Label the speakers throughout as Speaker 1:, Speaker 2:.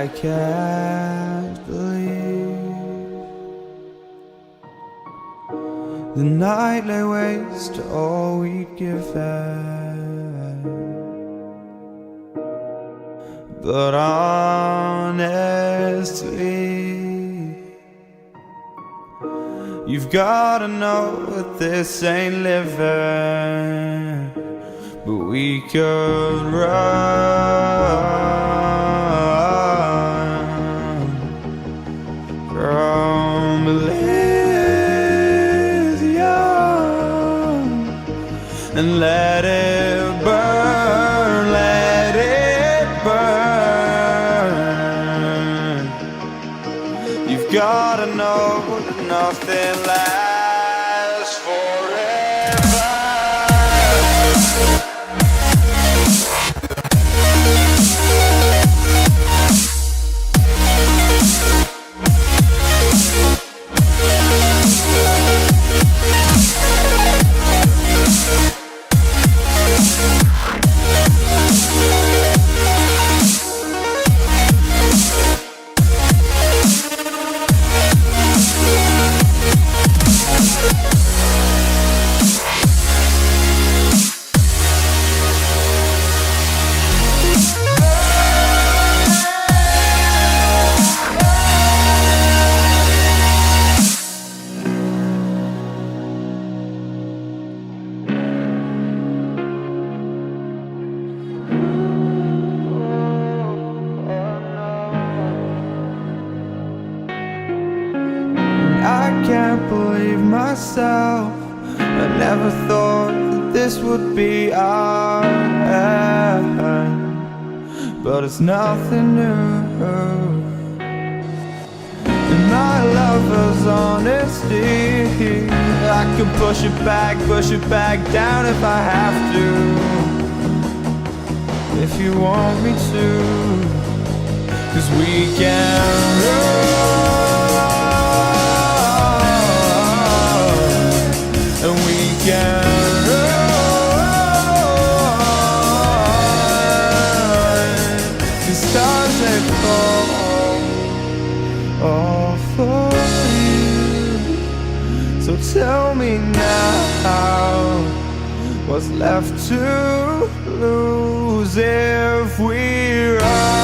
Speaker 1: I can't believe the night lay waste to all we'd given. But honestly, you've gotta know that this ain't living. But we could run from Elysium and let it burn, let it burn. You've gotta know that nothing lasts forever. I can't believe myself. I never thought that this would be our end, but it's nothing new. And my lover's honesty, I can push it back down if I have to. If you want me to, 'cause we can run. And we can run. The stars they fall all for you. So tell me now, what's left to lose if we run?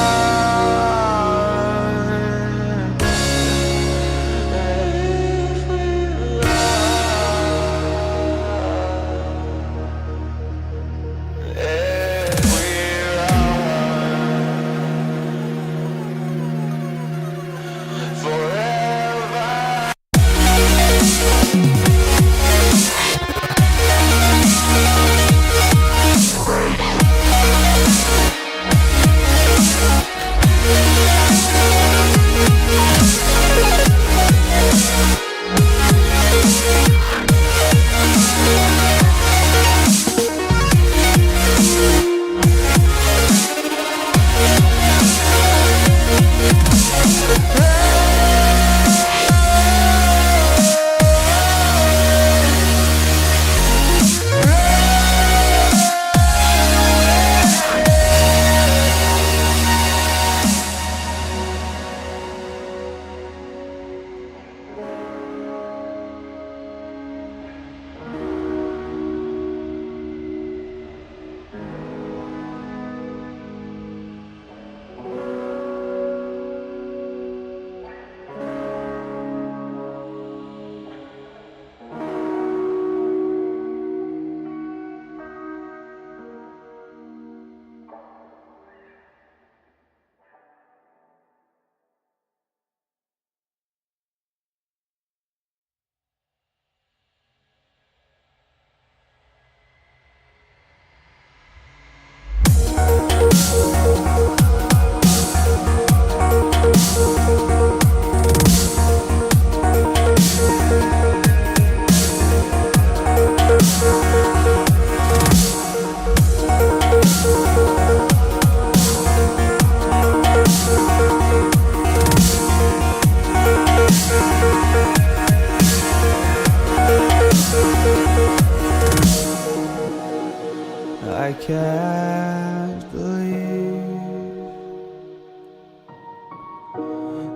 Speaker 1: I can't believe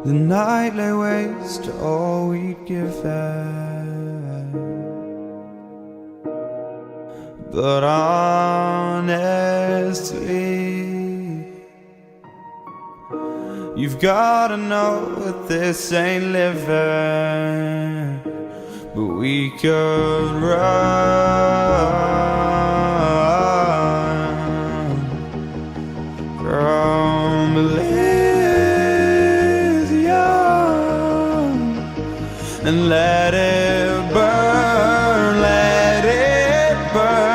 Speaker 1: The night lay waste to all we'd given. But honestly, you've gotta know that this ain't living. But we could run from Elysium and let it burn, let it burn.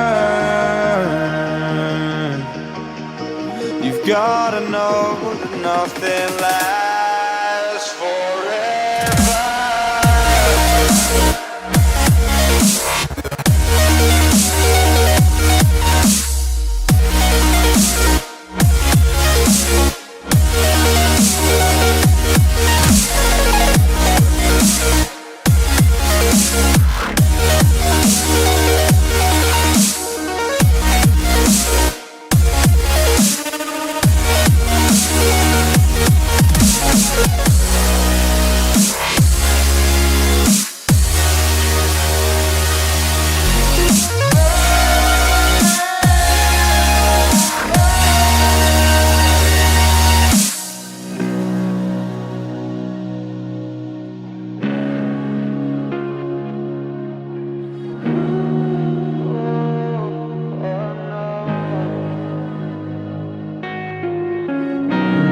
Speaker 1: You've gotta know that nothing lasts forever.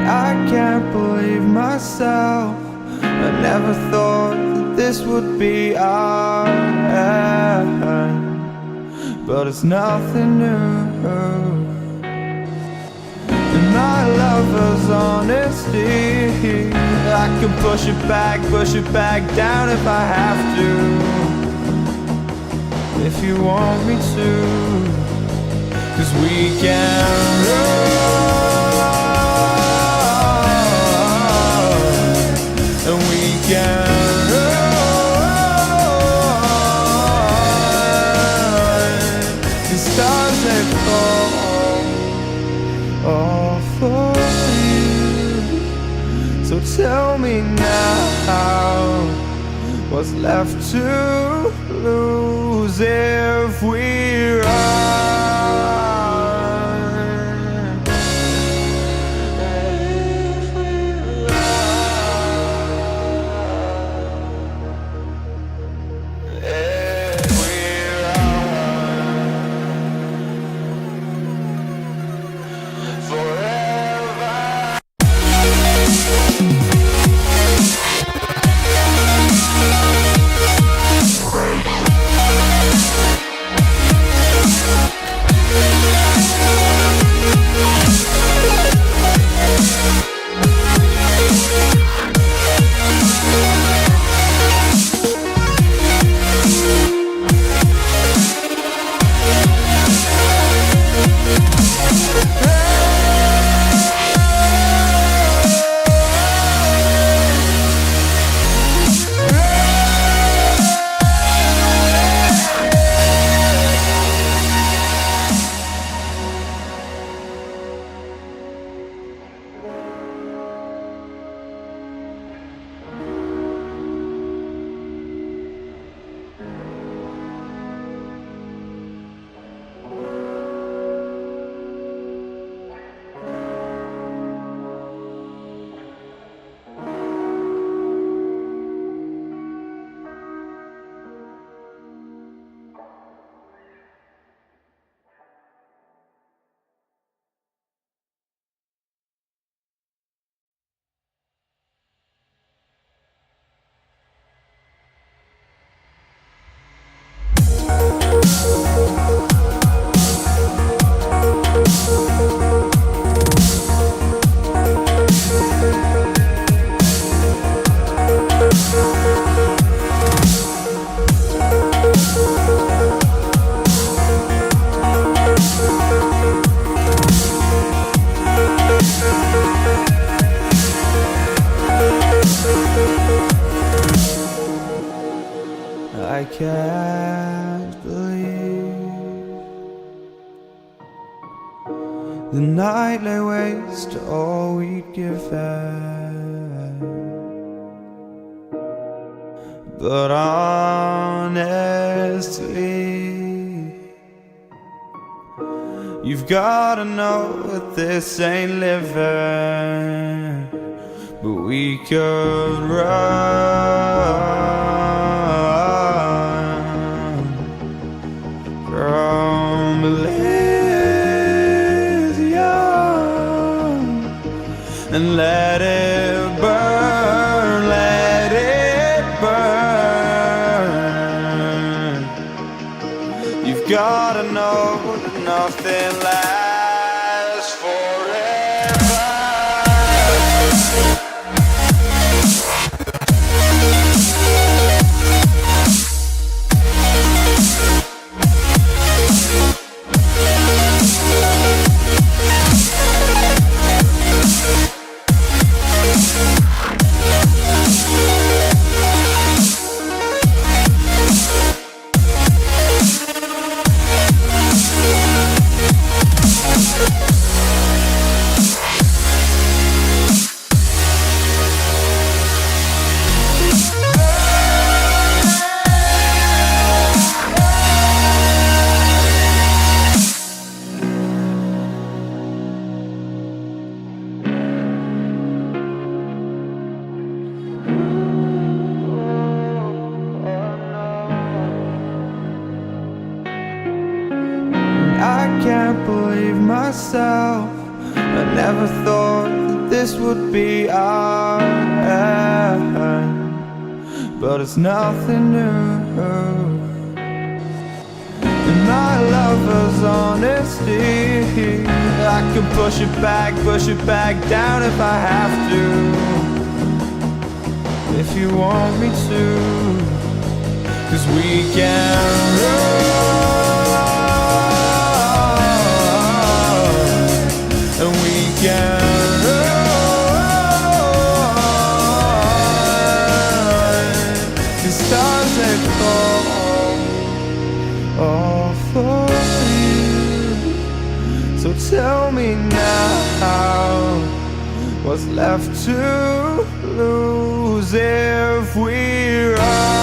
Speaker 1: I can't believe myself. I never thought that this would be our end, but it's nothing new. And my lover's honesty, I can push it back down if I have to. If you want me to, 'cause we can run. And we can run. The stars they fall all for you. So tell me now, what's left to lose if we run? I can't believe the night lay waste to all we'd given. but honestly, you've gotta know that this ain't living, but we could run from Elysium and let it burn, let it burn. You've gotta know that nothing lasts forever. I can't believe myself. I never thought that this would be our end, but it's nothing new. And my lover's honesty, I can push it back down if I have to, if you want me to, 'cause we can run. And we can run. The stars that fall all for you. So tell me now, what's left to lose if we run?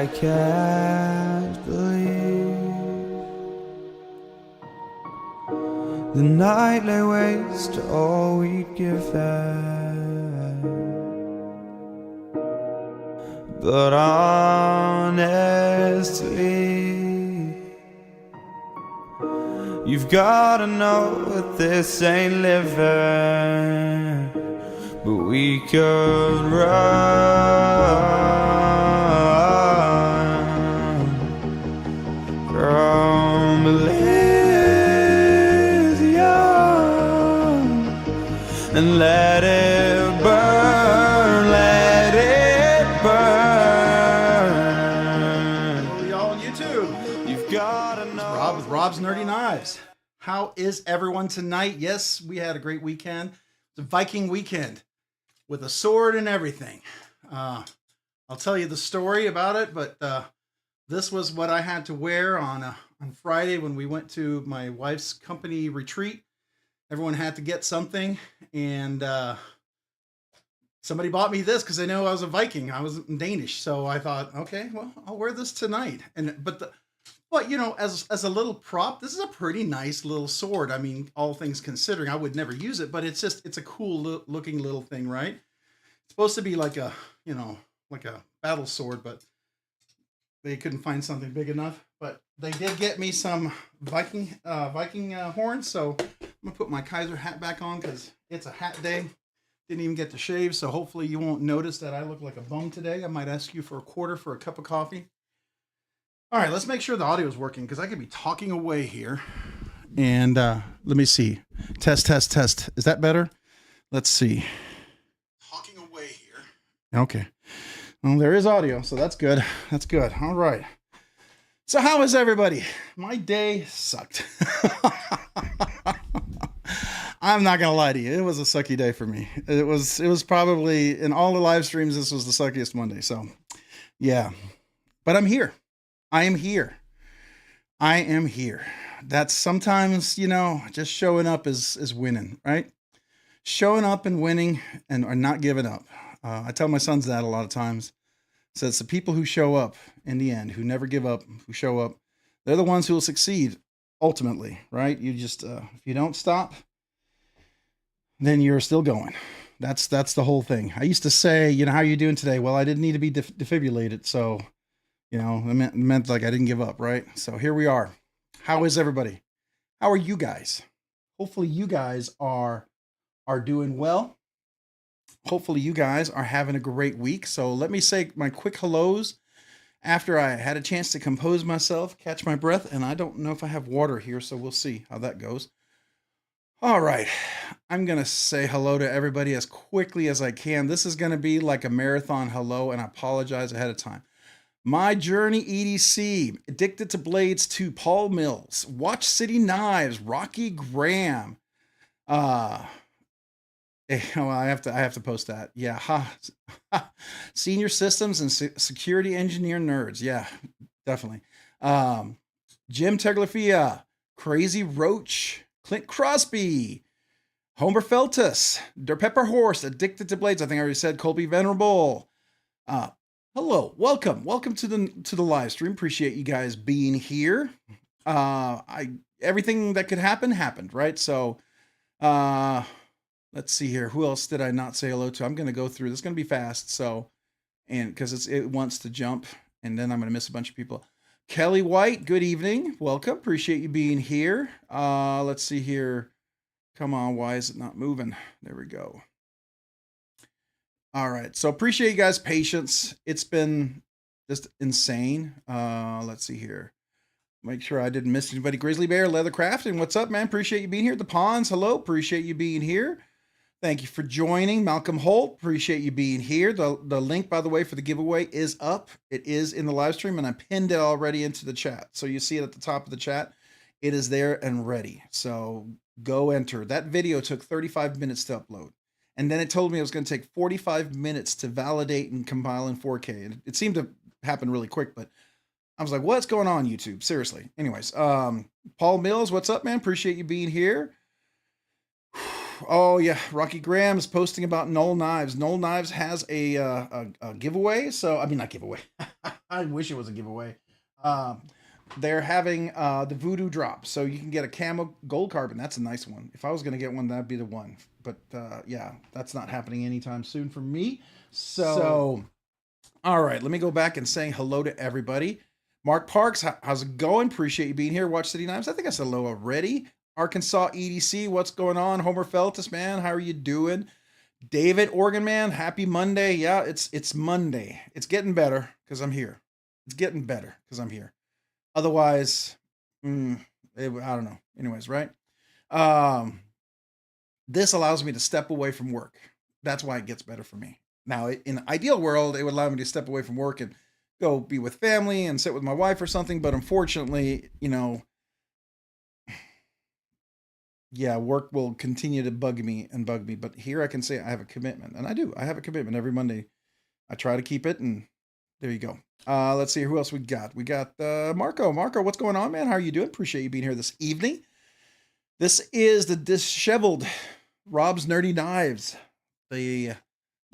Speaker 1: I can't believe the night lay waste to all we'd given, but honestly, You've gotta know that this ain't living, but we could run from Elysium and let it burn, let it burn.
Speaker 2: Hello, y'all on YouTube.
Speaker 1: You've gotta know.
Speaker 2: Rob with Rob's Nerdy Knives. How is everyone tonight? Yes, we had a great weekend. It's a Viking weekend with a sword and everything. I'll tell you the story about it, but this was what I had to wear on Friday when we went to my wife's company retreat. Everyone had to get something, and somebody bought me this because they know I was a Viking. I was Danish, so I thought, okay, well, I'll wear this tonight. But you know, as a little prop, this is a pretty nice little sword. I mean, all things considering, I would never use it, but it's a cool looking little thing, right? It's supposed to be like a, you know, like a battle sword, but they couldn't find something big enough. But they did get me some Viking horns, so I'm gonna put my Kaiser hat back on because it's a hat day. Didn't even get to shave, so hopefully you won't notice that I look like a bum today. I might ask you for a quarter for a cup of coffee. All right, let's make sure the audio is working because I could be talking away here. And let me see. Test. Is that better? Let's see. Talking away here. Okay. Well, there is audio, so that's good. That's good. All right. So how is everybody? My day sucked. I'm not gonna lie to you. It was a sucky day for me. It was probably in all the live streams, this was the suckiest Monday. So yeah. But I'm here. I am here. That's sometimes, you know, just showing up is winning, right? Showing up and winning and are not giving up. I tell my sons that a lot of times. So it's the people who show up in the end, who never give up, who show up. They're the ones who will succeed ultimately, right? You just, if you don't stop, then you're still going. That's the whole thing. I used to say, you know, how are you doing today? Well, I didn't need to be defibrillated, so... You know, it meant like I didn't give up, right? So here we are. How is everybody? How are you guys? Hopefully you guys are doing well. Hopefully you guys are having a great week. So let me say my quick hellos after I had a chance to compose myself, catch my breath, and I don't know if I have water here, so we'll see how that goes. All right. I'm going to say hello to everybody as quickly as I can. This is going to be like a marathon hello, and I apologize ahead of time. My Journey EDC, Addicted to Blades 2, Paul Mills, Watch City Knives, Rocky Graham. I have to post that. Yeah. Senior Systems and Security Engineer Nerds. Yeah, definitely. Jim Teglifia, Crazy Roach, Clint Crosby, Homer Feltus, Der Pepper Horse, Addicted to Blades. I think I already said Colby Venerable. Hello, welcome to the live stream. Appreciate you guys being here. Everything that could happen happened, right? So, let's see here. Who else did I not say hello to? I'm going to go through. This is going to be fast. So, and because it wants to jump, and then I'm going to miss a bunch of people. Kelly White, good evening. Welcome. Appreciate you being here. Let's see here. Come on, why is it not moving? There we go. All right. So appreciate you guys' patience. It's been just insane. Let's see here. Make sure I didn't miss anybody. Grizzly Bear, Leathercraft, what's up, man? Appreciate you being here. The Pawns, hello. Appreciate you being here. Thank you for joining. Malcolm Holt, appreciate you being here. The link, by the way, for the giveaway is up. It is in the live stream, and I pinned it already into the chat. So you see it at the top of the chat. It is there and ready. So go enter. That video took 35 minutes to upload. And then it told me it was going to take 45 minutes to validate and compile in 4K. And it seemed to happen really quick, but I was like, what's going on, YouTube? Seriously. Anyways, Paul Mills, what's up, man? Appreciate you being here. Oh, yeah. Rocky Graham is posting about Knoll Knives. Knoll Knives has a giveaway. So, I mean, not giveaway. I wish it was a giveaway. They're having the Voodoo drop. So you can get a camo gold carbon. That's a nice one. If I was going to get one, that'd be the one. But yeah, that's not happening anytime soon for me. So all right, let me go back and saying hello to everybody. Mark Parks, how's it going? Appreciate you being here. Watch City Knives. I think I said hello already. Arkansas EDC, what's going on? Homer Feltus, man, how are you doing? David, Oregon man, happy Monday. Yeah, it's Monday. It's getting better because I'm here. It's getting better because I'm here. Otherwise, I don't know. Anyways, right? This allows me to step away from work. That's why it gets better for me. Now, in the ideal world, it would allow me to step away from work and go be with family and sit with my wife or something. But unfortunately, yeah, work will continue to bug me. But here I can say I have a commitment, and I do. I have a commitment every Monday. I try to keep it, and there you go. Let's see who else we got. We got Marco. Marco, what's going on, man? How are you doing? Appreciate you being here this evening. This is the disheveled Rob's Nerdy Knives, the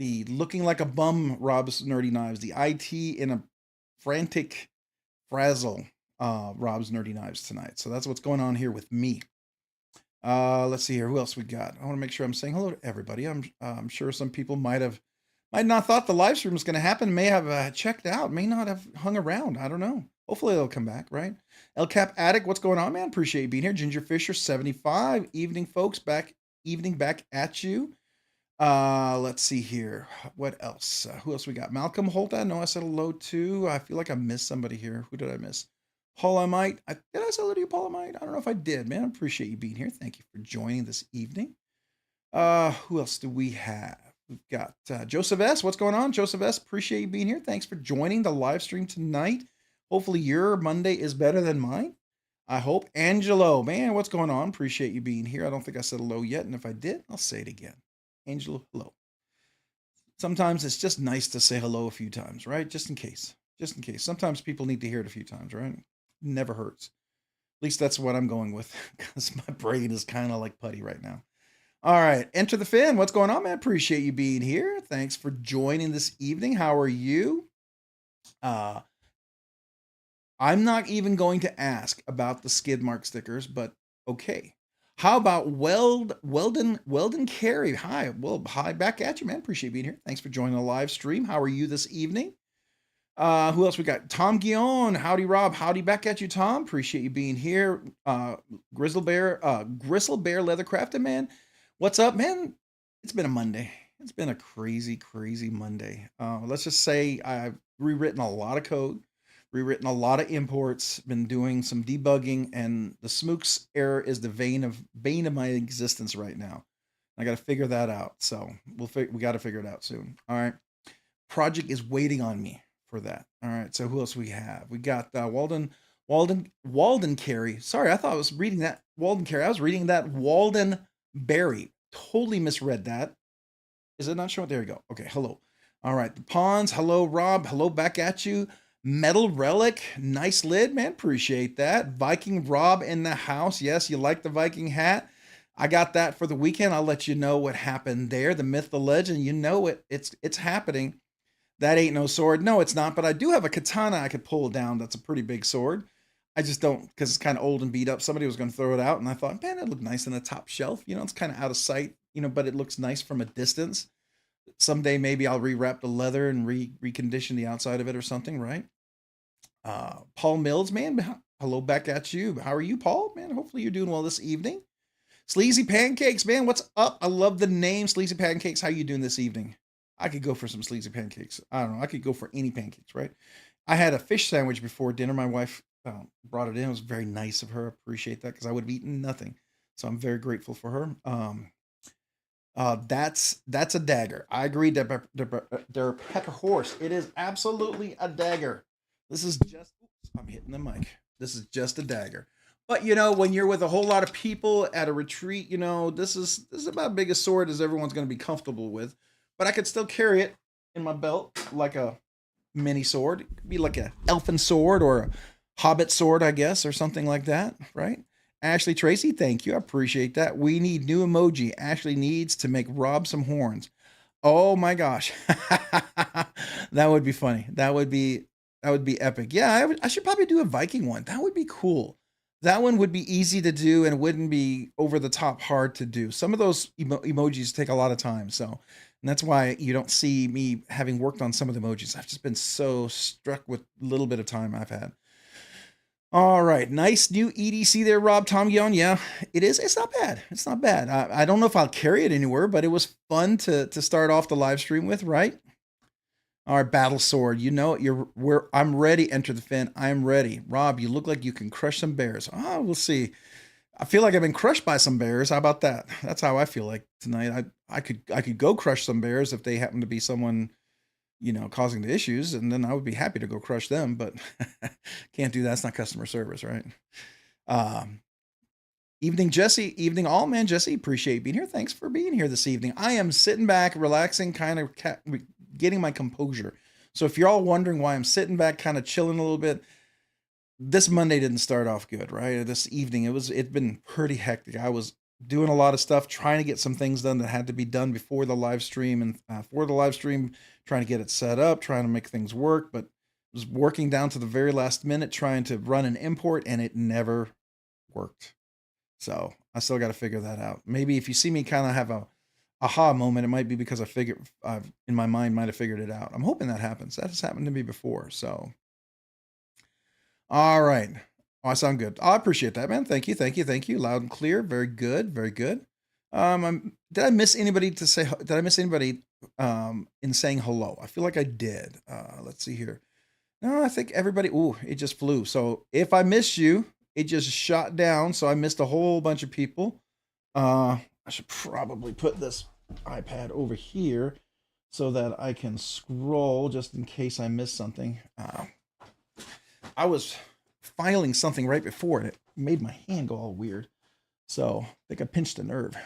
Speaker 2: looking like a bum Rob's Nerdy Knives, the IT in a frantic frazzle Rob's Nerdy Knives tonight. So that's what's going on here with me. Let's see here. Who else we got? I want to make sure I'm saying hello to everybody. I'm sure some people might not thought the live stream was going to happen, may have checked out, may not have hung around. I don't know. Hopefully they'll come back, right? El Cap Addict, what's going on, man? Appreciate you being here. Ginger Fisher, 75. Evening, folks. Evening back at you. Let's see here. What else? Who else we got? Malcolm Holt, I know I said hello to. I feel like I missed somebody here. Who did I miss? Paulamite. Did I say hello to you, Paulamite? I don't know if I did, man. I appreciate you being here. Thank you for joining this evening. Who else do we have? We've got Joseph S. What's going on? Joseph S. Appreciate you being here. Thanks for joining the live stream tonight. Hopefully your Monday is better than mine. I hope. Angelo, man, what's going on? Appreciate you being here. I don't think I said hello yet, and if I did, I'll say it again. Angelo, hello. Sometimes it's just nice to say hello a few times, right? Just in case. Just in case. Sometimes people need to hear it a few times, right? Never hurts. At least that's what I'm going with, because my brain is kind of like putty right now. All right, Enter the Fin. What's going on, man? Appreciate you being here. Thanks for joining this evening. How are you? I'm not even going to ask about the skid mark stickers, but okay. How about Weldon Carey? Hi, hi back at you, man. Appreciate being here. Thanks for joining the live stream. How are you this evening? Who else we got? Tom Guion. Howdy, Rob. Howdy back at you, Tom. Appreciate you being here. Gristle Bear Leathercrafted, man. What's up, man? It's been a Monday. It's been a crazy, crazy Monday. Let's just say I've rewritten a lot of code, rewritten a lot of imports, been doing some debugging, and the Smooks error is the bane of my existence right now. I got to figure that out. So we got to figure it out soon. All right. Project is waiting on me for that. All right. So who else we have? We got Walden Carey. Sorry, I thought I was reading that Walden Carey. I was reading that Walden Berry. Totally misread that. Is it not showing? There we go. Okay. Hello. All right. The Pawns. Hello, Rob. Hello back at you. Metal Relic. Nice lid, man. Appreciate that. Viking Rob in the house. Yes, you like the Viking hat. I got that for the weekend. I'll let you know what happened there. The myth, the legend. You know it. It's happening. That ain't no sword. No, it's not. But I do have a katana I could pull down. That's a pretty big sword. I just don't, because it's kind of old and beat up. Somebody was going to throw it out, and I thought, man, it looked nice on the top shelf. You know, it's kind of out of sight, you know, but it looks nice from a distance. Someday maybe I'll rewrap the leather and recondition the outside of it or something, right? Paul Mills, man, hello back at you. How are you, Paul? Man, hopefully you're doing well this evening. Sleazy Pancakes, man, what's up? I love the name Sleazy Pancakes. How you doing this evening? I could go for some sleazy pancakes. I don't know. I could go for any pancakes, right? I had a fish sandwich before dinner. My wife brought it in. It was very nice of her. Appreciate that, because I would have eaten nothing. So I'm very grateful for her. That's a dagger. I agree. Der Pepper Horse. It is absolutely a dagger. This is just. Oops, I'm hitting the mic. This is just a dagger. But you know, when you're with a whole lot of people at a retreat, you know, this is about as big a sword as everyone's going to be comfortable with. But I could still carry it in my belt like a mini sword. It could be like an elfin sword or a hobbit sword, I guess, or something like that, right? Ashley Tracy, thank you. I appreciate that. We need new emoji. Ashley needs to make Rob some horns. Oh my gosh. That would be funny. That would be epic. Yeah, I should probably do a Viking one. That would be cool. That one would be easy to do and wouldn't be over the top hard to do. Some of those emojis take a lot of time, so. And that's why you don't see me having worked on some of the emojis. I've just been so struck with little bit of time I've had. All right, nice new EDC there, Rob Tom Young. Yeah, it is. It's not bad. It's not bad. I don't know if I'll carry it anywhere, but it was fun to start off the live stream with, right? Our battle sword. You know, I'm ready. Enter the fin. I'm ready. Rob, you look like you can crush some bears. Oh, we'll see. I feel like I've been crushed by some bears. How about that? That's how I feel like tonight. I could go crush some bears if they happen to be someone, causing the issues, and then I would be happy to go crush them, but can't do that. It's not customer service, right? Um, Evening, Jesse. Evening, all, man. Jesse, appreciate you being here. Thanks for being here this evening. I am sitting back, relaxing, kind of getting my composure. So if you're all wondering why I'm sitting back, kind of chilling a little bit, this Monday didn't start off good, right? This evening, it's been pretty hectic. I was doing a lot of stuff, trying to get some things done that had to be done before the live stream, and for the live stream, trying to get it set up, trying to make things work, but was working down to the very last minute, trying to run an import, and it never worked. So I still got to figure that out. Maybe if you see me kind of have a aha moment, it might be because I've in my mind might have figured it out. I'm hoping that happens. That has happened to me before. So, all right. Oh, I sound good. I appreciate that, man. Thank you, thank you, thank you. Loud and clear. Very good, very good. Did I miss anybody to say? Did I miss anybody in saying hello? I feel like I did. Let's see here. No, I think everybody. Ooh, it just flew. So if I missed you, it just shot down. So I missed a whole bunch of people. I should probably put this iPad over here so that I can scroll just in case I miss something. I was filing something right before it. It made my hand go all weird. So I think I pinched a nerve.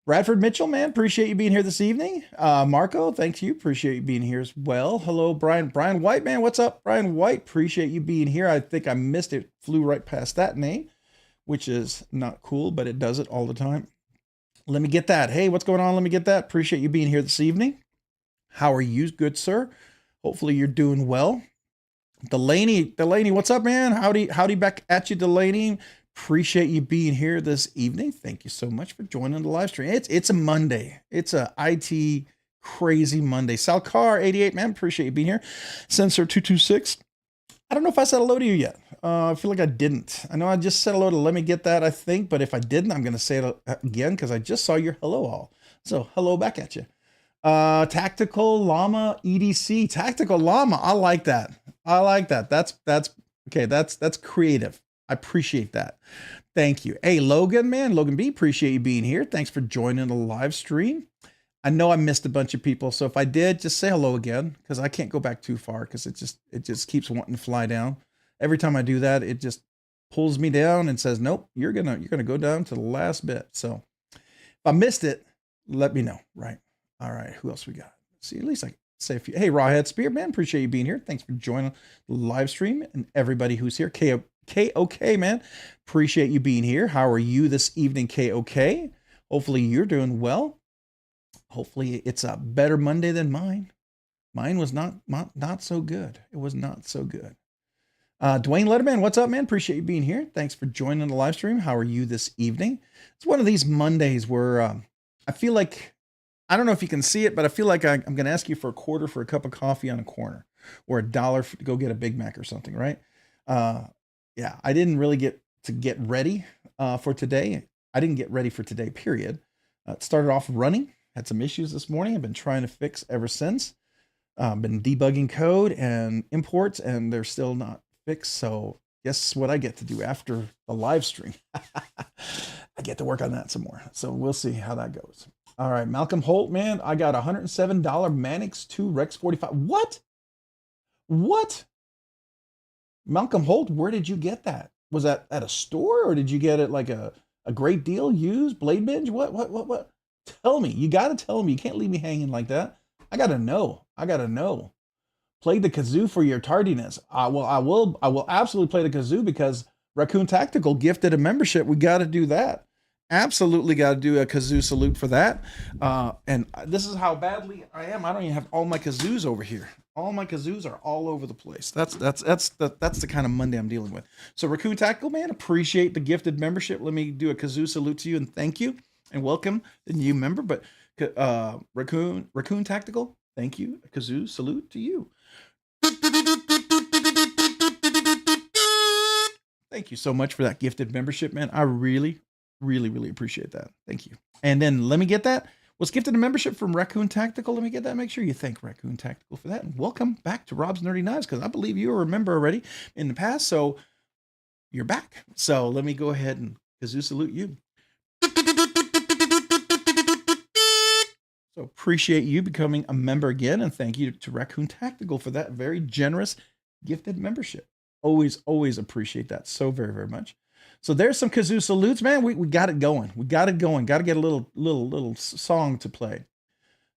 Speaker 2: Bradford Mitchell, man, appreciate you being here this evening. Marco, thanks you. Appreciate you being here as well. Hello, Brian. Brian White, man, what's up? Brian White, appreciate you being here. I think I missed it. Flew right past that name, which is not cool, but it does it all the time. Let me get that. Hey, what's going on? Let me get that. Appreciate you being here this evening. How are you, good sir? Hopefully you're doing well. Delaney, what's up, man? Howdy back at you, Delaney. Appreciate you being here this evening. Thank you so much for joining the live stream. It's a Monday. It's a IT crazy Monday. Salcar 88, man, appreciate you being here. Sensor 226. I don't know if I said hello to you yet. I feel like I didn't. I know I just said hello to Let Me Get That, I think, but if I didn't, I'm going to say it again because I just saw your hello all. So hello back at you. Tactical Llama EDC. Tactical Llama. I like that. I like that. That's okay. That's creative. I appreciate that. Thank you. Hey, Logan, man. Logan B, appreciate you being here. Thanks for joining the live stream. I know I missed a bunch of people, so if I did, just say hello again, because I can't go back too far because it just keeps wanting to fly down. Every time I do that, it just pulls me down and says, nope, you're gonna go down to the last bit. So if I missed it, let me know. Right. All right. Who else we got? See, at least I can say a few. Hey, Rawhead Spear, man, appreciate you being here. Thanks for joining the live stream, and everybody who's here. KOK, man, appreciate you being here. How are you this evening, KOK? Hopefully you're doing well. Hopefully it's a better Monday than mine. Mine was not so good. It was not so good. Dwayne Letterman, what's up, man? Appreciate you being here. Thanks for joining the live stream. How are you this evening? It's one of these Mondays where I feel like, I don't know if you can see it, but I feel like I'm going to ask you for a quarter for a cup of coffee on a corner, or $1 to go get a Big Mac or something, right? Yeah, I didn't really get ready for today. I didn't get ready for today, period. It started off running. Had some issues this morning. I've been trying to fix ever since. Been debugging code and imports, and they're still not fixed. So guess what I get to do after the live stream? I get to work on that some more. So we'll see how that goes. All right, Malcolm Holt, man, I got $107 Mannix 2 Rex 45. What? Malcolm Holt, where did you get that? Was that at a store, or did you get it like a great deal used? BladeBinge? What? Tell me. You got to tell me. You can't leave me hanging like that. I got to know. Play the kazoo for your tardiness. I will absolutely play the kazoo because Raccoon Tactical gifted a membership. We got to do that. Absolutely got to do a kazoo salute for that. And this is how badly I am. I don't even have all my kazoos over here. All my kazoos are all over the place. That's the kind of Monday I'm dealing with. So Raccoon Tactical, man, appreciate the gifted membership. Let me do a kazoo salute to you and thank you and welcome the new member. But Raccoon Tactical, thank you. A kazoo salute to you. Thank you so much for that gifted membership, man. I really, really, really appreciate that. Thank you. And then let me get that. Was gifted a membership from Raccoon Tactical. Let me get that. Make sure you thank Raccoon Tactical for that. And welcome back to Rob's Nerdy Knives, because I believe you were a member already in the past. So you're back. So let me go ahead and Kazoo salute you. So appreciate you becoming a member again. And thank you to Raccoon Tactical for that very generous gifted membership. Always, always appreciate that so very, very much. So there's some Kazoo salutes, man. We got it going. We got it going. Got to get a little song to play.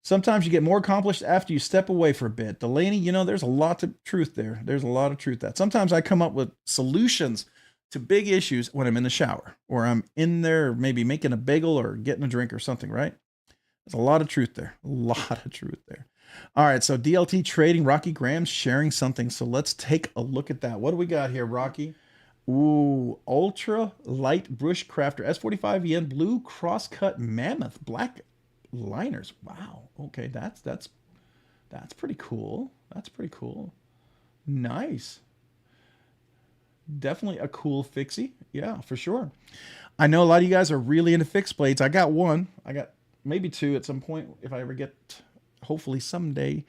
Speaker 2: Sometimes you get more accomplished after you step away for a bit. Delaney, you know, there's a lot of truth there. There's a lot of truth that sometimes I come up with solutions to big issues when I'm in the shower, or I'm in there maybe making a bagel or getting a drink or something, right? There's a lot of truth there. A lot of truth there. All right, so DLT Trading, Rocky Graham's sharing something. So let's take a look at that. What do we got here, Rocky? Ooh, ultra light bushcrafter S45 yen blue crosscut mammoth black liners. Wow. Okay, that's pretty cool. That's pretty cool. Nice. Definitely a cool fixie. Yeah, for sure. I know a lot of you guys are really into fixed blades. I got one. I got maybe two at some point if I ever get. Hopefully someday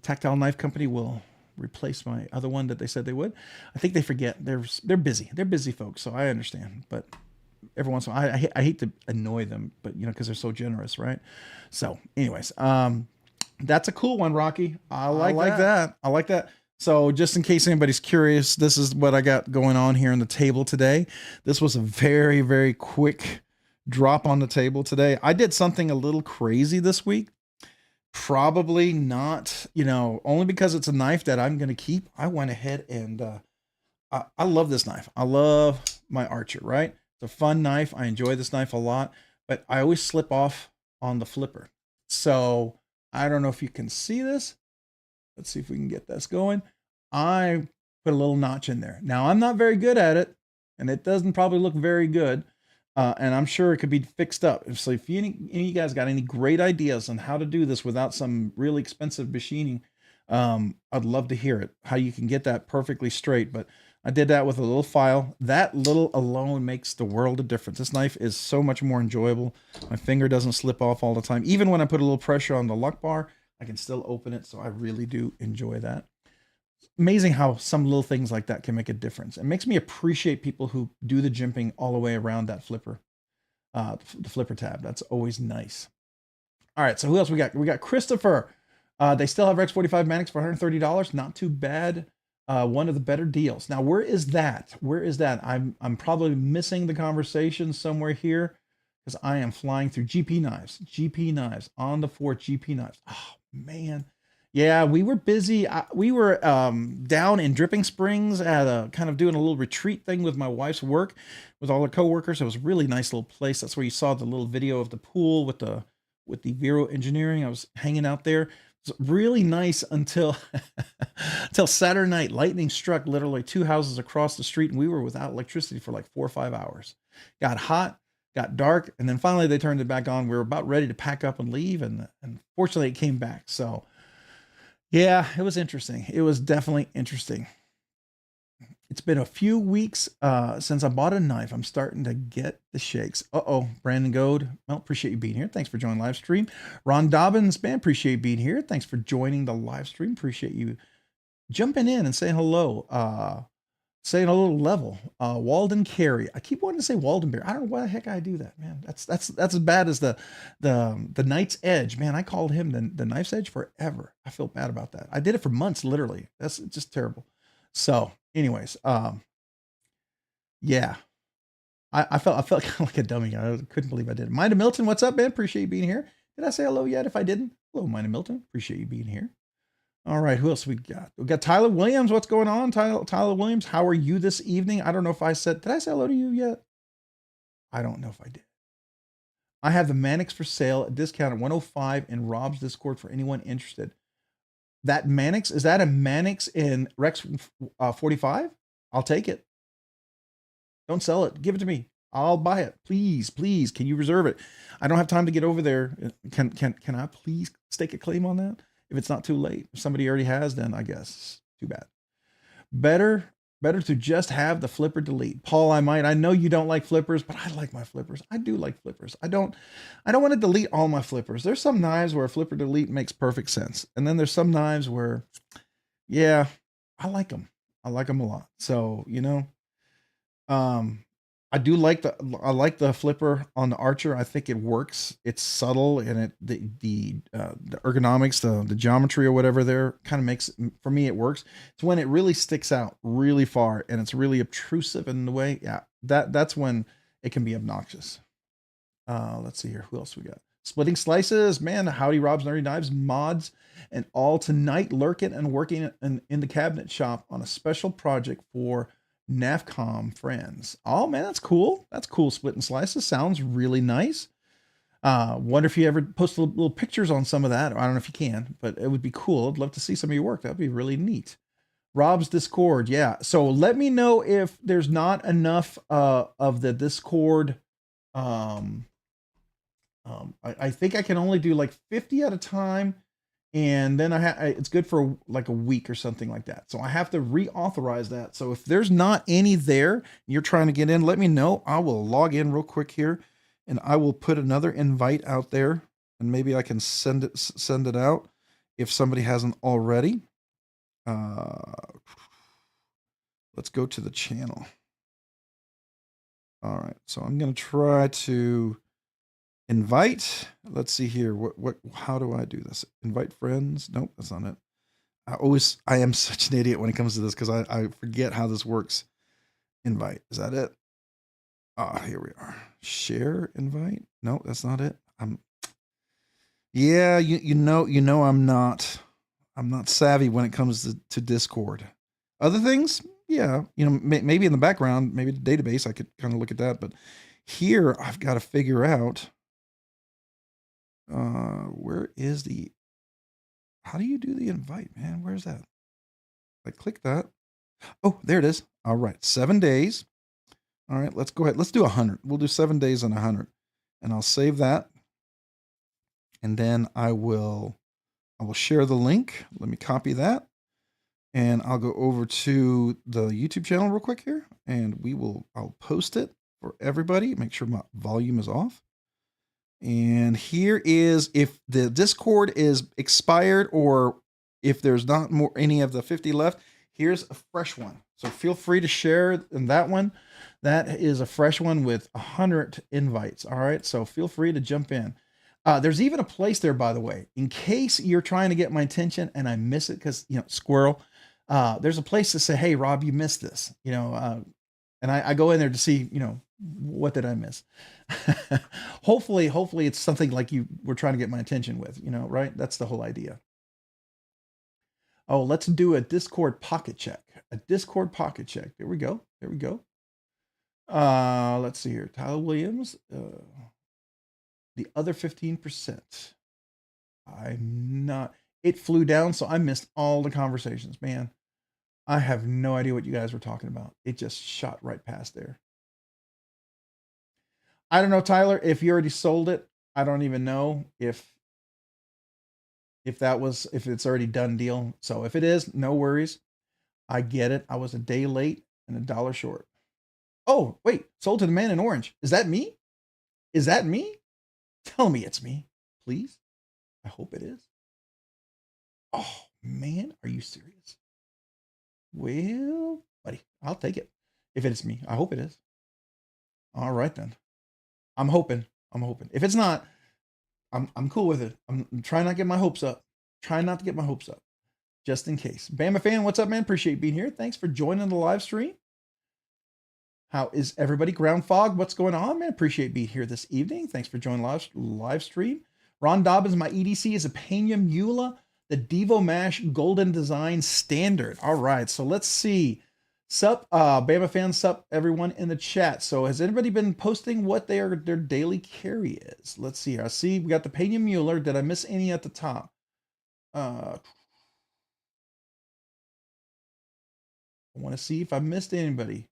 Speaker 2: Tactile Knife Company will replace my other one that they said they would. I think they forget. They're busy. They're busy folks, so I understand. But every once in a while, I hate to annoy them, but you know, because they're so generous, right? So anyways, that's a cool one, Rocky. I like that. I like that. So just in case anybody's curious, this is what I got going on here on the table today. This was a very, very quick drop on the table today. I did something a little crazy this week. Probably not, you know, only because it's a knife that I'm going to keep. I went ahead and I love this knife. I love my Archer, right? It's a fun knife. I enjoy this knife a lot, but I always slip off on the flipper. So I don't know if you can see this. Let's see if we can get this going. I put a little notch in there. Now I'm not very good at it, and it doesn't probably look very good. And I'm sure it could be fixed up. So if any of you guys got any great ideas on how to do this without some really expensive machining, I'd love to hear it, how you can get that perfectly straight. But I did that with a little file. That little alone makes the world of difference. This knife is so much more enjoyable. My finger doesn't slip off all the time. Even when I put a little pressure on the luck bar, I can still open it. So I really do enjoy that. Amazing how some little things like that can make a difference. It makes me appreciate people who do the jimping all the way around that flipper, the flipper tab. That's always nice. All right, so who else we got? We got Christopher. They still have Rex 45 Manix for $130. Not too bad. One of the better deals. Now, where is that? Where is that? I'm probably missing the conversation somewhere here because I am flying through GP Knives. GP Knives on the 4th. GP Knives. Oh man. Yeah, we were busy. We were down in Dripping Springs at a kind of doing a little retreat thing with my wife's work with all her coworkers. It was a really nice little place. That's where you saw the little video of the pool with the Vero Engineering. I was hanging out there. It was really nice until until Saturday night. Lightning struck literally 2 houses across the street, and we were without electricity for like 4 or 5 hours. Got hot, got dark, and then finally they turned it back on. We were about ready to pack up and leave, and fortunately it came back. So yeah, it was interesting. It was definitely interesting. It's been a few weeks since I bought a knife. I'm starting to get the shakes. Brandon Goad. Well, appreciate you being here. Thanks for joining live stream. Ron Dobbins, man, appreciate you being here. Thanks for joining the live stream. Appreciate you jumping in and saying hello. Saying a little level. Walden Carey. I keep wanting to say Walden Bear. I don't know why the heck I do that, man. That's as bad as the Knight's Edge. Man, I called him the Knife's Edge forever. I feel bad about that. I did it for months, literally. That's just terrible. So, anyways, yeah. I felt kind of like a dummy. I couldn't believe I did it. Mina Milton, what's up, man? Appreciate you being here. Did I say hello yet? If I didn't, hello, Mina Milton. Appreciate you being here. All right, who else we got? We got Tyler Williams. What's going on, Tyler Williams? How are you this evening? I don't know if did I say hello to you yet? I don't know if I did. I have the Manix for sale at discount at 105 in Rob's Discord for anyone interested. That Manix, is that a Manix in Rex 45? I'll take it. Don't sell it. Give it to me. I'll buy it. Please, please. Can you reserve it? I don't have time to get over there. Can I please stake a claim on that? If it's not too late. If somebody already has, then I guess too bad. Better
Speaker 3: Better to just have the flipper delete. Paul, I know you don't like flippers, but I like my flippers. I do like flippers. I don't want to delete all my flippers. There's some knives where a flipper delete makes perfect sense. And then there's some knives where, yeah, I like them. I like them a lot. So, I like the flipper on the Archer. I think it works. It's subtle and the ergonomics, the geometry or whatever there kind of makes, for me, it works. It's when it really sticks out really far and it's really obtrusive in the way. Yeah, that's when it can be obnoxious. Let's see here. Who else we got? Splitting Slices, man. Howdy Rob's Nerdy Knives mods and all tonight, lurking and working in the cabinet shop on a special project for NAFCOM friends. Oh man, that's cool. That's cool. Splitting Slices sounds really nice. Wonder if you ever post little pictures on some of that. I don't know if you can, but it would be cool. I'd love to see some of your work. That'd be really neat. Rob's Discord, yeah. So let me know if there's not enough of the Discord. I think I can only do like 50 at a time, and then it's good for like a week or something like that. So I have to reauthorize that. So if there's not any there, and you're trying to get in, let me know. I will log in real quick here, and I will put another invite out there, and maybe I can send it out if somebody hasn't already. Let's go to the channel. All right, so I'm gonna try to invite. Let's see here. How do I do this? Invite friends. Nope, that's not it. I am such an idiot when it comes to this because I forget how this works. Invite. Is that it? Here we are. Share invite. No, that's not it. Yeah, you know I'm not savvy when it comes to Discord. Other things, yeah, maybe in the background, maybe the database, I could kind of look at that, but here I've got to figure out where is how do you do the invite, man? Where's that? I click that. Oh, there it is. All right. 7 days. All right. Let's go ahead. Let's do 100. We'll do 7 days and 100, and I'll save that. And then I will share the link. Let me copy that, and I'll go over to the YouTube channel real quick here, and I'll post it for everybody. Make sure my volume is off. And here is, if the Discord is expired or if there's not any of the 50 left, here's a fresh one. So feel free to share in that one. That is a fresh one with 100 invites. All right. So feel free to jump in. There's even a place there, by the way, in case you're trying to get my attention and I miss it because, squirrel. There's a place to say, hey, Rob, you missed this, and I go in there to see, what did I miss? Hopefully it's something like you were trying to get my attention with, right? That's the whole idea. Oh, let's do a Discord pocket check. A Discord pocket check. There we go. There we go. Let's see here. Tyler Williams. The other 15%. It flew down, so I missed all the conversations, man. I have no idea what you guys were talking about. It just shot right past there. I don't know, Tyler, if you already sold it. I don't even know if it's already done deal. So if it is, no worries. I get it. I was a day late and $1 short. Oh, wait, sold to the man in orange. Is that me? Is that me? Tell me it's me, please. I hope it is. Oh, man, are you serious? Well, buddy, I'll take it. If it's me, I hope it is. All right, then. I'm hoping. If it's not, I'm cool with it. I'm trying not to get my hopes up. Just in case. Bama fan, what's up, man? Appreciate being here. Thanks for joining the live stream. How is everybody? Ground Fog, what's going on, man? Appreciate being here this evening. Thanks for joining live stream. Ron Dobbins, my EDC is a Pena Mula, the Devo Mash Golden Design Standard. All right, so let's see. Sup, Bama fans, sup, everyone in the chat. So has anybody been posting what their daily carry is? Let's see here. I see we got the Pena Mueller. Did I miss any at the top? I want to see if I missed anybody.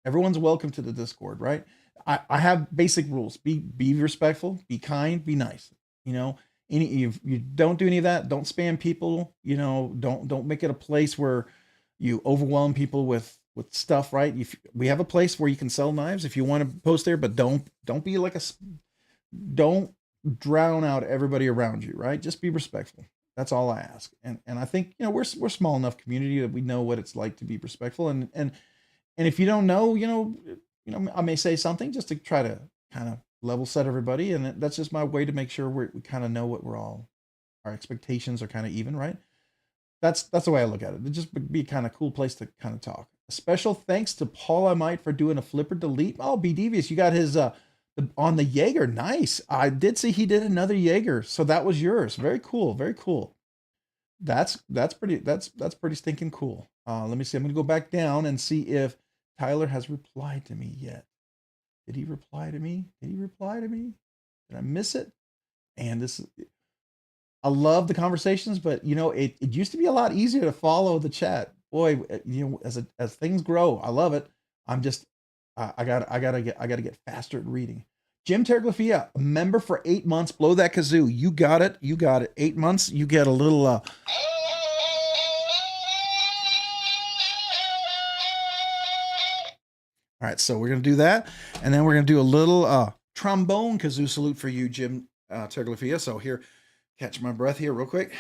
Speaker 3: Everyone's welcome to the Discord, right? I have basic rules. Be respectful, be kind, be nice, you don't do any of that. Don't spam people, you know, don't make it a place where you overwhelm people with stuff, right? If we have a place where you can sell knives if you want to post there, but don't be like don't drown out everybody around you, right? Just be respectful. That's all I ask. And I think, you know, we're small enough community that we know what it's like to be respectful. And if you don't know, I may say something just to try to kind of level set everybody. And that's just my way to make sure we kind of know what our expectations are kind of even, right? That's the way I look at it. It'd just be kind of cool place to kind of talk. A special thanks to Paul I Might for doing a flipper delete. Oh, be devious. You got his on the Jaeger. Nice. I did see he did another Jaeger. So that was yours. Very cool. Very cool. That's pretty stinking cool. Let me see. I'm gonna go back down and see if Tyler has replied to me yet. Did he reply to me? Did I miss it? And I love the conversations, but you know, it used to be a lot easier to follow the chat. Boy, you know, as things grow, I love it. I'm just I gotta get faster at reading. Jim Terglafia, a member for 8 months. Blow that kazoo. You got it. 8 months. You get a little all right, so we're gonna do that, and then we're gonna do a little trombone kazoo salute for you, Jim Terglafia. So here, catch my breath here real quick.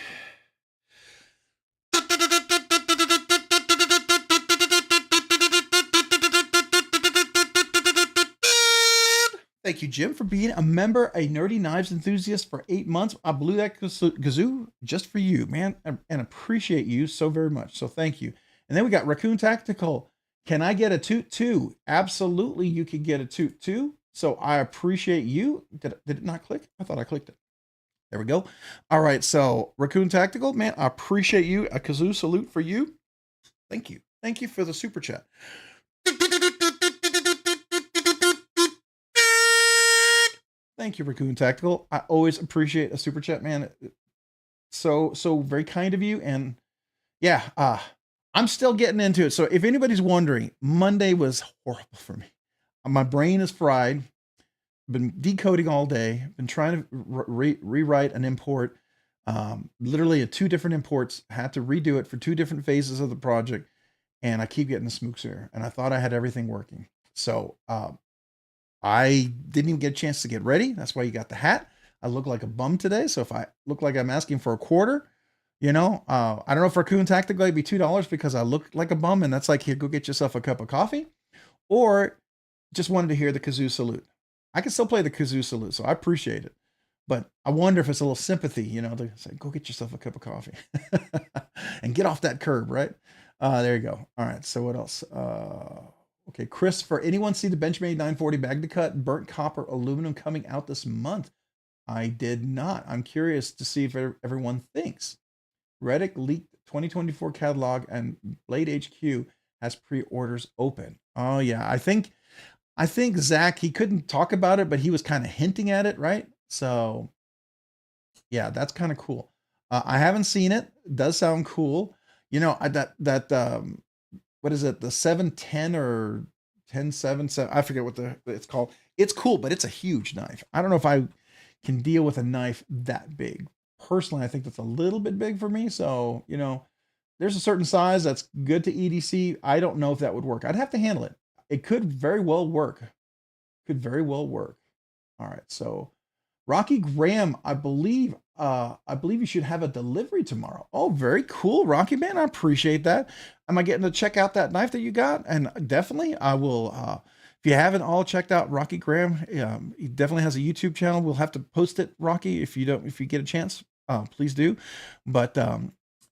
Speaker 3: Thank you, Jim, for being a member, a nerdy knives enthusiast for 8 months. I blew that kazoo just for you, man, and appreciate you so very much. So thank you. And then we got Raccoon Tactical. Can I get a toot too? Absolutely, you can get a toot too. So I appreciate you. Did it not click? I thought I clicked it. There we go. All right, so Raccoon Tactical, man, I appreciate you. A kazoo salute for you. Thank you. Thank you for the super chat. Thank you, Raccoon Tactical. I always appreciate a super chat, man. So very kind of you. And yeah, I'm still getting into it. So if anybody's wondering, Monday was horrible for me. My brain is fried. Been decoding all day. Been trying to rewrite an import. Literally 2 different imports. Had to redo it for 2 different phases of the project. And I keep getting the smooks here. And I thought I had everything working. So I didn't even get a chance to get ready. That's why you got the hat. I look like a bum today. So if I look like I'm asking for a quarter, you know, I don't know if Raccoon Tactical would be $2 because I look like a bum and that's like, here, go get yourself a cup of coffee, or just wanted to hear the kazoo salute. I can still play the kazoo salute, so I appreciate it. But I wonder if it's a little sympathy, you know, to say, go get yourself a cup of coffee and get off that curb, right? There you go. All right. So what else? Okay, Chris, for anyone see the Benchmade 940 bag to cut burnt copper aluminum coming out this month? I did not. I'm curious to see if everyone thinks. Reddick leaked 2024 catalog and Blade HQ has pre-orders open. Oh yeah, I think Zach, he couldn't talk about it, but he was kind of hinting at it, right? So yeah, that's kind of cool. I haven't seen it. It does sound cool. You know, what is it? The 710 or 1077? I forget what it's called. It's cool, but it's a huge knife. I don't know if I can deal with a knife that big. Personally, I think that's a little bit big for me. So, you know, there's a certain size that's good to EDC. I don't know if that would work. I'd have to handle it. It could very well work. All right. So Rocky Graham, I believe you should have a delivery tomorrow. Oh, very cool, Rocky, man. I appreciate that. Am I getting to check out that knife that you got? And definitely I will, if you haven't all checked out Rocky Graham, he definitely has a YouTube channel. We'll have to post it, Rocky, if you get a chance, please do. But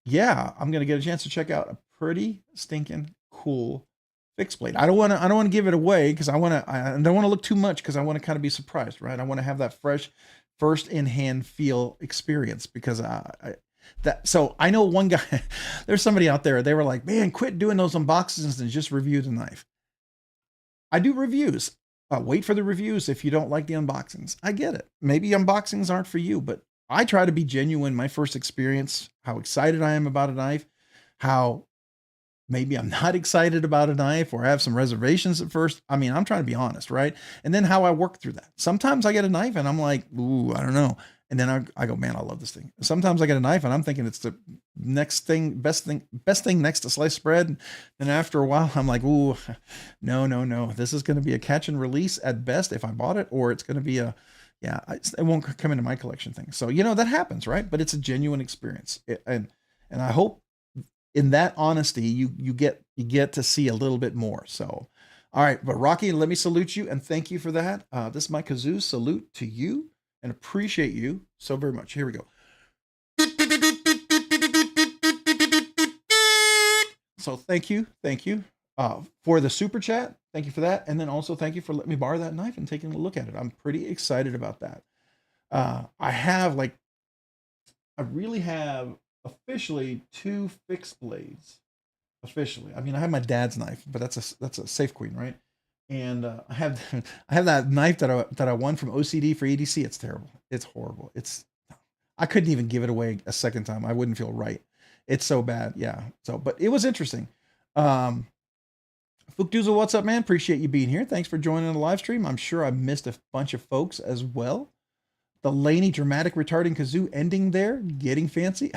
Speaker 3: yeah, I'm gonna get a chance to check out a pretty stinking cool fixed blade. I don't want to give it away because I don't want to look too much because I want to kind of be surprised, right? I want to have that fresh, first in hand feel experience because so I know one guy, there's somebody out there, they were like, man, quit doing those unboxings and just review the knife. I do reviews. Wait for the reviews if you don't like the unboxings. I get it. Maybe unboxings aren't for you, but I try to be genuine. My first experience, how excited I am about a knife, how maybe I'm not excited about a knife or I have some reservations at first. I mean, I'm trying to be honest, right? And then how I work through that. Sometimes I get a knife and I'm like, ooh, I don't know. And then I go, man, I love this thing. Sometimes I get a knife and I'm thinking it's the next thing, best thing next to sliced bread. And after a while, I'm like, ooh, no. This is going to be a catch and release at best if I bought it, or it's going to be it won't come into my collection thing. So, that happens, right? But it's a genuine experience. And I hope in that honesty, you get to see a little bit more. So, all right, but Rocky, let me salute you and thank you for that. This is my Kazoo salute to you. And appreciate you so very much. Here we go. So thank you for the super chat. Thank you for that. And then also thank you for letting me borrow that knife and taking a look at it. I'm pretty excited about that. I really have officially 2 fixed blades. Officially. I mean, I have my dad's knife, but that's a Safe Queen, right? And I have that knife that I won from OCD for EDC. It's terrible. It's horrible. I couldn't even give it away a second time. I wouldn't feel right. It's so bad. Yeah. So, but it was interesting. Fookdoozle, what's up, man? Appreciate you being here. Thanks for joining the live stream. I'm sure I missed a bunch of folks as well. The Laney dramatic retarding Kazoo ending there, getting fancy.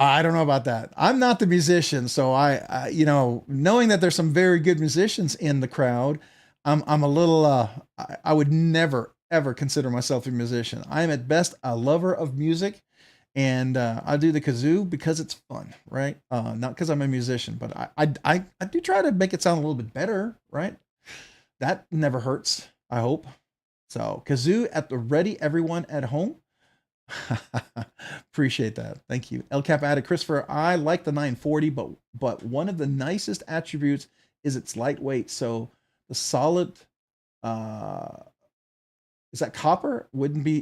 Speaker 3: I don't know about that. I'm not the musician, so I knowing that there's some very good musicians in the crowd, I'm a little. I would never ever consider myself a musician. I am at best a lover of music, and I do the kazoo because it's fun, right? Not because I'm a musician, but I do try to make it sound a little bit better, right? That never hurts. I hope so. Kazoo at the ready, everyone at home. Appreciate that. Thank you. El Cap added, Christopher, I like the 940, but one of the nicest attributes is its lightweight. So the solid, is that copper? I wouldn't be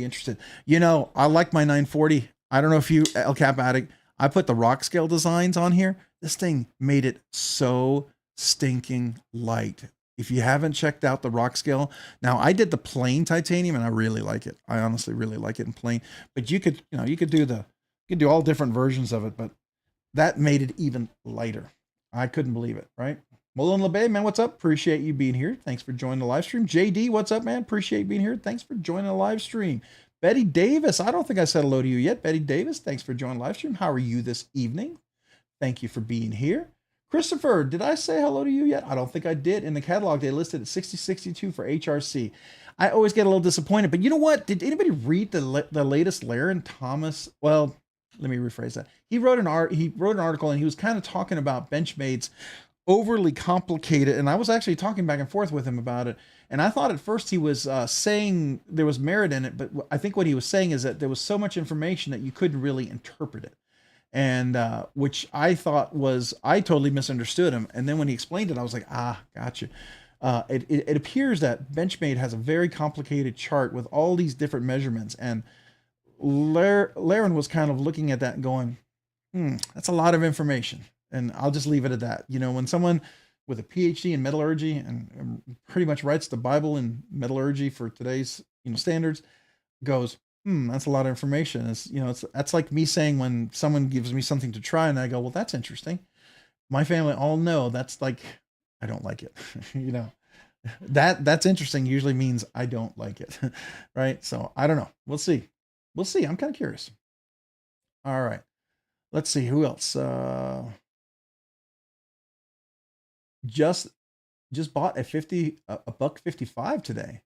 Speaker 3: interested. I like my 940. I don't know if you, El Cap addict, I put the Rockscale designs on here. This thing made it so stinking light. If you haven't checked out the Rockscale, now I did the plain titanium and I really like it. I honestly really like it in plain, but you could do all different versions of it, but that made it even lighter. I couldn't believe it, right? Molon LeBay, man, what's up? Appreciate you being here. Thanks for joining the live stream. JD, what's up, man? Appreciate you being here. Thanks for joining the live stream. Betty Davis, I don't think I said hello to you yet. Betty Davis, thanks for joining the live stream. How are you this evening? Thank you for being here. Christopher, did I say hello to you yet? I don't think I did. In the catalog, they listed at 6062 for HRC. I always get a little disappointed, but you know what? Did anybody read the latest Laren Thomas? Well, let me rephrase that. He wrote an article and he was kind of talking about Benchmade's overly complicated. And I was actually talking back and forth with him about it. And I thought at first he was saying there was merit in it, but I think what he was saying is that there was so much information that you couldn't really interpret it. And which I thought I totally misunderstood him. And then when he explained it, I was like, gotcha. It appears that Benchmade has a very complicated chart with all these different measurements. And Laren was kind of looking at that and going, that's a lot of information. And I'll just leave it at that. When someone with a PhD in metallurgy and pretty much writes the Bible in metallurgy for today's standards goes, that's a lot of information. That's like me saying when someone gives me something to try and I go, well, that's interesting. My family all know that's like, I don't like it. That's interesting usually means I don't like it. Right. So I don't know. We'll see. I'm kind of curious. All right. Let's see who else. Just bought a $1.55 today.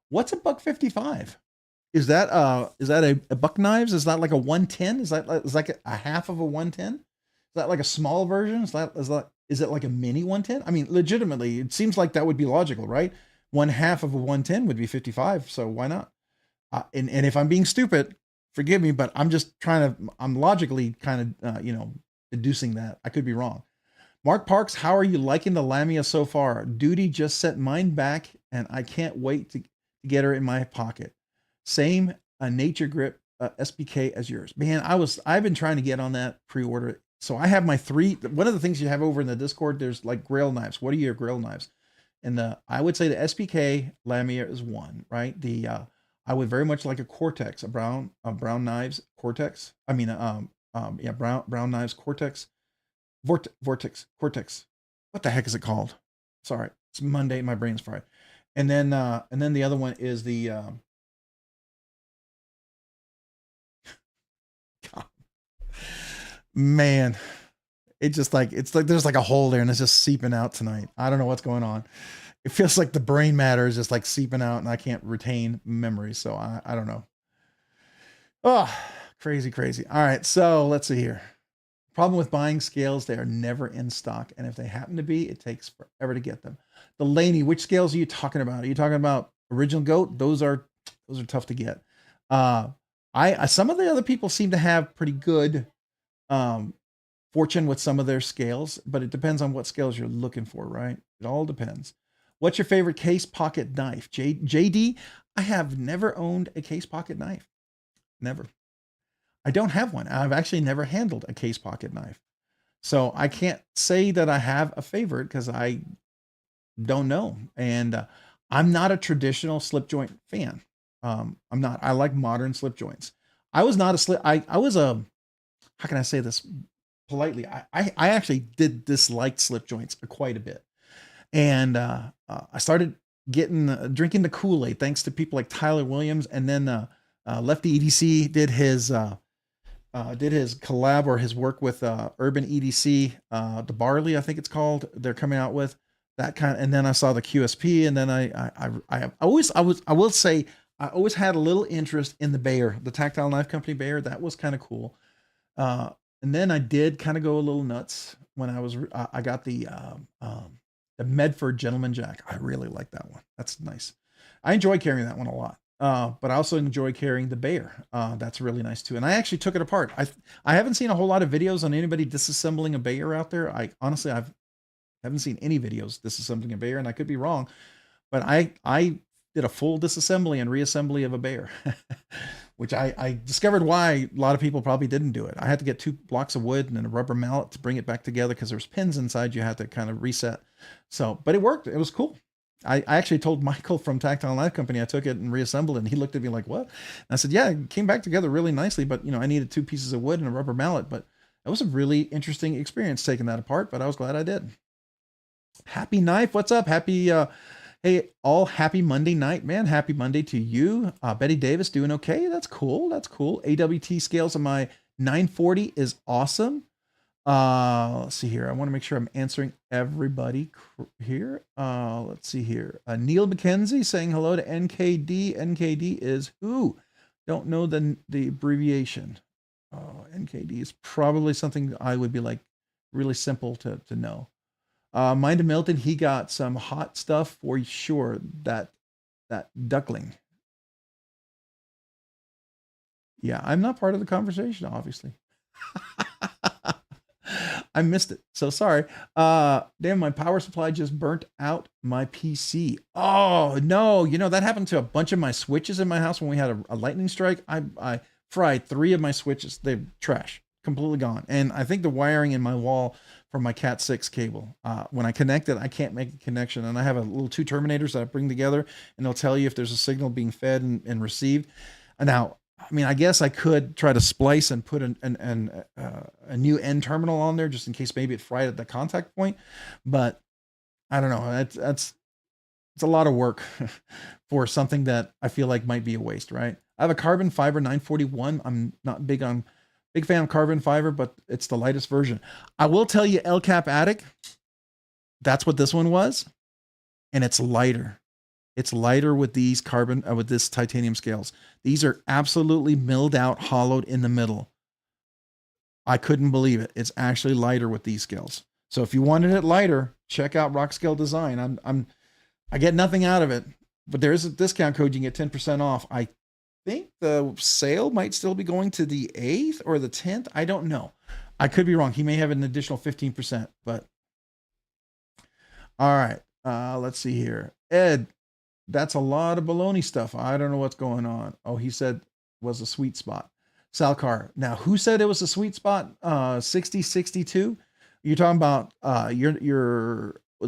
Speaker 3: What's a $1.55? Is that a Buck Knives? Is that like a 110? Is that a half of a 110? Is that like a small version? Is it like a mini 110? I mean, legitimately, it seems like that would be logical, right? One half of a 110 would be 55. So why not? And if I'm being stupid, forgive me, but I'm logically kind of, deducing that. I could be wrong. Mark Parks, how are you liking the Lamia so far? Duty just sent mine back and I can't wait to get her in my pocket. Same Nature Grip SBK as yours. Man, I've been trying to get on that pre-order. So I have my 3. One of the things you have over in the Discord, there's like grail knives. What are your grail knives? And I would say the SBK Lamia is one, right? I would very much like a Cortex, a Brown Knives Cortex. I mean, Brown Knives Cortex. Vortex Cortex. What the heck is it called? Sorry, it's Monday. My brain's fried. And then the other one is the, God, man, it's like there's like a hole there and it's just seeping out tonight. I don't know what's going on. It feels like the brain matter is just like seeping out and I can't retain memory. So I don't know. Oh, crazy, crazy. All right. So let's see here. Problem with buying scales, they are never in stock. And if they happen to be, it takes forever to get them. Delaney, which scales are you talking about? Are you talking about original goat? Those are tough to get. Some of the other people seem to have pretty good fortune with some of their scales, but it depends on what scales you're looking for, right? It all depends. What's your favorite case pocket knife? JD, I have never owned a case pocket knife. Never. I don't have one. I've actually never handled a case pocket knife. So I can't say that I have a favorite because I don't know. And I'm not a traditional slip joint fan. I'm not. I like modern slip joints. I was not a slip. I was a, how can I say this politely? I actually did dislike slip joints quite a bit. And I started drinking the Kool-Aid thanks to people like Tyler Williams. And then Lefty EDC did his collab or his work with Urban EDC, the Barley, I think it's called. They're coming out with that kind. And then I saw the QSP, and then I will say I always had a little interest in the Bayer, the Tactile Knife Company Bayer. That was kind of cool. And then I did kind of go a little nuts when I got the Medford Gentleman Jack. I really like that one. That's nice. I enjoy carrying that one a lot. But I also enjoy carrying the Bayer. That's really nice too. And I actually took it apart. I haven't seen a whole lot of videos on anybody disassembling a Bayer out there. I haven't seen any videos disassembling a Bayer, and I could be wrong, but I did a full disassembly and reassembly of a Bayer, which I discovered why a lot of people probably didn't do it. I had to get 2 blocks of wood and then a rubber mallet to bring it back together because there's pins inside you had to kind of reset. So, but it worked. It was cool. I actually told Michael from Tactile Knife Company, I took it and reassembled it, and he looked at me like, what? And I said, yeah, it came back together really nicely, but I needed 2 pieces of wood and a rubber mallet, but it was a really interesting experience taking that apart, but I was glad I did. Happy Knife, what's up? Happy, hey, all happy Monday night, man. Happy Monday to you. Betty Davis doing okay. That's cool. That's cool. AWT scales on my 940 is awesome. Let's see here. I want to make sure I'm answering everybody here. Let's see here. Neil McKenzie saying hello to NKD. NKD is who? Don't know the abbreviation. NKD is probably something I would be like really simple to know. Mind of Milton, he got some hot stuff for sure. That duckling. Yeah, I'm not part of the conversation, obviously. I missed it. So sorry. Damn, my power supply just burnt out my PC. Oh no, that happened to a bunch of my switches in my house when we had a lightning strike. I fried 3 of my switches. They're trash, completely gone. And I think the wiring in my wall from my Cat 6 cable, when I connect it, I can't make a connection. And I have a little 2 terminators that I bring together, and they'll tell you if there's a signal being fed and received. And now, I mean, I guess I could try to splice and put a new end terminal on there just in case maybe it fried at the contact point. But I don't know. It's a lot of work for something that I feel like might be a waste, right? I have a carbon fiber 941. I'm not big fan of carbon fiber, but it's the lightest version. I will tell you, El Cap Attic, that's what this one was. And it's lighter. It's lighter with these with this titanium scales. These are absolutely milled out, hollowed in the middle. I couldn't believe it. It's actually lighter with these scales. So if you wanted it lighter, check out Rockscale Design. I get nothing out of it, but there is a discount code. You can get 10% off. I think the sale might still be going to the 8th or the 10th. I don't know. I could be wrong. He may have an additional 15%, but all right. Let's see here. Ed, that's a lot of baloney stuff. I don't know what's going on. Oh, he said was a sweet spot. Salcar. Now, who said it was a sweet spot? 60, 62. You're talking about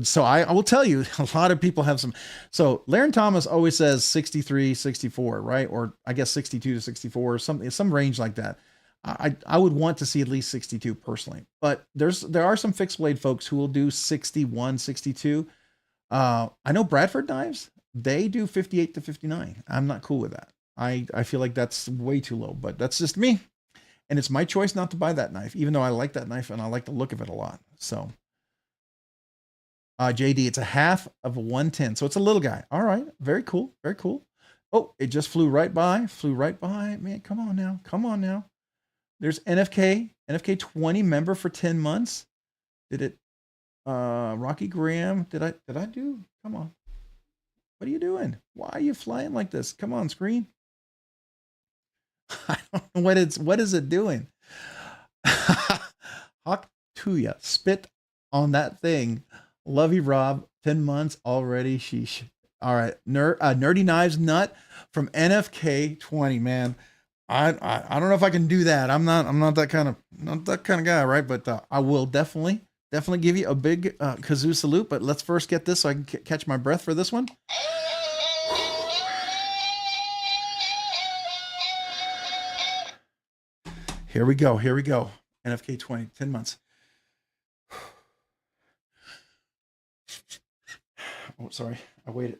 Speaker 3: so I will tell you, a lot of people have some. So Laren Thomas always says 63, 64, right? Or I guess 62 to 64, or some range like that. I would want to see at least 62 personally, but there are some fixed blade folks who will do 61, 62. I know Bradford Knives. They do 58 to 59. I'm not cool with that. I feel like that's way too low, but that's just me. And it's my choice not to buy that knife, even though I like that knife and I like the look of it a lot. So, JD, it's a half of a 110. So it's a little guy. All right. Very cool. Very cool. Oh, it just flew right by. Flew right by. Man, come on now. Come on now. There's NFK 20 member for 10 months. Did it? Rocky Graham. Did I do? Come on. What are you doing? Why are you flying like this? Come on, screen. I don't know what is it doing? Hawk Tuya, spit on that thing. Love you, Rob. 10 months already. Sheesh. All right. Nerdy Knives Nut from NFK 20, man. I don't know if I can do that. I'm not that kind of guy, right? But I will definitely give you a big Kazoo salute. But let's first get this so I can catch my breath for this one. Here we go. NFK 20, 10 months. Oh, sorry. I waited.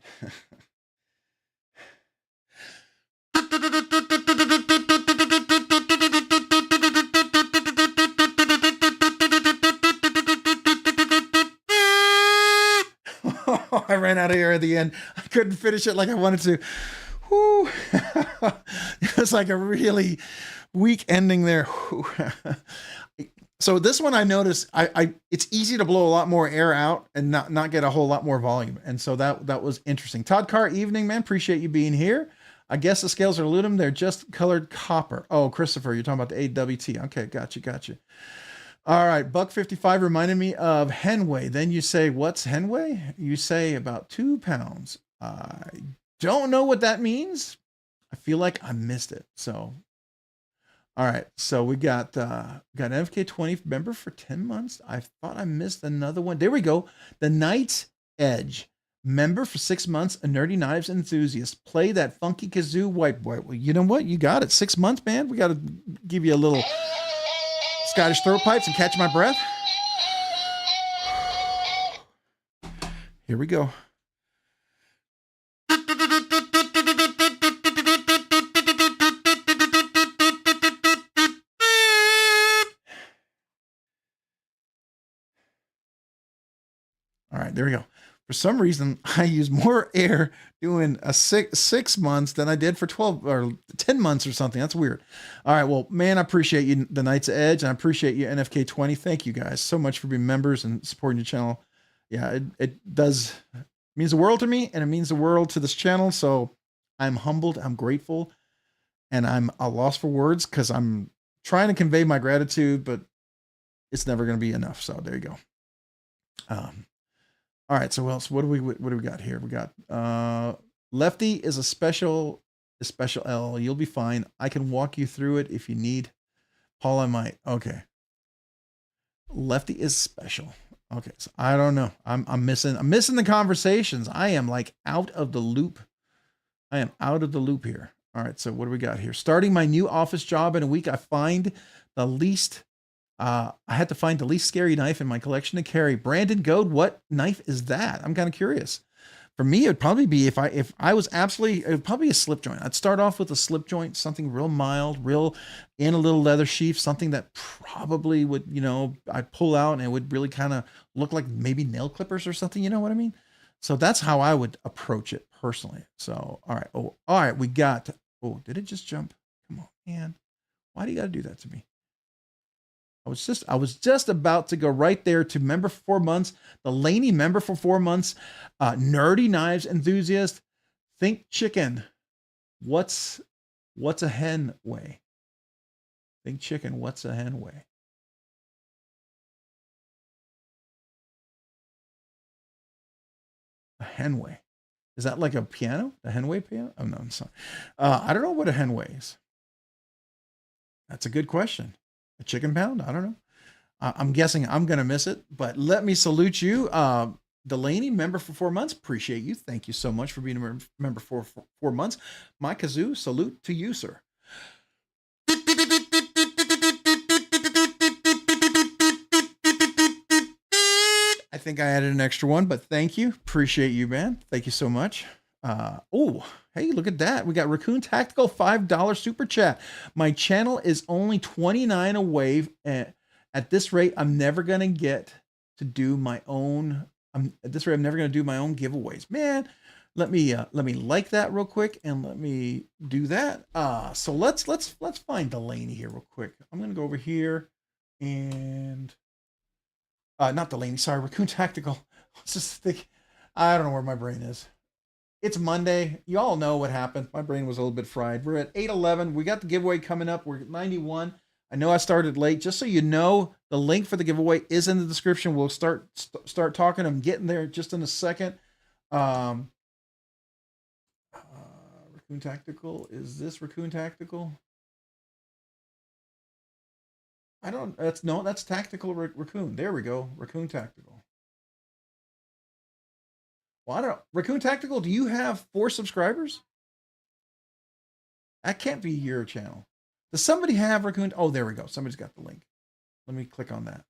Speaker 3: I ran out of air at the end. I couldn't finish it like I wanted to. Whew. It was like a really weak ending there. So this one I noticed it's easy to blow a lot more air out and not get a whole lot more volume. And so that was interesting. Todd Carr, evening, man. Appreciate you being here. I guess the scales are aluminum. They're just colored copper. Oh, Christopher, you're talking about the AWT. Okay, gotcha. All right, Buck 55 reminded me of Henway. Then you say, what's Henway? You say about 2 pounds. I don't know what that means. I feel like I missed it. So, all right. So we got an FK 20 member for 10 months. I thought I missed another one. There we go. The Knight's Edge member for 6 months. A Nerdy Knives enthusiast. Play that funky kazoo white boy. Well, you know what? You got it. 6 months, man. We got to give you a little Scottish throat pipes and catch my breath. Here we go. All right, there we go. For some reason, I use more air doing a six months than I did for 12 or 10 months or something. That's weird. All right. Well, man, I appreciate you, the Knight's Edge, and I appreciate you, NFK 20. Thank you guys so much for being members and supporting the channel. Yeah, it means the world to me, and it means the world to this channel. So I'm humbled, I'm grateful, and I'm a loss for words because I'm trying to convey my gratitude, but it's never going to be enough. So there you go. All right, so what do we got here? We got Lefty is a special L. You'll be fine. I can walk you through it if you need. Paul, I might. Okay. Lefty is special. Okay, so I don't know. I'm missing the conversations. I am like out of the loop. I am out of the loop here. All right, so what do we got here? Starting my new office job in a week, I had to find the least scary knife in my collection to carry. Brandon Goad, what knife is that? I'm kind of curious. For me, it would probably be it would probably be a slip joint. I'd start off with a slip joint, something real mild, real in a little leather sheath, something that probably would, I'd pull out and it would really kind of look like maybe nail clippers or something. You know what I mean? So that's how I would approach it personally. So, all right. Oh, all right. We got, did it just jump? Come on, man. Why do you got to do that to me? I was just about to go right there to member for 4 months, the Laney member for 4 months, Nerdy Knives enthusiast. Think chicken. What's a hen weigh? Think chicken. What's a hen weigh? A hen weigh. Is that like a piano? A hen weigh piano? Oh no, I'm sorry. I don't know what a hen weighs. That's a good question. A chicken pound? I don't know. I'm guessing I'm going to miss it, but let me salute you. Delaney, member for 4 months. Appreciate you. Thank you so much for being a member for 4 months. My Kazoo, salute to you, sir. I think I added an extra one, but thank you. Appreciate you, man. Thank you so much. Oh, hey, look at that. We got Raccoon Tactical $5 super chat. My channel is only 29 away. At this rate, I'm never going to get to do my own. At this rate, I'm never going to do my own giveaways. Man, let me like that real quick and let me do that. So let's find Delaney here real quick. I'm going to go over here and not Delaney, sorry, Raccoon Tactical. Let's just think. I don't know where my brain is. It's Monday. You all know what happened. My brain was a little bit fried. We're at 8:11. We got the giveaway coming up. We're at 91. I know I started late. Just so you know, the link for the giveaway is in the description. We'll start talking. I'm getting there just in a second. Raccoon Tactical. Is this Raccoon Tactical? That's Tactical Raccoon. There we go. Raccoon Tactical. Well, I don't know. Raccoon Tactical, do you have 4 subscribers? That can't be your channel. Does somebody have Raccoon? Oh, there we go. Somebody's got the link. Let me click on that.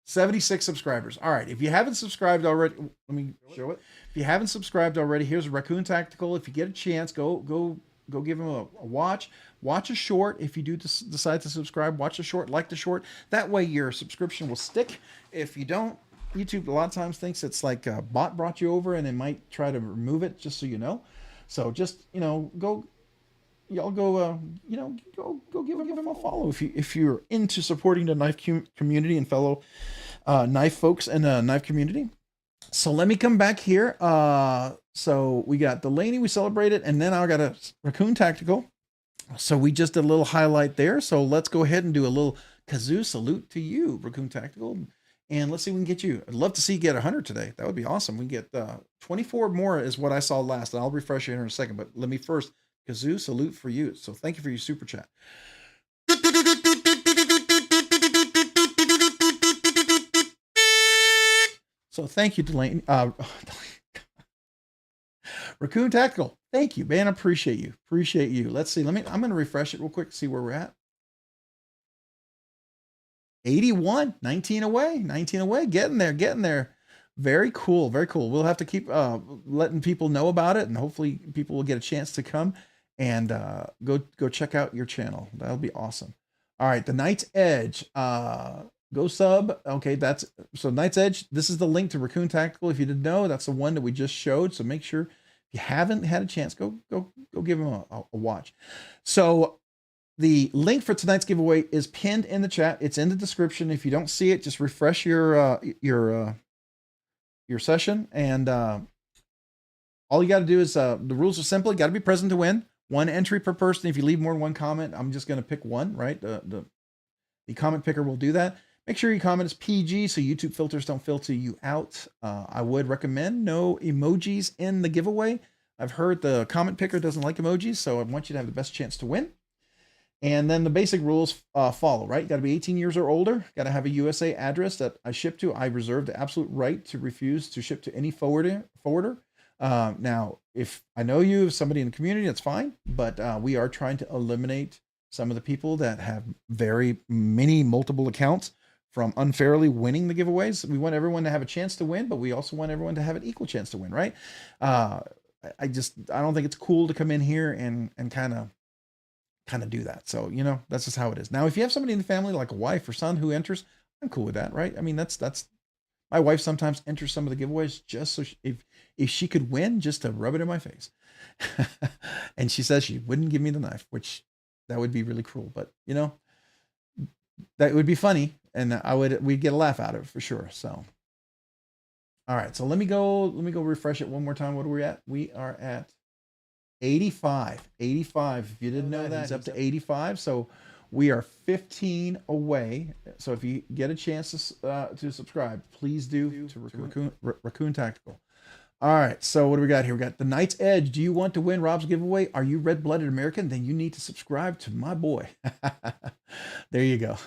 Speaker 3: $76 subscribers. All right. If you haven't subscribed already, let me show it. If you haven't subscribed already, here's Raccoon Tactical. If you get a chance, go give him a watch. Watch a short. If you do decide to subscribe, watch a short, like the short. That way your subscription will stick. If you don't, YouTube a lot of times thinks it's like a bot brought you over and they might try to remove it, just so you know. So just, go give him a follow if you're into supporting the knife community and fellow knife folks in the knife community. So let me come back here. So we got Delaney, we celebrated, and then I got a Raccoon Tactical. So we just did a little highlight there. So let's go ahead and do a little Kazoo salute to you, Raccoon Tactical. And let's see if we can get you. I'd love to see you get 100 today. That would be awesome. We get 24 more is what I saw last. And I'll refresh you here in a second. But let me first, Kazoo salute for you. So thank you for your super chat. So thank you, Delaney. Raccoon Tactical. Thank you, man. I appreciate you. Appreciate you. Let's see. I'm going to refresh it real quick, see where we're at. 81, 19 away, getting there. Very cool. Very cool. We'll have to keep letting people know about it, and hopefully people will get a chance to come and go check out your channel. That'll be awesome. All right. The Knight's Edge. Go sub. Okay, so Knight's Edge. This is the link to Raccoon Tactical. If you didn't know, that's the one that we just showed. So make sure if you haven't had a chance, go give him a watch. So the link for tonight's giveaway is pinned in the chat. It's in the description. If you don't see it, just refresh your session, and all you got to do is the rules are simple. You got to be present to win. 1 entry per person. If you leave more than 1 comment, I'm just going to pick 1. Right, the comment picker will do that. Make sure your comment is PG so YouTube filters don't filter you out. I would recommend no emojis in the giveaway. I've heard the comment picker doesn't like emojis, so I want you to have the best chance to win. And then the basic rules follow, right? You got to be 18 years or older. Got to have a USA address that I ship to. I reserve the absolute right to refuse to ship to any forwarder. Now, if I know you, if somebody in the community, that's fine. But we are trying to eliminate some of the people that have multiple accounts from unfairly winning the giveaways. We want everyone to have a chance to win, but we also want everyone to have an equal chance to win, right? I don't think it's cool to come in here and kind of do that. So, that's just how it is. Now, if you have somebody in the family, like a wife or son who enters, I'm cool with that, right? I mean, that's my wife sometimes enters some of the giveaways just so if she could win, just to rub it in my face. And she says she wouldn't give me the knife, which that would be really cruel, but that would be funny, and we'd get a laugh out of it for sure. So, all right. So let me go refresh it one more time. What are we at? We are at 85. If you didn't know that, he's up to 85. So we are 15 away. So if you get a chance to subscribe, please do to Raccoon Tactical. All right. So what do we got here? We got the Knight's Edge. Do you want to win Rob's giveaway? Are you red-blooded American? Then you need to subscribe to my boy. There you go.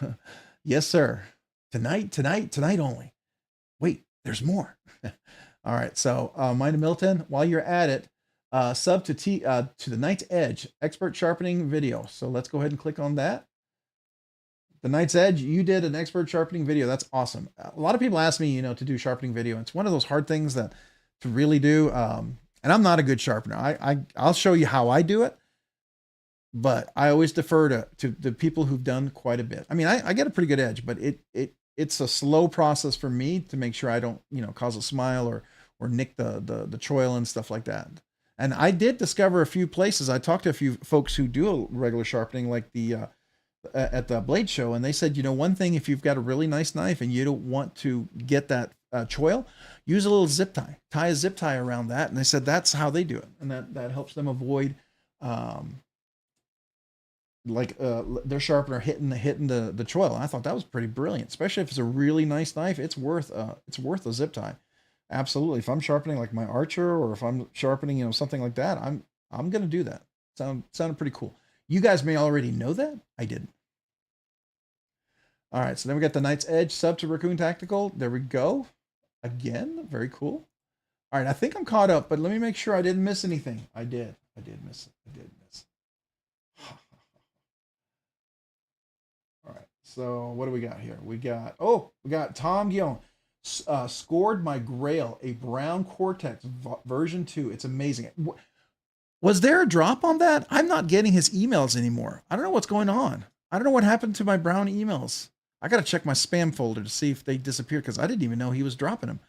Speaker 3: Yes, sir. Tonight only. Wait, there's more. All right. So Mind of Milton, while you're at it, sub to the Knight's Edge expert sharpening video. So let's go ahead and click on that. The Knight's Edge, you did an expert sharpening video. That's awesome. A lot of people ask me, to do sharpening video. It's one of those hard things that to really do. And I'm not a good sharpener. I'll show you how I do it, but I always defer to the people who've done quite a bit. I mean, I get a pretty good edge, but it's a slow process for me to make sure I don't, cause a smile or nick the choil and stuff like that. And I did discover a few places. I talked to a few folks who do a regular sharpening, like at the blade show, and they said, one thing, if you've got a really nice knife and you don't want to get that choil, use a little zip tie. Tie a zip tie around that, and they said that's how they do it, and that helps them avoid their sharpener hitting the choil. And I thought that was pretty brilliant, especially if it's a really nice knife. It's worth a zip tie. Absolutely. If I'm sharpening like my Archer, or if I'm sharpening, something like that, I'm gonna do that. Sounded pretty cool. You guys may already know that. I didn't. All right, so then we got the Knight's Edge sub to Raccoon Tactical. There we go. Again, very cool. All right, I think I'm caught up, but let me make sure I didn't miss anything. I did miss it. I did miss. All right, so what do we got here? We got Tom Guillaume. Scored my Grail, a brown Cortex version 2. It's amazing. Was there a drop on that? I'm not getting his emails anymore. I don't know what's going on. I don't know what happened to my brown emails. I got to check my spam folder to see if they disappeared, because I didn't even know he was dropping them.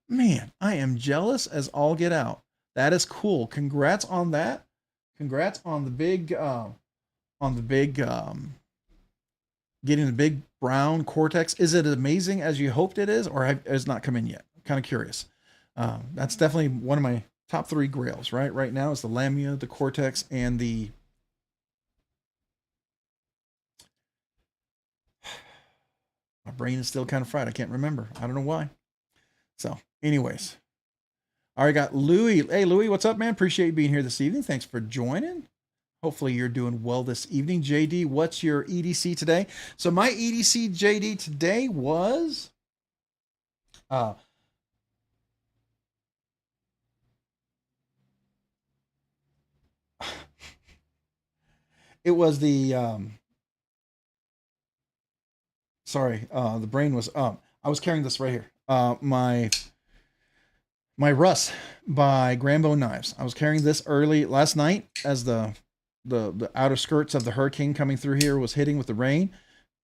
Speaker 3: Man, I am jealous as all get out. That is cool. Congrats on that. Congrats on the big, getting the big brown Cortex. Is it amazing as you hoped it is, or has not come in yet? I'm kind of curious. That's definitely one of my top 3 grails, right? Right now is the Lamia, the Cortex, and the my brain is still kind of fried. I can't remember. I don't know why. So anyways, all right, got Louis. Hey, Louis, what's up, man? Appreciate you being here this evening. Thanks for joining. Hopefully you're doing well this evening. JD, what's your EDC today? So my EDC, JD, today was it was the the brain was I was carrying this right here. My Russ by Grambo Knives. I was carrying this early last night as the outer skirts of the hurricane coming through here was hitting with the rain.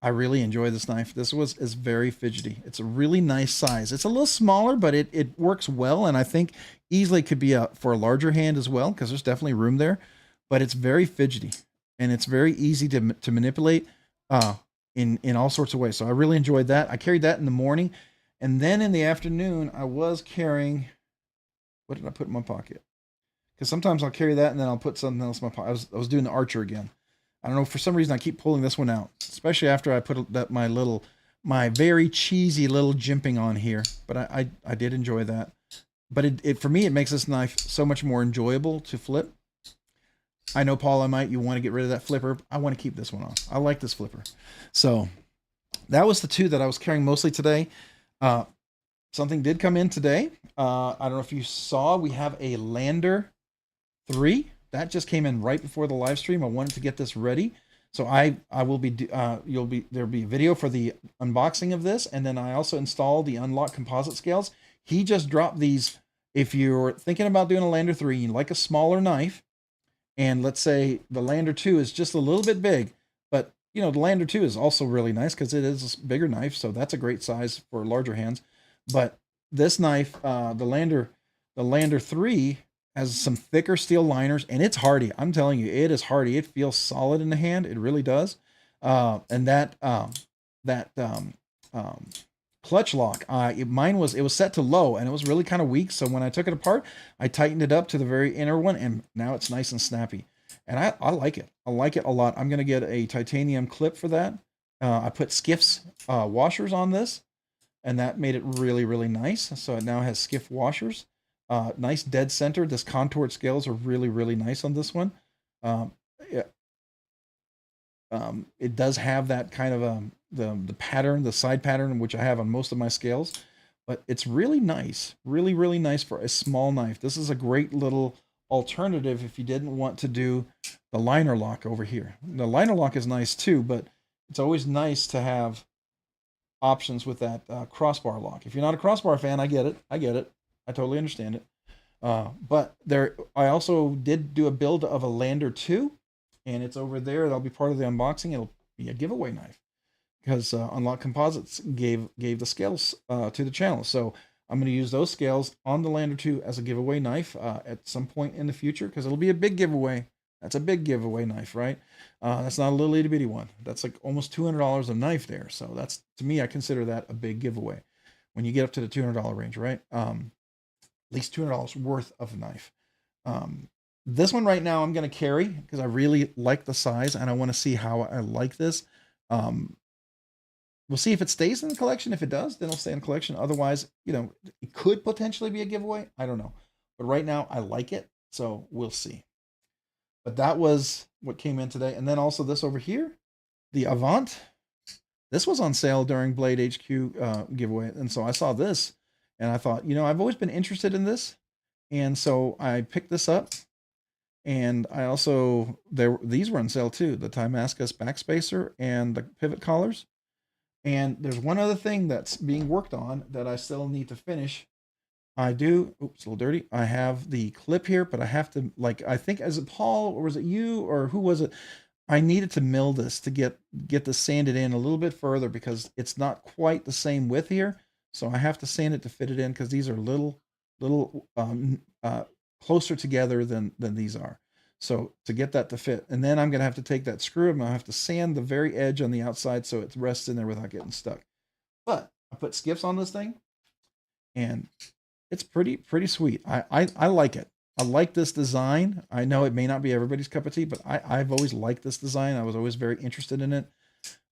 Speaker 3: I really enjoy this knife. This is very fidgety. It's a really nice size. It's a little smaller, but it works well, and I think easily could be for a larger hand as well, because there's definitely room there. But it's very fidgety, and it's very easy to manipulate in all sorts of ways. So I really enjoyed that. I carried that in the morning, and then in the afternoon I was carrying. What did I put in my pocket? Because sometimes I'll carry that and then I'll put something else in my pocket. I was doing the Archer again. I don't know, for some reason I keep pulling this one out, especially after I put my very cheesy little jimping on here. But I did enjoy that. But it for me, it makes this knife so much more enjoyable to flip. I know, Paul, you want to get rid of that flipper. I want to keep this one on. I like this flipper. So that was the 2 that I was carrying mostly today. Something did come in today. I don't know if you saw, we have a Lander 3 that just came in right before the live stream. I wanted to get this ready, so I will be there'll be a video for the unboxing of this, and then I also installed the unlock composite scales. He just dropped these. If you're thinking about doing a Lander 3, you like a smaller knife, and let's say the Lander 2 is just a little bit big, but the Lander 2 is also really nice because it is a bigger knife, so that's a great size for larger hands. But this knife, the Lander 3, has some thicker steel liners, and it's hardy. I'm telling you, it is hardy. It feels solid in the hand. It really does. And that clutch lock, it was set to low, and it was really kind of weak. So when I took it apart, I tightened it up to the very inner one, and now it's nice and snappy. And I like it. I like it a lot. I'm going to get a titanium clip for that. I put Skiff's washers on this, and that made it really, really nice. So it now has Skiff washers. Nice dead center. This contoured scales are really, really nice on this one. It does have that kind of the pattern, the side pattern, which I have on most of my scales, but it's really nice, really, really nice for a small knife. This is a great little alternative if you didn't want to do the liner lock over here. The liner lock is nice too, but it's always nice to have options with that crossbar lock. If you're not a crossbar fan, I get it. I get it. I totally understand it. But there, I also did do a build of a Lander 2, and it's over there. That'll be part of the unboxing. It'll be a giveaway knife because Unlock Composites gave the scales to the channel. So I'm going to use those scales on the Lander 2 as a giveaway knife at some point in the future because it'll be a big giveaway. That's a big giveaway knife, right? That's not a little itty bitty one. That's like almost $200 a knife there. So that's, to me, I consider that a big giveaway when you get up to the $200 range, right? At least $200 worth of knife. This one right now I'm going to carry because I really like the size and I want to see how I like this. We'll see if it stays in the collection. If it does, then it'll stay in the collection. Otherwise, you know, it could potentially be a giveaway. I don't know. But right now I like it. So we'll see. But that was what came in today. And then also this over here, the Avant. This was on sale during Blade HQ giveaway. And so I saw this and I thought, you know, I've always been interested in this. And so I picked this up. And I also, these were on sale too. The Timascus backspacer and the pivot collars. And there's one other thing that's being worked on that I still need to finish. I do, oops, a little dirty. I have the clip here, but I have to, like, I think, is it Paul or was it you or who was it? I needed to mill this to get this sanded in a little bit further because it's not quite the same width here. So I have to sand it to fit it in because these are little closer together than these are. So to get that to fit, and then I'm going to have to take that screw and I'll have to sand the very edge on the outside so it rests in there without getting stuck. But I put skiffs on this thing and it's pretty sweet. I like it. I like this design. I know it may not be everybody's cup of tea, but I've always liked this design. I was always very interested in it.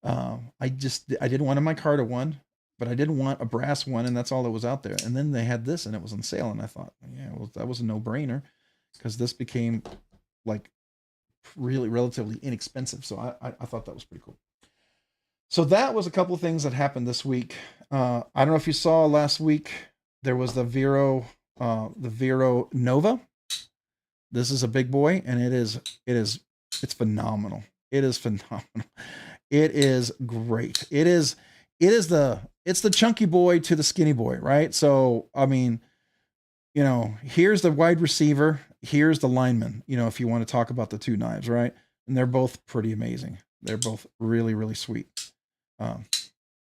Speaker 3: I didn't want a micarta one, but I didn't want a brass one, and that's all that was out there. And then they had this, and it was on sale, and I thought, yeah, well, that was a no-brainer because this became like really relatively inexpensive. So I thought that was pretty cool. So that was a couple of things that happened this week. I don't know if you saw last week. There was the Vero Nova. This is a big boy, and it's phenomenal. It is phenomenal. It is great. It's the chunky boy to the skinny boy, right? So, I mean, you know, here's the wide receiver, here's the lineman, you know, if you want to talk about the two knives, right? And they're both pretty amazing. They're both really, really sweet.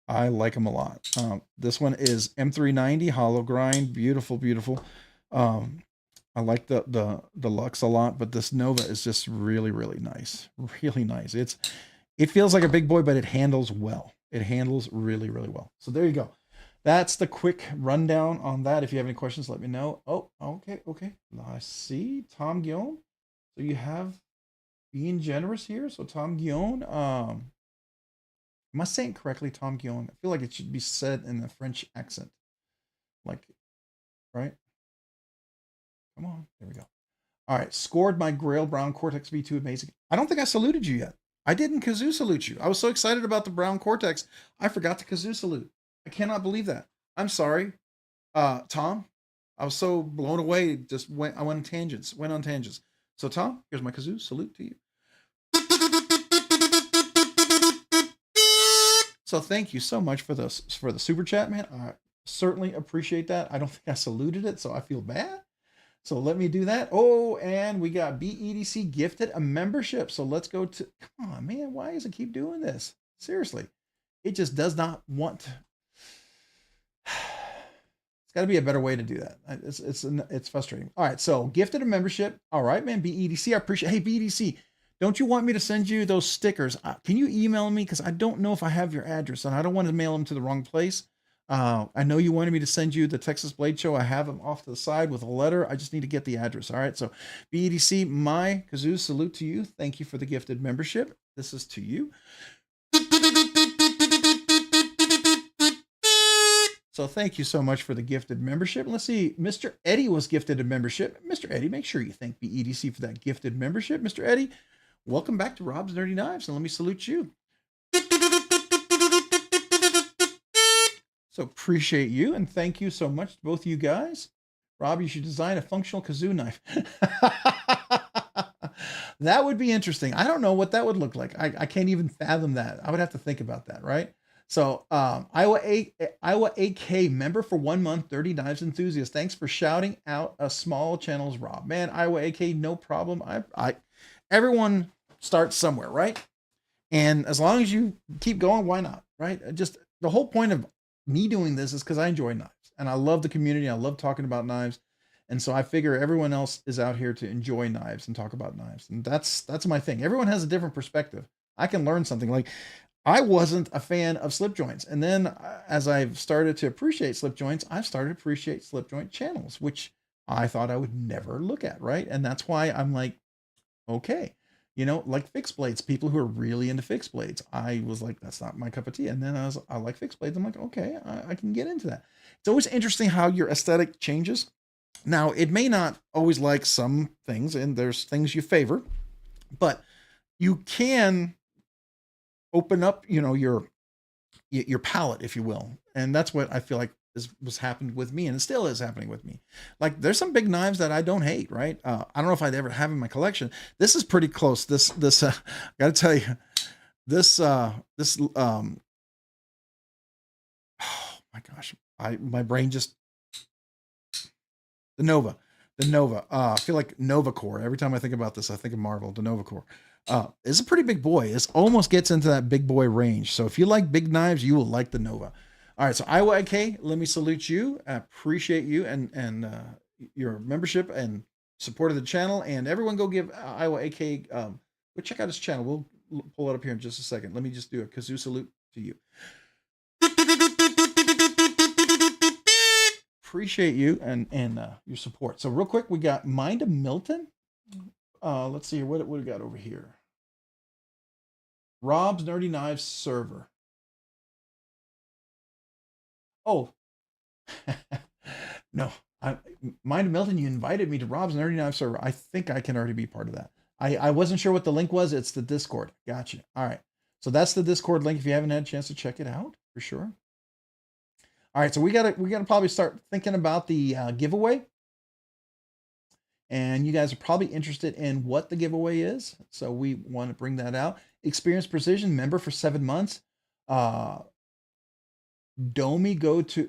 Speaker 3: I like them a lot. This one is M390 hollow grind. Beautiful, beautiful. I like the Lux a lot, but this Nova is just really, really nice. Really nice. It feels like a big boy, but it handles well. It handles really, really well. So there you go. That's the quick rundown on that. If you have any questions, let me know. Oh, okay. I see Tom Guillaume. So you have being generous here. So Tom Guillaume, am I saying correctly, Tom Guillaume? I feel like it should be said in a French accent. Like, right? Come on. There we go. All right. Scored my Grail Brown Cortex V2 amazing. I don't think I saluted you yet. I didn't Kazoo salute you. I was so excited about the Brown Cortex. I forgot to Kazoo salute. I cannot believe that. I'm sorry. Tom, I was so blown away. I went on tangents. So Tom, here's my Kazoo salute to you. So thank you so much for the super chat, man. I certainly appreciate that. I don't think I saluted it, so I feel bad. So let me do that. Oh, and we got BEDC gifted a membership. So let's go to, come on, man. Why does it keep doing this? Seriously. It just does not want to. It's got to be a better way to do that. It's frustrating. All right. So gifted a membership. All right, man. BEDC. I appreciate. Hey, BEDC. Don't you want me to send you those stickers? Can you email me? Because I don't know if I have your address and I don't want to mail them to the wrong place. I know you wanted me to send you the Texas Blade Show. I have them off to the side with a letter. I just need to get the address. All right. So BEDC, my Kazoo salute to you. Thank you for the gifted membership. This is to you. So thank you so much for the gifted membership. Let's see. Mr. Eddie was gifted a membership. Mr. Eddie, make sure you thank BEDC for that gifted membership. Mr. Eddie, welcome back to Rob's Nerdy Knives. And let me salute you. So appreciate you and thank you so much to both of you guys. Rob, you should design a functional Kazoo knife. That would be interesting. I don't know what that would look like. I can't even fathom that. I would have to think about that, right? So Iowa AK member for 1 month, Dirty Knives enthusiast. Thanks for shouting out a small channel's Rob. Man, Iowa AK, no problem. Everyone starts somewhere, right? And as long as you keep going, why not? Right? Just the whole point of me doing this is because I enjoy knives and I love the community. I love talking about knives. And so I figure everyone else is out here to enjoy knives and talk about knives. And that's my thing. Everyone has a different perspective. I can learn something. Like, I wasn't a fan of slip joints. And then as I've started to appreciate slip joints, I've started to appreciate slip joint channels, which I thought I would never look at, right? And that's why I'm like, okay, you know, like fixed blades, people who are really into fixed blades. I was like, that's not my cup of tea. And then I like fixed blades. I'm like, okay, I can get into that. It's always interesting how your aesthetic changes. Now, it may not always like some things, and there's things you favor, but you can open up, you know, your palette, if you will. And that's what I feel like was happened with me, and it still is happening with me. Like, there's some big knives that I don't hate, right? I don't know if I'd ever have in my collection. This is pretty close. This gotta tell you, this oh my gosh, my brain just, the Nova. I feel like Nova Core. Every time I think about this, I think of Marvel, the Nova Core. It's a pretty big boy. It almost gets into that big boy range. So if you like big knives, you will like the Nova. All right, so Iowa AK, let me salute you. I appreciate you and your membership and support of the channel. And everyone go give Iowa AK, go check out his channel. We'll pull it up here in just a second. Let me just do a Kazoo salute to you. Appreciate you and your support. So real quick, we got Mind of Milton. Let's see here. What we got over here? Rob's Nerdy Knives server. Oh, no. Mind of Milton, you invited me to Rob's Nerdy Knives server. I think I can already be part of that. I wasn't sure what the link was. It's the Discord. Gotcha. All right. So that's the Discord link if you haven't had a chance to check it out, for sure. All right, so we gotta probably start thinking about the giveaway, and you guys are probably interested in what the giveaway is. So we want to bring that out. Experience Precision member for 7 months. Domi Gato Mr.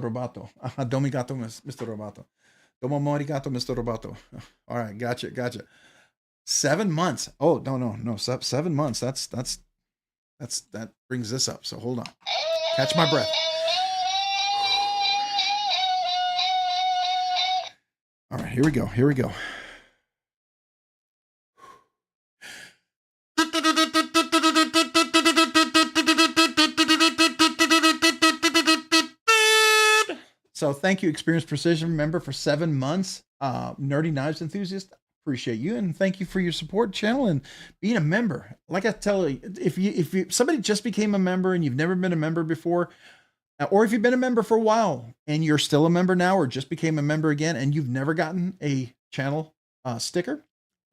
Speaker 3: Roboto. Domi Gato Mr. Roboto. Domo Morigato Mr. Roboto. All right, gotcha. 7 months. Oh, no. 7 months. That brings this up. So hold on. Catch my breath. All right, here we go. So thank you, Experience Precision member for 7 months. Nerdy Knives enthusiast, appreciate you, and thank you for your support channel and being a member. Like I tell you, if somebody just became a member and you've never been a member before, or if you've been a member for a while and you're still a member now, or just became a member again and you've never gotten a channel sticker,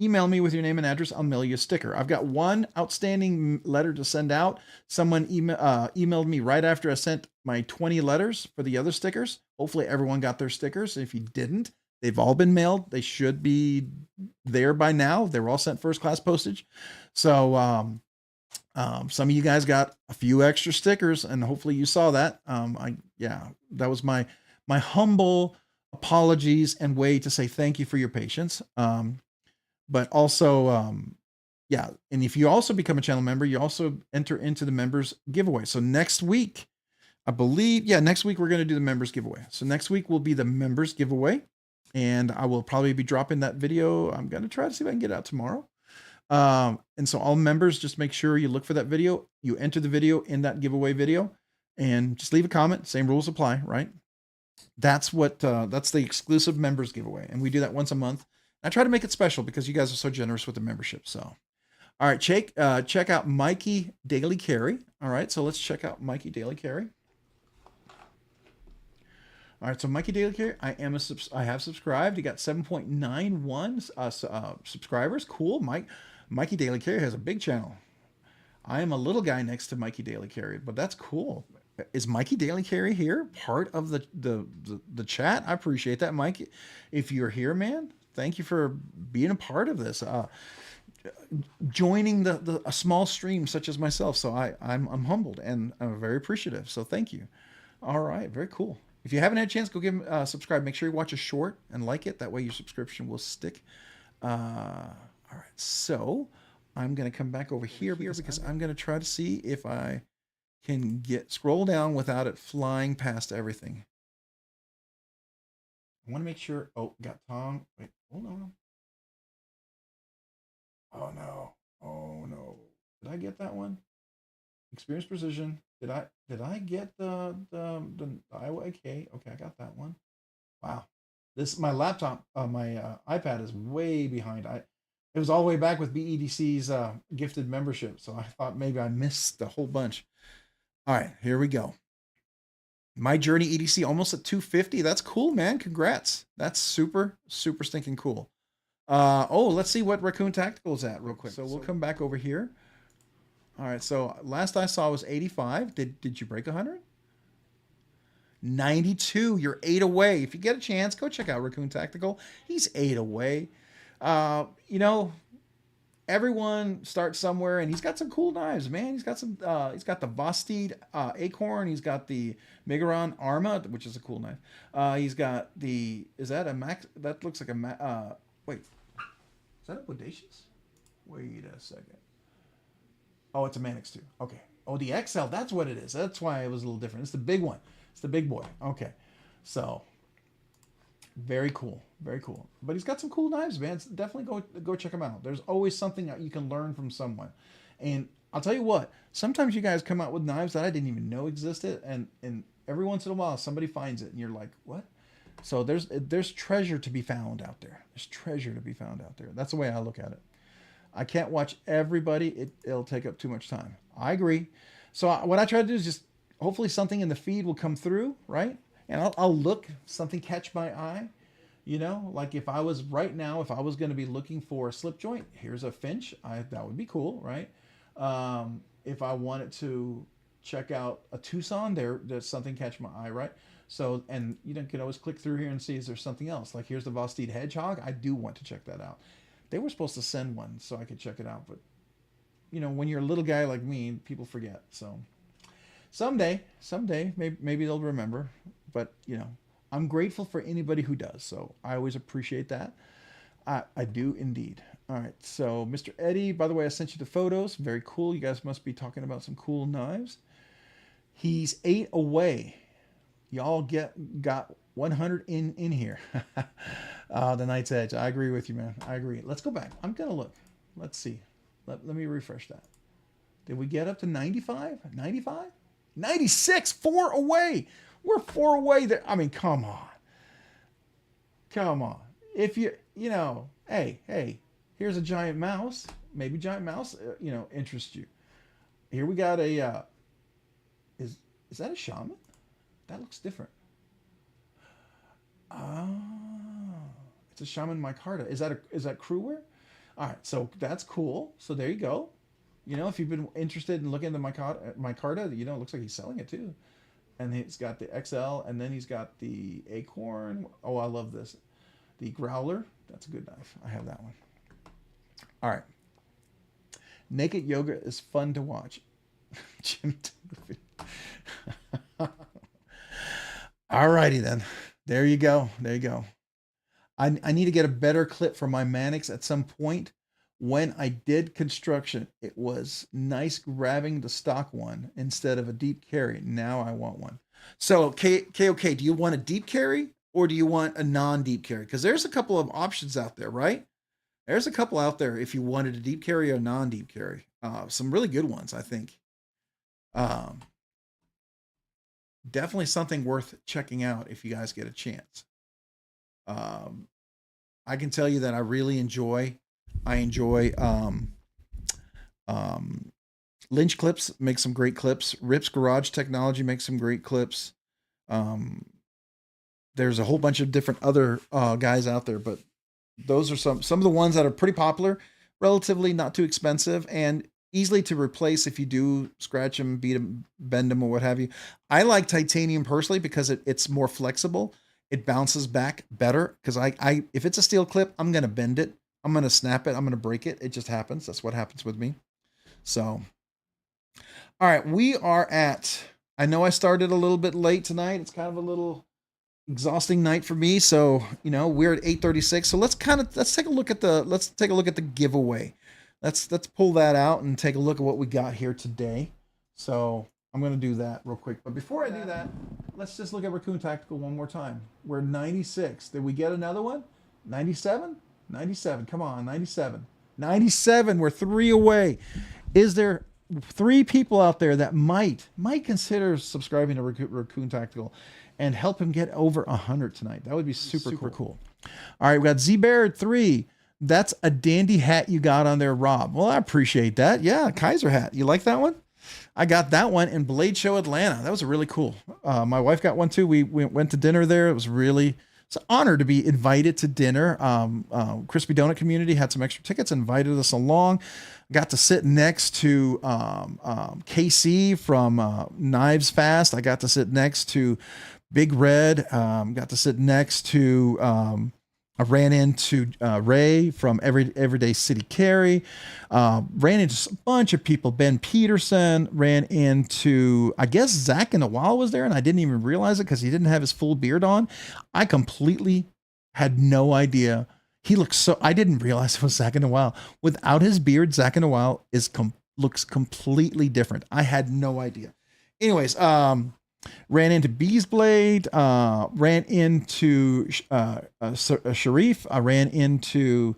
Speaker 3: email me with your name and address. I'll mail you a sticker. I've got one outstanding letter to send out. Someone emailed me right after I sent my 20 letters for the other stickers. Hopefully everyone got their stickers. If you didn't, they've all been mailed. They should be there by now. They were all sent first class postage. So some of you guys got a few extra stickers, and hopefully you saw that. That was my humble apologies and way to say thank you for your patience. But also, and if you also become a channel member, you also enter into the members giveaway. So next week, I believe, next week we're going to do the members giveaway. So next week will be the members giveaway, and I will probably be dropping that video. I'm going to try to see if I can get it out tomorrow. And so all members, just make sure you look for that video. You enter the video in that giveaway video, and just leave a comment. Same rules apply, right? That's the exclusive members giveaway, and we do that once a month. I try to make it special because you guys are so generous with the membership. So, all right, check out Mikey Daily Carry. All right, so let's check out Mikey Daily Carry. All right, so Mikey Daily Carry, I have subscribed. You got 7.91 subscribers. Cool, Mikey Daily Carry has a big channel. I am a little guy next to Mikey Daily Carry, but that's cool. Is Mikey Daily Carry here, part of the chat? I appreciate that, Mike. If you're here, man, Thank you for being a part of this. Joining a small stream such as myself. So I'm humbled and I'm very appreciative. So thank you. All right, very cool. If you haven't had a chance, go give subscribe. Make sure you watch a short and like it. That way your subscription will stick. All right, so I'm gonna come back over here because I'm gonna try to see if I can scroll down without it flying past everything. I want to make sure. Oh, got Tom. Wait, hold on. Oh no. Oh no. Did I get that one? Experience precision. Did I get the Iowa AK? Okay, I got that one. Wow. This my laptop, my iPad is way behind. It was all the way back with BEDC's gifted membership, so I thought maybe I missed a whole bunch. All right, here we go. My Journey EDC almost at 250. That's cool, man. Congrats. That's super, super stinking cool. Oh, let's see what Raccoon Tactical is at real quick. So we'll come back over here. All right, so last I saw was 85. Did you break 100? 92. You're 8 away. If you get a chance, go check out Raccoon Tactical. He's 8 away. You know, everyone starts somewhere, and he's got some cool knives, man. He's got some. He's got the Vosteed Acorn. He's got the Megaron Arma, which is a cool knife. He's got the. Is that a Max? That looks like a. Wait, is that a Bodacious? Wait a second. Oh, it's a Manix 2. Okay. Oh, the XL. That's what it is. That's why it was a little different. It's the big one. It's the big boy. Okay. So. Very cool. Very cool. But he's got some cool knives, man. Definitely go check him out. There's always something that you can learn from someone. And I'll tell you what, sometimes you guys come out with knives that I didn't even know existed, and every once in a while somebody finds it and you're like, what? So there's treasure to be found out there. There's treasure to be found out there. That's the way I look at it. I can't watch everybody. It'll take up too much time. I agree. So what I try to do is just hopefully something in the feed will come through, right? And I'll look, something catch my eye, you know, like if I was right now, if I was going to be looking for a slip joint, here's a Finch, that would be cool, right? If I wanted to check out a Tucson, there's something catch my eye, right? So, and you can always click through here and see is there something else. Like here's the Vosteed Hedgehog. I do want to check that out. They were supposed to send one so I could check it out, but you know, when you're a little guy like me, people forget. So someday, maybe they'll remember. But, you know, I'm grateful for anybody who does. So I always appreciate that. I do indeed. All right. So, Mr. Eddie, by the way, I sent you the photos. Very cool. You guys must be talking about some cool knives. He's 8 away. Y'all got 100 in here. The Knight's Edge. I agree with you, man. I agree. Let's go back. I'm going to look. Let's see. Let me refresh that. Did we get up to 95? 95? 96. 4 away. We're 4 away there. I mean, come on. Come on. If you know, hey, here's a giant mouse. Maybe giant mouse, interests you. Here we got a, is that a shaman? That looks different. Oh, it's a shaman micarta. Is that crewware? All right, so that's cool. So there you go. You know, if you've been interested in looking at the micarta, you know, it looks like he's selling it too. And he's got the XL, and then he's got the Acorn. Oh, I love this. The Growler. That's a good knife. I have that one. All right. Naked yoga is fun to watch. Jim All righty then. There you go. There you go. I need to get a better clip for my Manix at some point. When I did construction, it was nice grabbing the stock one instead of a deep carry. Now I want one. So, KOK, do you want a deep carry or do you want a non-deep carry? Because there's a couple of options out there, right? There's a couple out there if you wanted a deep carry or non-deep carry. Some really good ones, I think. Definitely something worth checking out if you guys get a chance. I can tell you that I really enjoy Lynch Clips makes some great clips. Rip's Garage Technology makes some great clips. There's a whole bunch of different other guys out there, but those are some of the ones that are pretty popular, relatively not too expensive, and easily to replace if you do scratch them, beat them, bend them, or what have you. I like titanium personally because it's more flexible. it bounces back better because if it's a steel clip, I'm gonna bend it, I'm gonna snap it, I'm gonna break it. It just happens. That's what happens with me. So, all right, we are at. I know I started a little bit late tonight. It's kind of a little exhausting night for me. So we're at 8:36. So let's take a look at the giveaway. Let's pull that out and take a look at what we got here today. So I'm gonna do that real quick. But before I do that, let's just look at Raccoon Tactical one more time. We're 96. Did we get another one? 97? 97. Come on, 97. 97. We're 3 away. Is there 3 people out there that might consider subscribing to Raccoon Tactical and help him get over 100 tonight? That would be super cool. All right, we got Z-Bear3. That's a dandy hat you got on there, Rob. Well, I appreciate that. Yeah, Kaiser hat. You like that one? I got that one in Blade Show Atlanta. That was really cool. My wife got one too. We went to dinner there. It's an honor to be invited to dinner. Crispy Donut Community had some extra tickets, invited us along. Got to sit next to KC from Knives Fast. I got to sit next to Big Red. Got to sit next to I ran into Ray from Everyday City Carry. Ran into a bunch of people. Ben Peterson. Ran into, I guess, Zach in a while was there, and I didn't even realize it because he didn't have his full beard on. I completely had no idea. He looks so. I didn't realize it was Zach in a while. Without his beard, Zach in a while looks completely different. I had no idea. Anyways, ran into Beesblade, ran into Sharif. I ran into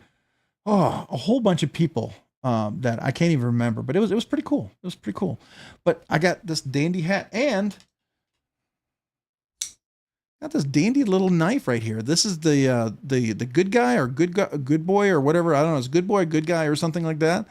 Speaker 3: a whole bunch of people that I can't even remember, but it was pretty cool. It was pretty cool. But I got this dandy hat and got this dandy little knife right here. This is the good guy or good boy or whatever. I don't know. It's good boy, good guy or something like that.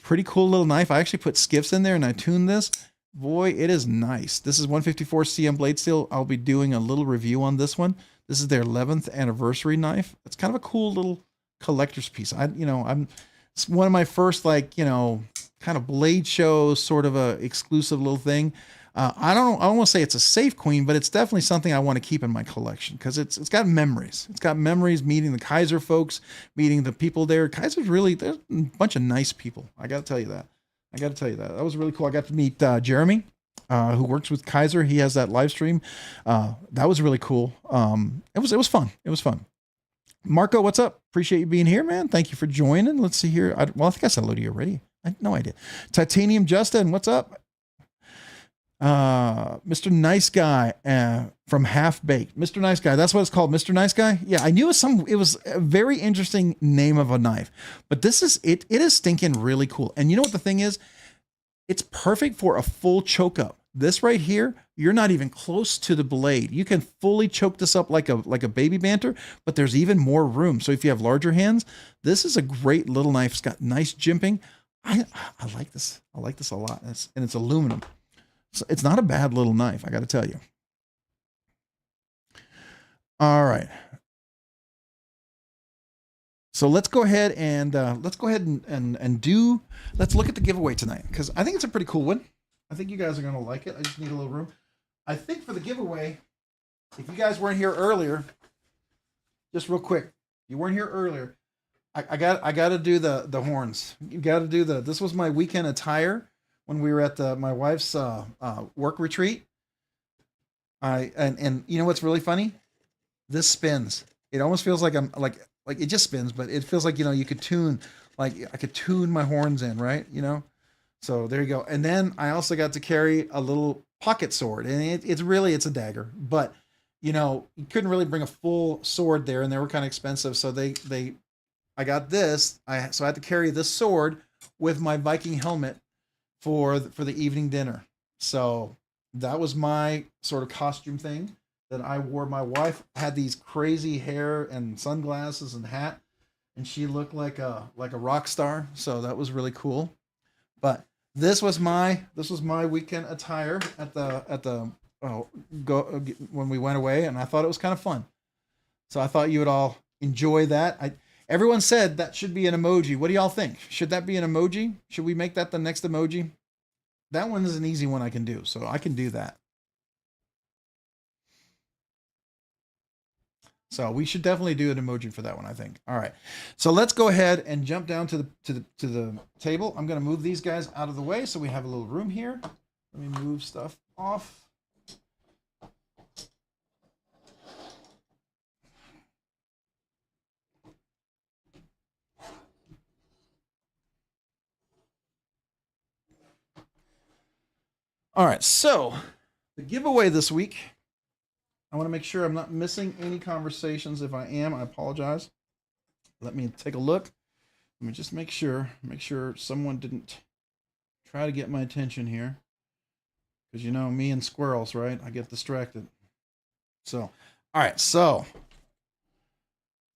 Speaker 3: Pretty cool little knife. I actually put skiffs in there and I tuned this. Boy, it is nice. This is 154 CM blade steel. I'll be doing a little review on this one. This is their 11th anniversary knife. It's kind of a cool little collector's piece. It's one of my first kind of blade show sort of a exclusive little thing. I don't want to say it's a safe queen, but it's definitely something I want to keep in my collection because it's got memories. It's got memories meeting the Kaiser folks, meeting the people there. Kaiser's there's a bunch of nice people. I got to tell you that. That was really cool. I got to meet Jeremy, who works with Kaiser. He has that live stream. That was really cool. It was fun. It was fun. Marco, what's up? Appreciate you being here, man. Thank you for joining. Let's see here. I think I said hello to you already. I had no idea. Titanium Justin, what's up? Mr. Nice Guy from Half Baked. Mr. Nice Guy, that's what it's called, Mr. Nice Guy. Yeah, I knew it was a very interesting name of a knife, but this is it is stinking really cool. And you know what the thing is? It's perfect for a full choke up. This right here, you're not even close to the blade. You can fully choke this up like a baby banter, but there's even more room. So if you have larger hands, this is a great little knife. It's got nice jimping. I like this. I like this a lot. And it's aluminum. So it's not a bad little knife, I got to tell you. All right. So let's go ahead and let's look at the giveaway tonight because I think it's a pretty cool one. I think you guys are going to like it. I just need a little room. I think for the giveaway, if you guys weren't here earlier, just real quick, you weren't here earlier. I got to do the horns. You got to do this was my weekend attire. When we were at my wife's work retreat, and you know what's really funny? This spins. It almost feels like I'm like it just spins, but it feels like you could tune, like I could tune my horns in, right? So there you go. And then I also got to carry a little pocket sword, and it's a dagger, but you couldn't really bring a full sword there, and they were kind of expensive. So I got this. So I had to carry this sword with my Viking helmet for the evening dinner. So that was my sort of costume thing that I wore. My wife had these crazy hair and sunglasses and hat, and she looked like a rock star. So that was really cool. But this was my weekend attire when we went away, and I thought it was kind of fun. So I thought you would all enjoy that. Everyone said that should be an emoji. What do y'all think? Should that be an emoji? Should we make that the next emoji? That one is an easy one I can do, so I can do that. So we should definitely do an emoji for that one, I think. All right. So let's go ahead and jump down to the table. I'm going to move these guys out of the way so we have a little room here. Let me move stuff off. All right, so the giveaway this week, I want to make sure I'm not missing any conversations. If I am, I apologize. Let me take a look. Let me just make sure someone didn't try to get my attention here. Because you know me and squirrels, right? I get distracted. So, all right, so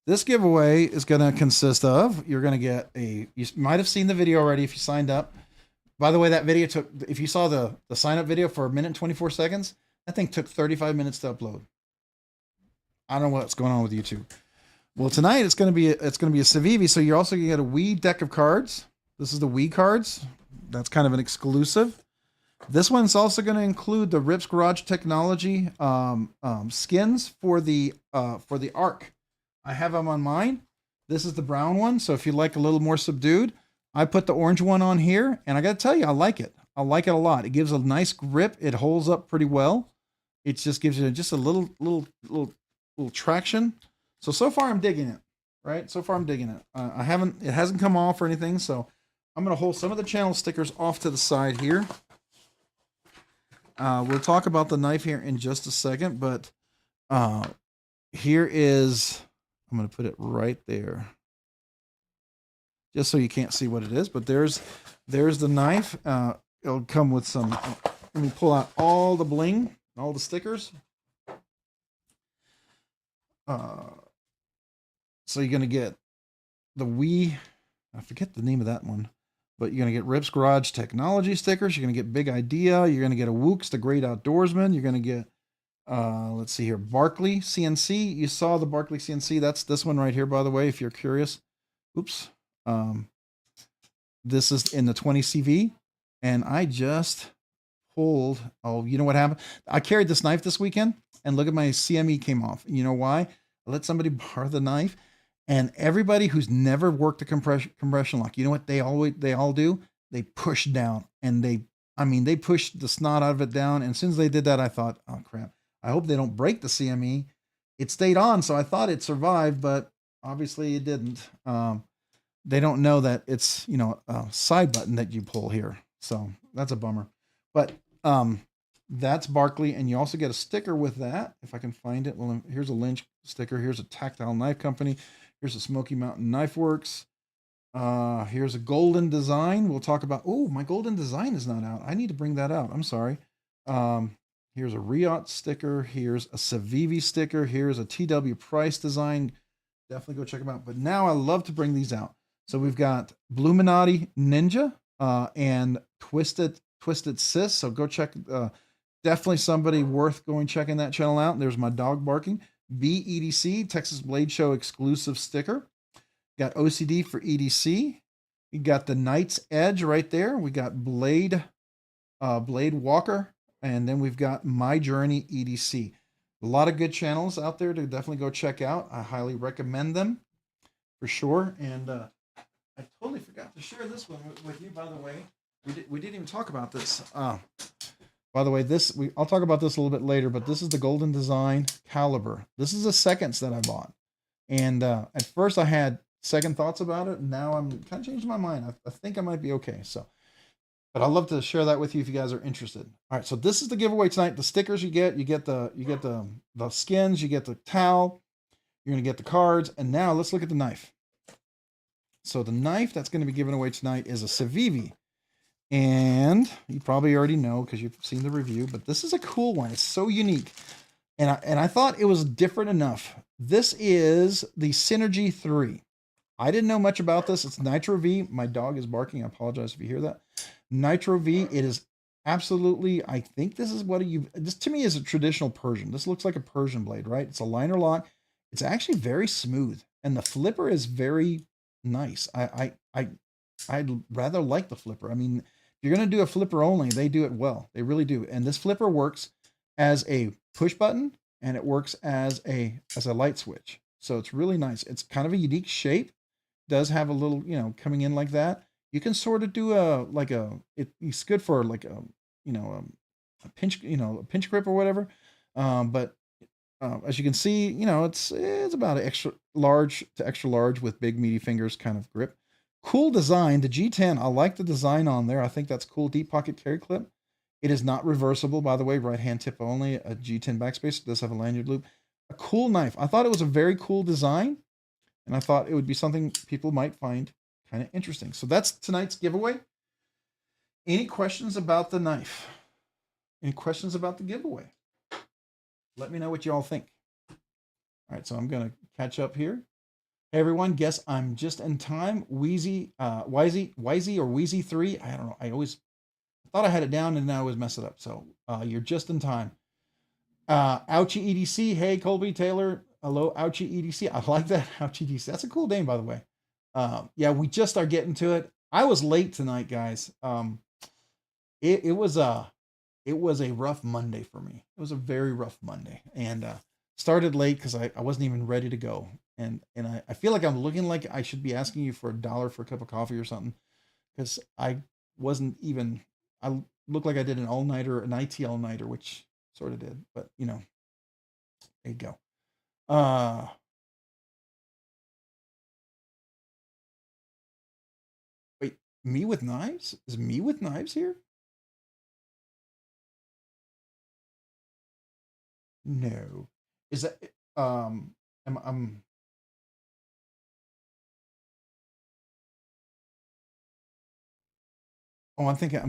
Speaker 3: this giveaway is going to consist of, you're going to get you might have seen the video already if you signed up. By the way, that video took, if you saw the sign up video for 1 minute and 24 seconds, that thing took 35 minutes to upload. I don't know what's going on with YouTube. Well, tonight it's going to be a Civivi, so you're also going to get a Wii deck of cards. This is the Wii cards. That's kind of an exclusive. This one's also going to include the Rips Garage Technology skins for the ARK. I have them on mine. This is the brown one, so if you like a little more subdued, I put the orange one on here, and I got to tell you, I like it. I like it a lot. It gives a nice grip. It holds up pretty well. It just gives you just a little traction. So far I'm digging it, right? So far I'm digging it. It hasn't come off or anything, so I'm going to hold some of the channel stickers off to the side here. We'll talk about the knife here in just a second, but here is, I'm going to put it right there, just so you can't see what it is, but there's the knife. It'll come with some, let me pull out all the bling, all the stickers. So you're going to get the Wii, I forget the name of that one, but you're going to get Rips Garage Technology stickers. You're going to get Big Idea. You're going to get a Wooks, the Great Outdoorsman. You're going to get, let's see here, Barkley CNC. You saw the Barkley CNC. That's this one right here, by the way, if you're curious. Oops. This is in the 20 CV, and I just pulled, oh, you know what happened? I carried this knife this weekend, and look at my CME came off. You know why? I let somebody borrow the knife, and everybody who's never worked a compression lock, you know what they all do? They push down, and they push the snot out of it down, and as soon as they did that, I thought, oh crap, I hope they don't break the CME. It stayed on, so I thought it survived, but obviously it didn't. They don't know that it's, you know, a side button that you pull here. So that's a bummer. But that's Barkley. And you also get a sticker with that, if I can find it. Well, here's a Lynch sticker. Here's a Tactile Knife Company. Here's a Smoky Mountain Knife Works. Here's a Golden Design. We'll talk about, oh, my Golden Design is not out. I need to bring that out. I'm sorry. Here's a Riot sticker. Here's a Civivi sticker. Here's a TW Price design. Definitely go check them out. But now I love to bring these out. So we've got Bluminati Ninja and Twisted Sis. So go check. Definitely somebody worth going checking that channel out. There's my dog barking. BEDC, Texas Blade Show exclusive sticker. Got OCD for EDC. You got the Knight's Edge right there. We got Blade Walker. And then we've got My Journey EDC. A lot of good channels out there to definitely go check out. I highly recommend them for sure. And I totally forgot to share this one with you, by the way. We didn't even talk about this. By the way, I'll talk about this a little bit later, but this is the Golden Design Caliber. This is the seconds that I bought. And at first I had second thoughts about it. And now I'm kind of changing my mind. I think I might be okay. So, but I'd love to share that with you if you guys are interested. All right, so this is the giveaway tonight. The stickers you get the skins, you get the towel, you're gonna get the cards, and now let's look at the knife. So the knife that's going to be given away tonight is a Civivi. And you probably already know because you've seen the review, but this is a cool one. It's so unique. And I thought it was different enough. This is the Synergy 3. I didn't know much about this. It's Nitro V. My dog is barking. I apologize if you hear that. Nitro V. It is absolutely, I think this is this to me is a traditional Persian. This looks like a Persian blade, right? It's a liner lock. It's actually very smooth. And the flipper is very nice. I'd rather like the flipper. I mean, if you're going to do a flipper only, they do it well. They really do. And this flipper works as a push button and it works as a light switch. So it's really nice. It's kind of a unique shape. Does have a little, coming in like that. You can sort of do it's good for like a pinch, a pinch grip or whatever. But as you can see, it's about an extra large to extra large with big meaty fingers kind of grip. Cool design. The G10, I like the design on there. I think that's cool. Deep pocket carry clip. It is not reversible, by the way, right hand tip only. A G10 backspace. It does have a lanyard loop. A cool knife. I thought it was a very cool design, and I thought it would be something people might find kind of interesting. So that's tonight's giveaway. Any questions about the knife? Any questions about the giveaway? Let me know what you all think. All right, so I'm going to catch up here. Hey everyone, guess I'm just in time. Wheezy, Wisey or Wheezy 3. I don't know. I always thought I had it down and now I always mess it up. So you're just in time. Ouchie EDC. Hey Colby Taylor. Hello, Ouchie EDC. I like that. Ouchie EDC. That's a cool name, by the way. Yeah, we just are getting to it. I was late tonight, guys. It was a rough Monday for me. It was a very rough Monday, and started late because I wasn't even ready to go. And I feel like I'm looking like I should be asking you for $1 for a cup of coffee or something, because I wasn't even. I looked like I did an all-nighter, an IT all-nighter, which sort of did, but there you go. Wait, Me with Knives? Is Me with Knives here? No. Is that I'm oh, I'm thinking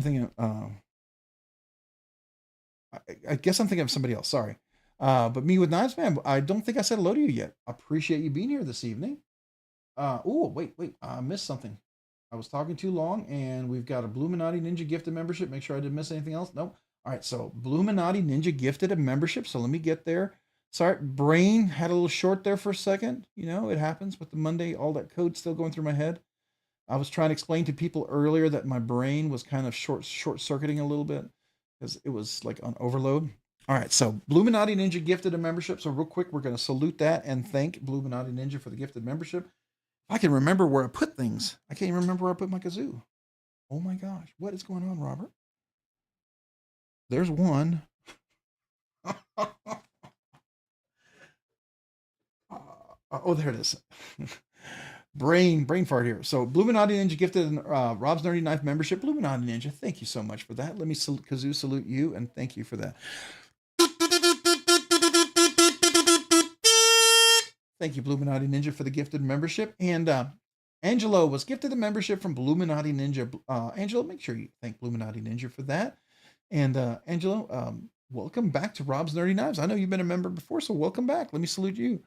Speaker 3: I guess I'm thinking of somebody else. Sorry. But Me with Knives, man, I don't think I said hello to you yet. I appreciate you being here this evening. Oh, wait, I missed something. I was talking too long, and we've got a Bluminati Ninja gifted membership. Make sure I didn't miss anything else. Nope. All right, so Bluminati Ninja gifted a membership. So let me get there. Sorry, brain had a little short there for a second. It happens with the Monday, all that code still going through my head. I was trying to explain to people earlier that my brain was kind of short circuiting a little bit because it was like on overload. All right, so Bluminati Ninja gifted a membership. So real quick, we're going to salute that and thank Bluminati Ninja for the gifted membership. I can remember where I put things. I can't even remember where I put my kazoo. Oh my gosh, what is going on, Robert? There's one. Oh, there it is. brain fart here. So Bluminati Ninja gifted Rob's Nerdy Knife membership. Bluminati Ninja, thank you so much for that. Let me Kazoo salute you and thank you for that. Thank you, Bluminati Ninja, for the gifted membership. And Angelo was gifted a membership from Bluminati Ninja. Angelo, make sure you thank Bluminati Ninja for that. And Angelo, welcome back to Rob's Nerdy Knives. I know you've been a member before, so welcome back. Let me salute you.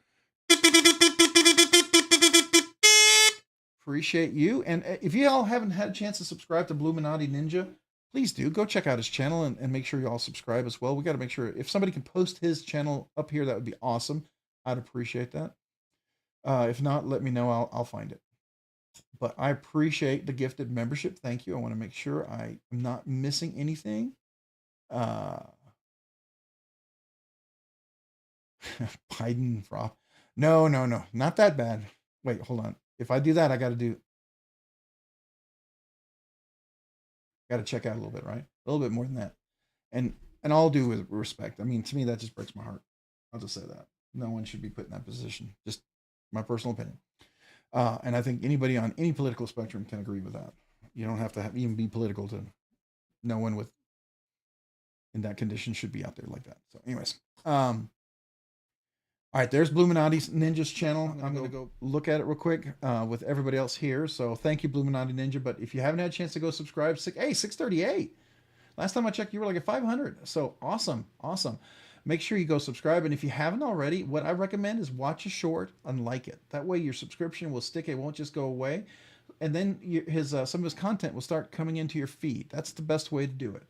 Speaker 3: Appreciate you. And if you all haven't had a chance to subscribe to Bluminati Ninja, please do go check out his channel and make sure you all subscribe as well. We got to make sure if somebody can post his channel up here, that would be awesome. I'd appreciate that. If not, let me know. I'll find it. But I appreciate the gifted membership. Thank you. I want to make sure I am not missing anything. Biden fraud. No, not that bad. Wait, hold on. If I do that, I got to check out a little bit, right? A little bit more than that. And I'll do with respect. I mean, to me, that just breaks my heart. I'll just say that. No one should be put in that position. Just my personal opinion. And I think anybody on any political spectrum can agree with that. You don't have to even be political to no one in that condition should be out there like that. So anyways, all right, there's Bluminati Ninja's channel. I'm going to go look at it real quick with everybody else here. So thank you, Bluminati Ninja. But if you haven't had a chance to go subscribe, 638. Last time I checked, you were like at 500. So awesome. Make sure you go subscribe. And if you haven't already, what I recommend is watch a short and like it. That way your subscription will stick. It won't just go away. And then some of his content will start coming into your feed. That's the best way to do it.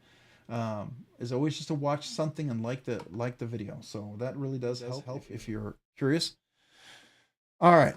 Speaker 3: Is always just to watch something and like the video. So that really does help if you're curious. All right.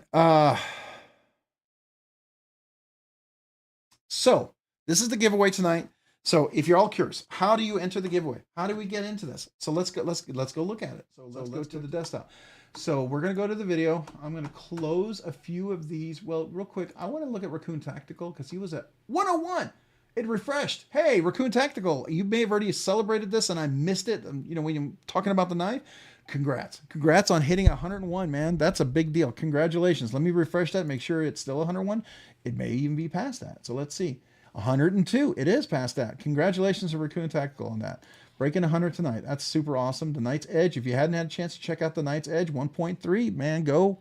Speaker 3: So this is the giveaway tonight. So if you're all curious, how do you enter the giveaway? How do we get into this? So let's go look at it. So let's go to the desktop. So we're gonna go to the video. I'm gonna close a few of these. Well, real quick, I want to look at Raccoon Tactical because he was at 101. It refreshed. Hey, Raccoon Tactical, you may have already celebrated this and I missed it. You know, when you're talking about the knife, congrats on hitting 101, man. That's a big deal. Congratulations. Let me refresh that, make sure it's still 101. It may even be past that. So let's see. 102. It is past that. Congratulations to Raccoon Tactical on that. Breaking 100 tonight. That's super awesome. The Knight's Edge. If you hadn't had a chance to check out the Knight's Edge 1.3, man, go.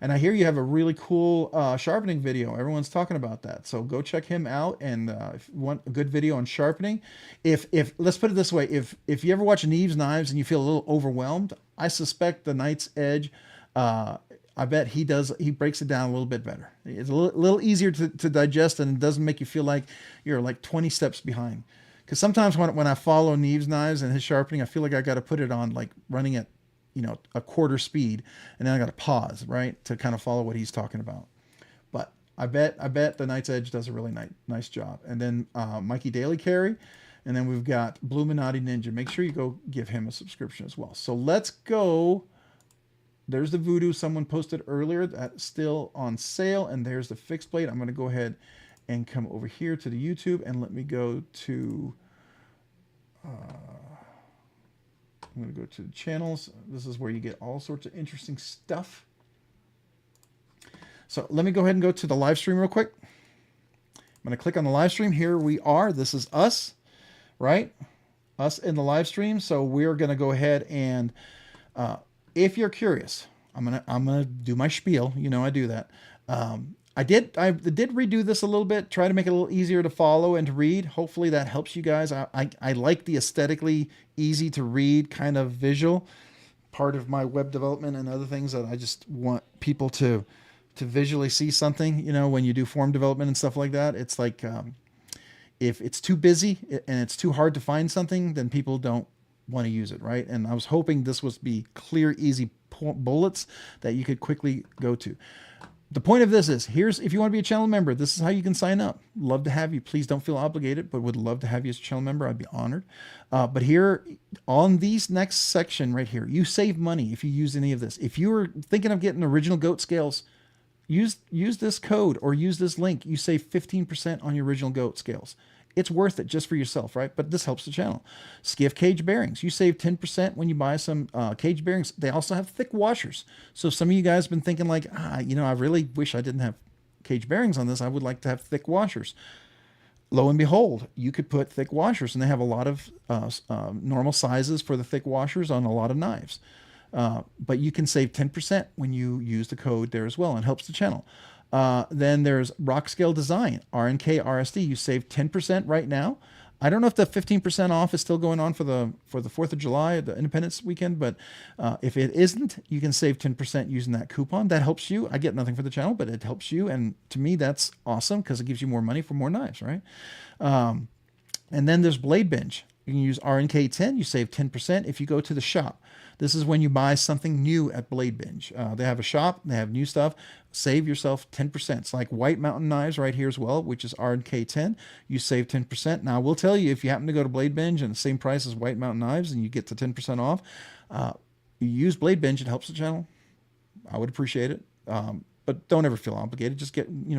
Speaker 3: And I hear you have a really cool sharpening video. Everyone's talking about that. So go check him out. And if you want a good video on sharpening, if let's put it this way, if you ever watch Neves Knives and you feel a little overwhelmed, I suspect the Knight's Edge, I bet he breaks it down a little bit better. It's a little easier to digest, and it doesn't make you feel like you're like 20 steps behind. Because sometimes when I follow Neves Knives and his sharpening, I feel like I got to put it on like running at, you know, a quarter speed, and then I got to pause, right, to kind of follow what he's talking about. But I bet the Knight's Edge does a really nice job. And then Mikey Daily Carry, and then we've got Bluminati Ninja. Make sure you go give him a subscription as well. So let's go. There's the Voodoo someone posted earlier that's still on sale, and there's the fixed blade. I'm going to go ahead and come over here to the YouTube, and let me go to I'm going to go to the channels. This is where you get all sorts of interesting stuff. So let me go ahead and go to the live stream real quick. I'm going to click on the live stream. Here we are. This is us, right? Us in the live stream. So we're going to go ahead and if you're curious, I'm gonna do my spiel. You know I do that. I did redo this a little bit, try to make it a little easier to follow and to read. Hopefully that helps you guys. I like the aesthetically easy to read kind of visual part of my web development and other things that I just want people to visually see something. You know, when you do form development and stuff like that, it's like if it's too busy and it's too hard to find something, then people don't want to use it, right? And I was hoping this would be clear, easy bullets that you could quickly go to. The point of this is, if you want to be a channel member, this is how you can sign up. Love to have you. Please don't feel obligated, but would love to have you as a channel member. I'd be honored. But here on these next section right here, you save money if you use any of this. If you were thinking of getting original goat scales, use this code or use this link. You save 15% on your original goat scales. It's worth it just for yourself, right? But this helps the channel. Skiff Caged Bearings. You save 10% when you buy some cage bearings. They also have thick washers. So some of you guys have been thinking like, you know, I really wish I didn't have cage bearings on this. I would like to have thick washers. Lo and behold, you could put thick washers, and they have a lot of normal sizes for the thick washers on a lot of knives. But you can save 10% when you use the code there as well, and helps the channel. Then there's Rockscale Design-RNKRSD. You save 10% right now. I don't know if the 15% off is still going on for the 4th of July, the Independence weekend, but if it isn't, you can save 10% using that coupon. That helps you. I get nothing for the channel, but it helps you. And to me, that's awesome because it gives you more money for more knives, right? And then there's BladeBinge. You can use RNK10. You save 10% if you go to the shop. This is when you buy something new at BladeBinge. They have a shop. They have new stuff. Save yourself 10%. It's like White Mountain Knives right here as well, which is RNK10. You save 10%. Now, I will tell you, if you happen to go to BladeBinge and the same price as White Mountain Knives and you get to 10% off, you use BladeBinge. It helps the channel. I would appreciate it. But don't ever feel obligated. Just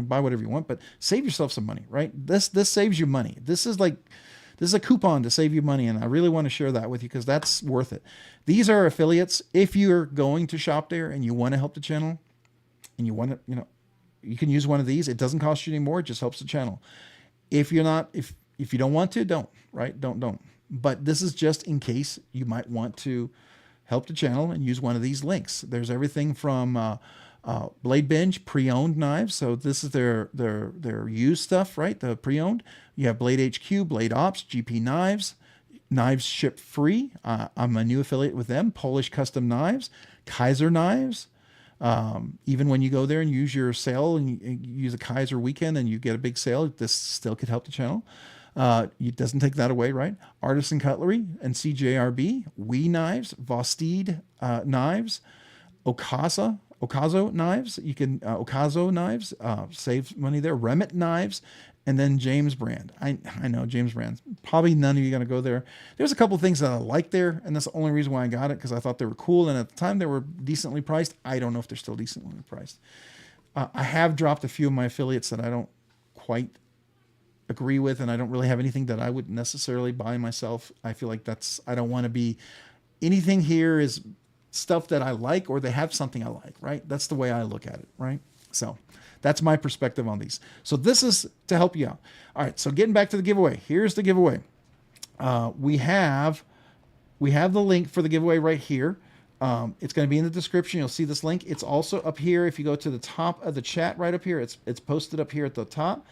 Speaker 3: buy whatever you want, but save yourself some money, right? This saves you money. This is a coupon to save you money, and I really want to share that with you because that's worth it. These are affiliates. If you're going to shop there and you want to help the channel and you want to, you can use one of these. It doesn't cost you any more. It just helps the channel. If you're not, if you don't want to, don't, right? Don't. But this is just in case you might want to help the channel and use one of these links. There's everything from BladeBinge pre-owned knives. So this is their used stuff, right? The pre-owned. You have Blade HQ, Blade Ops, GP Knives, Knives Ship Free. I'm a new affiliate with them. Polish Custom Knives, Kaiser Knives. Even when you go there and use your sale and you use a Kaiser weekend and you get a big sale, this still could help the channel. It doesn't take that away, right? Artisan Cutlery and CJRB, Wee Knives, Vostede Knives, Okazo Knives. You can Okazo Knives, save money there. Remit Knives, and then James Brand. I know James Brand. Probably none of you are going to go there. There's a couple things that I like there, and that's the only reason why I got it, because I thought they were cool, and at the time they were decently priced. I don't know if they're still decently priced. I have dropped a few of my affiliates that I don't quite agree with, and I don't really have anything that I would necessarily buy myself. I feel like I don't want to be, anything here is stuff that I like, or they have something I like, right? That's the way I look at it, right? So that's my perspective on these. So this is to help you out. All right, so getting back to the giveaway. Here's the giveaway. We have the link for the giveaway right here. It's going to be in the description. You'll see this link. It's also up here. If you go to the top of the chat right up here, it's posted up here at the top.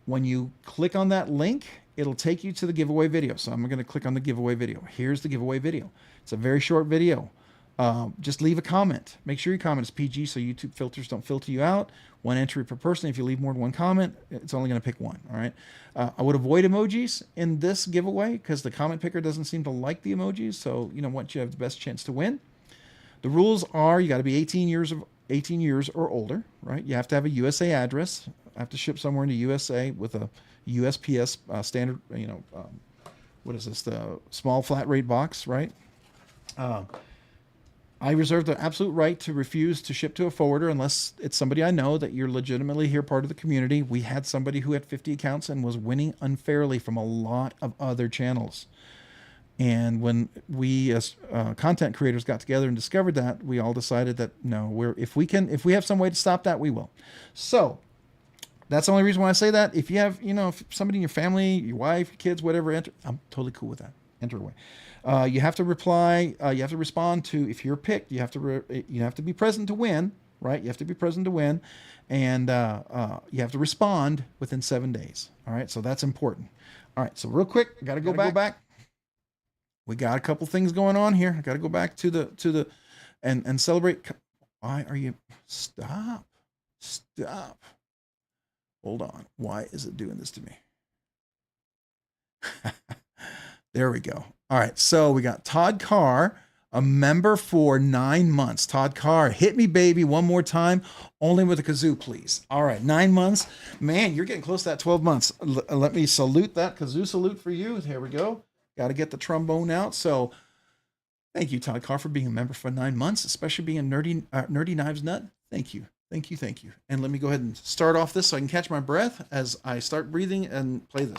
Speaker 3: When you click on that link, it'll take you to the giveaway video. So I'm going to click on the giveaway video. Here's the giveaway video. It's a very short video. Just leave a comment. Make sure your comment is PG so YouTube filters don't filter you out. One entry per person. If you leave more than one comment, it's only going to pick one. All right. I would avoid emojis in this giveaway because the comment picker doesn't seem to like the emojis. So, once you have the best chance to win. The rules are you got to be 18 years or older, right? You have to have a USA address. I have to ship somewhere in the USA with a USPS standard, what is this? The small flat rate box, right? I reserve the absolute right to refuse to ship to a forwarder unless it's somebody I know that you're legitimately here, part of the community. We had somebody who had 50 accounts and was winning unfairly from a lot of other channels. And when we as content creators got together and discovered that, we all decided that no, if we have some way to stop that, we will. So that's the only reason why I say that. If you have, if somebody in your family, your wife, your kids, whatever, enter, I'm totally cool with that. Enter away. You have to reply. You have to respond to, if you're picked, you have to be present to win, right? You have to be present to win, and you have to respond within 7 days. All right, so that's important. All right, so real quick, I got to go back. We got a couple things going on here. I got to go back to the and celebrate. Why are you stop? Hold on. Why is it doing this to me? There we go. All right. So we got Todd Carr, a member for 9 months. Todd Carr, hit me, baby, one more time. Only with a kazoo, please. All right. 9 months. Man, you're getting close to that 12 months. Let me salute that kazoo salute for you. Here we go. Got to get the trombone out. So thank you, Todd Carr, for being a member for 9 months, especially being a nerdy knives nut. Thank you. Thank you. Thank you. And let me go ahead and start off this so I can catch my breath as I start breathing and play this.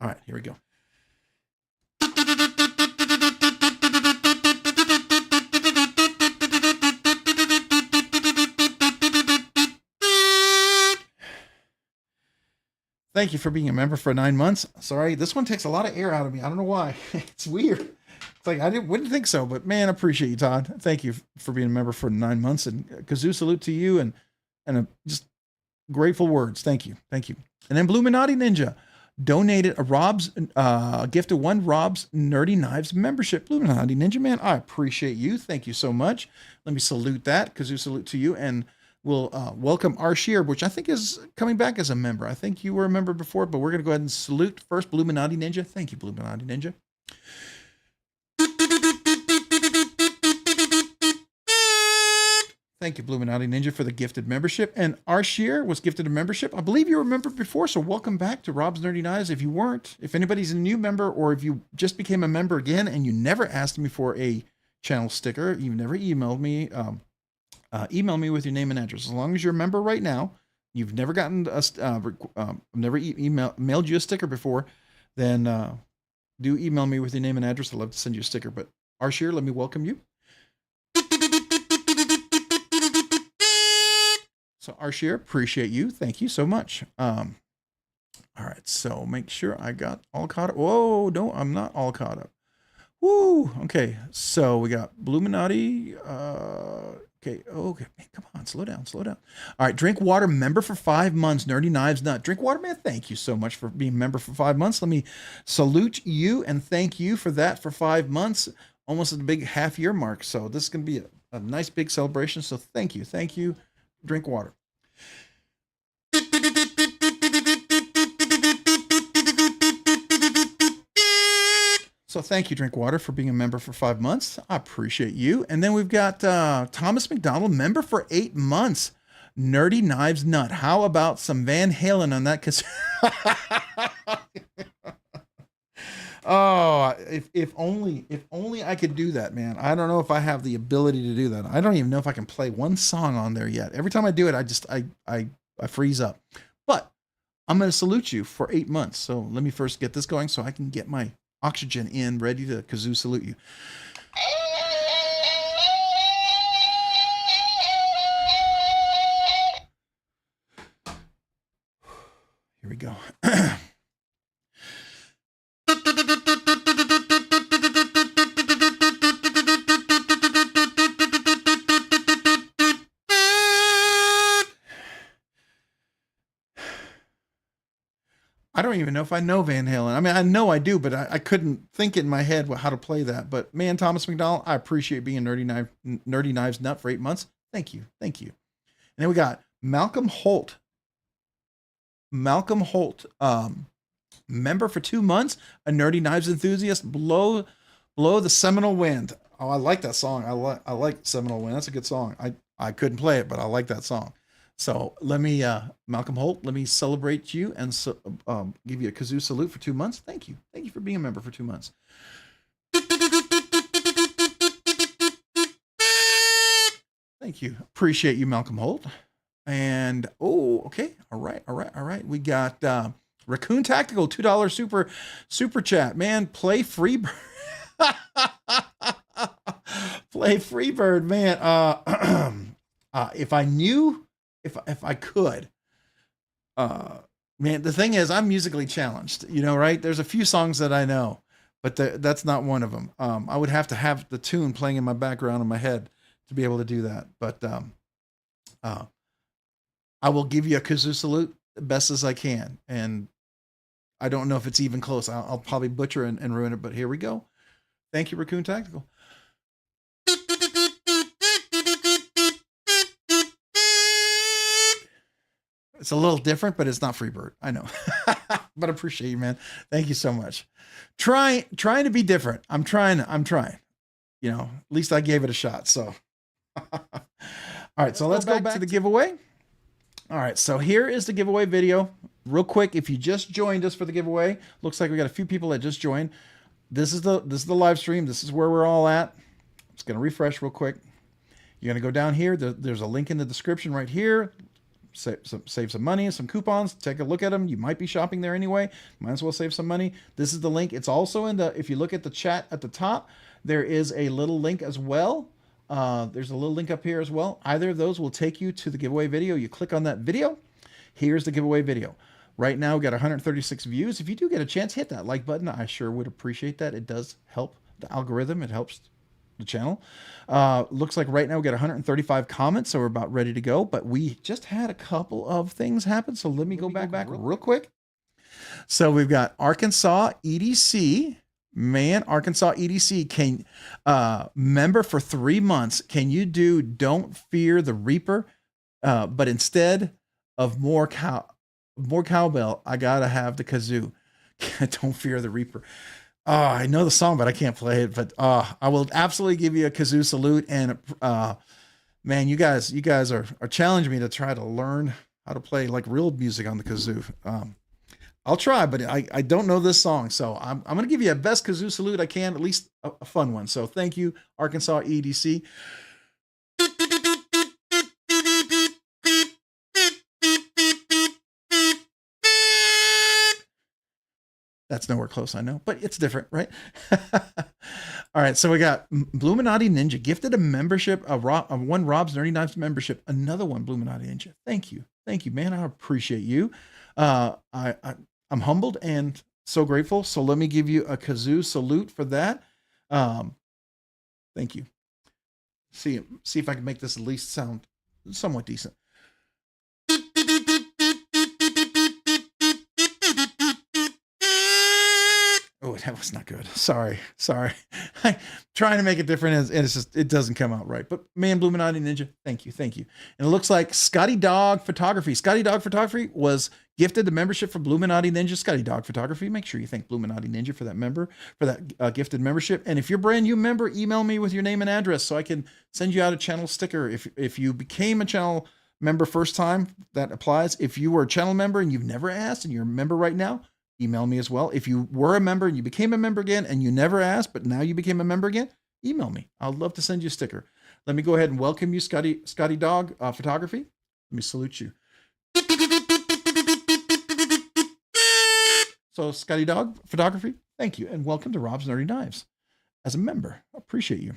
Speaker 3: All right, here we go. Thank you for being a member for 9 months. Sorry, this one takes a lot of air out of me. I don't know why. It's weird. It's like wouldn't think so, but man, I appreciate you, Todd. Thank you for being a member for 9 months, and kazoo salute to you, and just grateful words. Thank you, thank you. And then Bluminati Ninja donated a gift of one Rob's Nerdy Knives membership. Bluminati Ninja, man, I appreciate you. Thank you so much. Let me salute that. Kazoo salute to you, and we'll welcome Arshier, which I think is coming back as a member. I think you were a member before, but we're going to go ahead and salute first Bluminati Ninja. Thank you, Bluminati Ninja. Thank you, Bluminati Ninja, for the gifted membership. And Arshier was gifted a membership. I believe you were a member before, so welcome back to Rob's Nerdy Knives. If you weren't, if anybody's a new member, or if you just became a member again and you never asked me for a channel sticker, you've never emailed me, email me with your name and address. As long as you're a member right now, you've never gotten mailed you a sticker before, then do email me with your name and address. I'd love to send you a sticker. But Arshier, let me welcome you. So Arshier, appreciate you. Thank you so much. All right, so make sure I got all caught up. Whoa, no, I'm not all caught up. Woo, okay. So we got Bluminati. Okay, man, come on, slow down. All right, Drink Water member for 5 months. Nerdy Knives Nut. Drink Water, man, thank you so much for being a member for 5 months. Let me salute you and thank you for that for 5 months, almost at the big half-year mark. So this is going to be a nice big celebration. So thank you, Drink Water. So thank you, Drinkwater, for being a member for 5 months. I appreciate you. And then we've got Thomas McDonald, member for 8 months. Nerdy Knives Nut. How about some Van Halen on that? Cause oh, if only I could do that, man. I don't know if I have the ability to do that. I don't even know if I can play one song on there yet. Every time I do it, I freeze up. But I'm going to salute you for 8 months. So let me first get this going so I can get my oxygen in, ready to Kazoo salute you. Here we go. I don't even know if I know Van Halen. I mean, I know I do, but I couldn't think in my head how to play that. But man, Thomas McDonald, I appreciate being Nerdy Knives Nut for 8 months. Thank you. Thank you. And then we got Malcolm Holt. Malcolm Holt, member for 2 months, a Nerdy Knives enthusiast. Blow the Seminole Wind. Oh, I like that song. I like Seminole Wind. That's a good song. I couldn't play it, but I like that song. So let me, Malcolm Holt, let me celebrate you and give you a Kazoo salute for 2 months. Thank you. Thank you for being a member for 2 months. Thank you. Appreciate you, Malcolm Holt. And, oh, okay. All right. We got Raccoon Tactical, $2 super chat. Man, play Freebird. Play Freebird, man. If I knew... If I could, man, the thing is, I'm musically challenged, right? There's a few songs that I know, but that's not one of them. I would have to have the tune playing in my background in my head to be able to do that. But I will give you a Kazoo salute the best as I can. And I don't know if it's even close. I'll probably butcher and ruin it, but here we go. Thank you, Raccoon Tactical. It's a little different, but it's not Freebird. I know, but I appreciate you, man. Thank you so much. Trying to be different. I'm trying. At least I gave it a shot. So, all right. So let's go back to the giveaway. All right. So here is the giveaway video real quick. If you just joined us for the giveaway, looks like we got a few people that just joined. This is the live stream. This is where we're all at. I'm just going to refresh real quick. You're going to go down here. There's a link in the description right here. Save some money, some coupons. Take a look at them. You might be shopping there anyway. Might as well save some money. This is the link. It's also if you look at the chat at the top, there is a little link as well. There's a little link up here as well. Either of those will take you to the giveaway video. You click on that video. Here's the giveaway video. Right now, we got 136 views. If you do get a chance, hit that like button. I sure would appreciate that. It does help the algorithm. It helps the channel. Looks like right now we got 135 comments, so we're about ready to go, but we just had a couple of things happen. So let me go back real quick. So we've got Arkansas EDC, man, Arkansas EDC can, member for 3 months. Can you do Don't Fear the Reaper? But instead of more cowbell, I gotta have the kazoo. Don't Fear the Reaper. Oh, I know the song, but I can't play it. But I will absolutely give you a kazoo salute. And man, you guys are challenging me to try to learn how to play like real music on the kazoo. I'll try, but I don't know this song. So I'm going to give you a best kazoo salute I can, at least a fun one. So thank you, Arkansas EDC. That's nowhere close, I know, but it's different, right? All right, so we got Bluminati Ninja gifted a membership, one Rob's Nerdy Knives membership, another one Bluminati Ninja. Thank you, man. I appreciate you. I'm humbled and so grateful. So let me give you a kazoo salute for that. Thank you. See if I can make this at least sound somewhat decent. Oh, that was not good. Sorry. I'm trying to make it different, and it's just, it doesn't come out right. But man, Bluminati Ninja, thank you. And it looks like Scotty Dog Photography. Scotty Dog Photography was gifted the membership for Bluminati Ninja. Scotty Dog Photography. Make sure you thank Bluminati Ninja for that gifted membership. And if you're a brand new member, email me with your name and address so I can send you out a channel sticker. If you became a channel member first time, that applies. If you were a channel member and you've never asked and you're a member right now, email me as well. If you were a member and you became a member again and you never asked, but now you became a member again, email me. I'd love to send you a sticker. Let me go ahead and welcome you, Scotty Dog Photography. Let me salute you. So Scotty Dog Photography, thank you. And welcome to Rob's Nerdy Knives as a member. I appreciate you.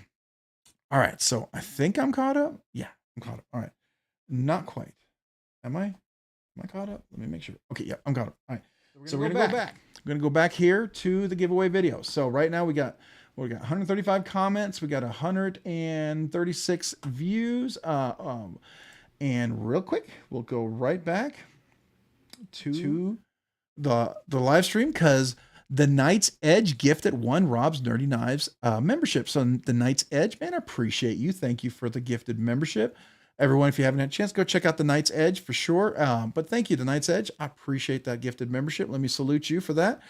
Speaker 3: All right. So I think I'm caught up. Yeah, I'm caught up. All right. Not quite. Am I caught up? Let me make sure. Okay. Yeah, I'm caught up. All right. So we're going to go back. We're going to go back here to the giveaway video. So right now we got 135 comments. We got 136 views. And real quick, we'll go right back to the live stream because the Knight's Edge gifted one Rob's Nerdy Knives membership. So the Knight's Edge, man, I appreciate you. Thank you for the gifted membership. Everyone, if you haven't had a chance, go check out the Knight's Edge for sure. But thank you, the Knight's Edge. I appreciate that gifted membership. Let me salute you for that.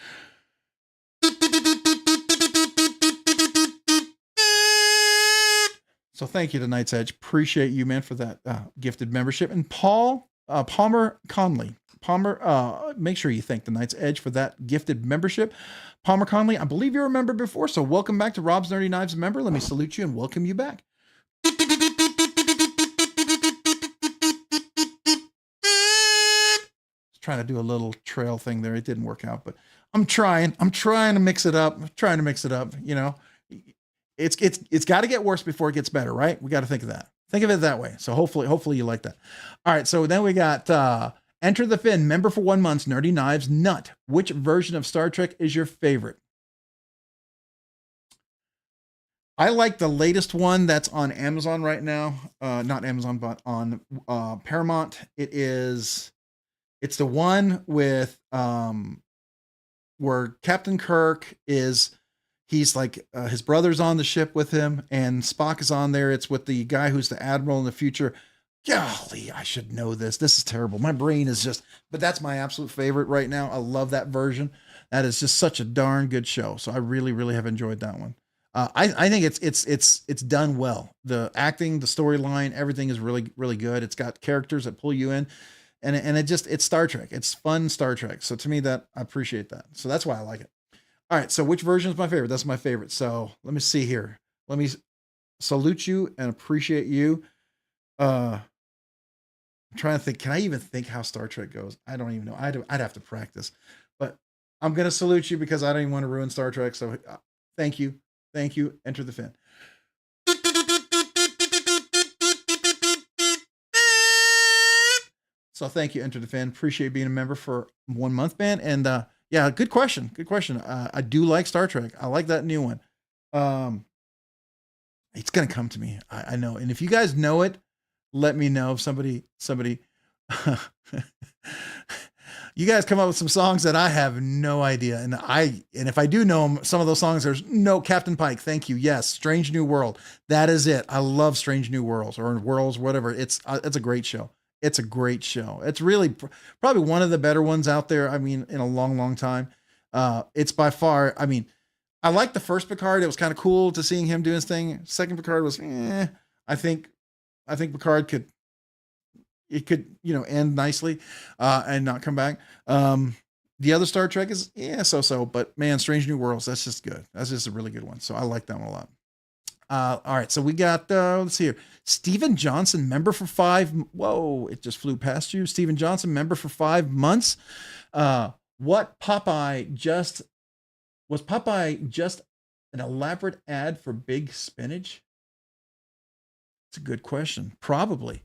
Speaker 3: So thank you to Knight's Edge. Appreciate you, man, for that gifted membership. And Palmer Conley. Make sure you thank the Knight's Edge for that gifted membership. Palmer Conley, I believe you're a member before, so welcome back to Rob's Nerdy Knives member. Let me salute you and welcome you back. Trying to do a little trail thing there. It didn't work out, but I'm trying to mix it up. You know, it's got to get worse before it gets better, right? We got to think of that. Think of it that way. So hopefully you like that. All right. So then we got, Enter the Fin, member for 1 month, Nerdy Knives Nut. Which version of Star Trek is your favorite? I like the latest one that's on Amazon right now. Not Amazon, but on Paramount. It's the one with where Captain Kirk he's like his brother's on the ship with him and Spock is on there. It's with the guy who's the admiral in the future. Golly, I should know this. This is terrible. My brain is but that's my absolute favorite right now. I love that version. That is just such a darn good show. So I really, really have enjoyed that one. I think it's done well. The acting, the storyline, everything is really, really good. It's got characters that pull you in. And it's Star Trek. It's fun Star Trek. So to me, that I appreciate that. So that's why I like it. All right. So which version is my favorite? That's my favorite. So let me see here. Let me salute you and appreciate you. I'm trying to think. Can I even think how Star Trek goes? I don't even know. I'd have to practice. But I'm gonna salute you because I don't even want to ruin Star Trek. So thank you. Enter the Fin. So thank you, Enter the Fin. Appreciate being a member for 1 month, man. And yeah, good question. I do like Star Trek. I like that new one. It's gonna come to me. I know. And if you guys know it, let me know. If somebody you guys come up with some songs that I have no idea. And if I do know them, some of those songs, there's no Captain Pike. Thank you. Yes. Strange New World. That is it. I love Strange New Worlds or Worlds, whatever. It's a great show. It's a great show. It's really probably one of the better ones out there. I mean, in a long, long time. It's by far, I mean, I like the first Picard. It was kind of cool to seeing him do his thing. Second Picard was, I think Picard could end nicely, and not come back. The other Star Trek is, so, but man, Strange New Worlds, that's just good. That's just a really good one. So I like that one a lot. All right. So we got, let's see here. Steven Johnson, member for 5. Whoa, it just flew past you. Steven Johnson, member for 5 months. Was Popeye just an elaborate ad for Big Spinach? It's a good question. Probably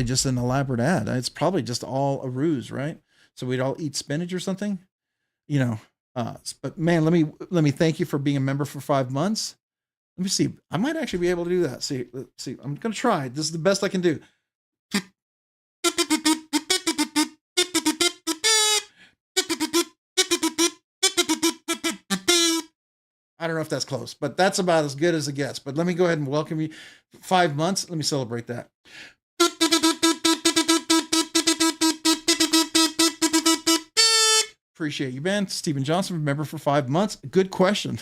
Speaker 3: just an elaborate ad. It's probably just all a ruse, right? So we'd all eat spinach or something, but man, let me thank you for being a member for 5 months. Let me see. I might actually be able to do that. Let's see. I'm going to try. This is the best I can do.
Speaker 2: I don't know if that's close, but that's about as good as it gets. But let me go ahead and welcome you. 5 months. Let me celebrate that. Appreciate you, Ben. Stephen Johnson, member for 5 months. Good question.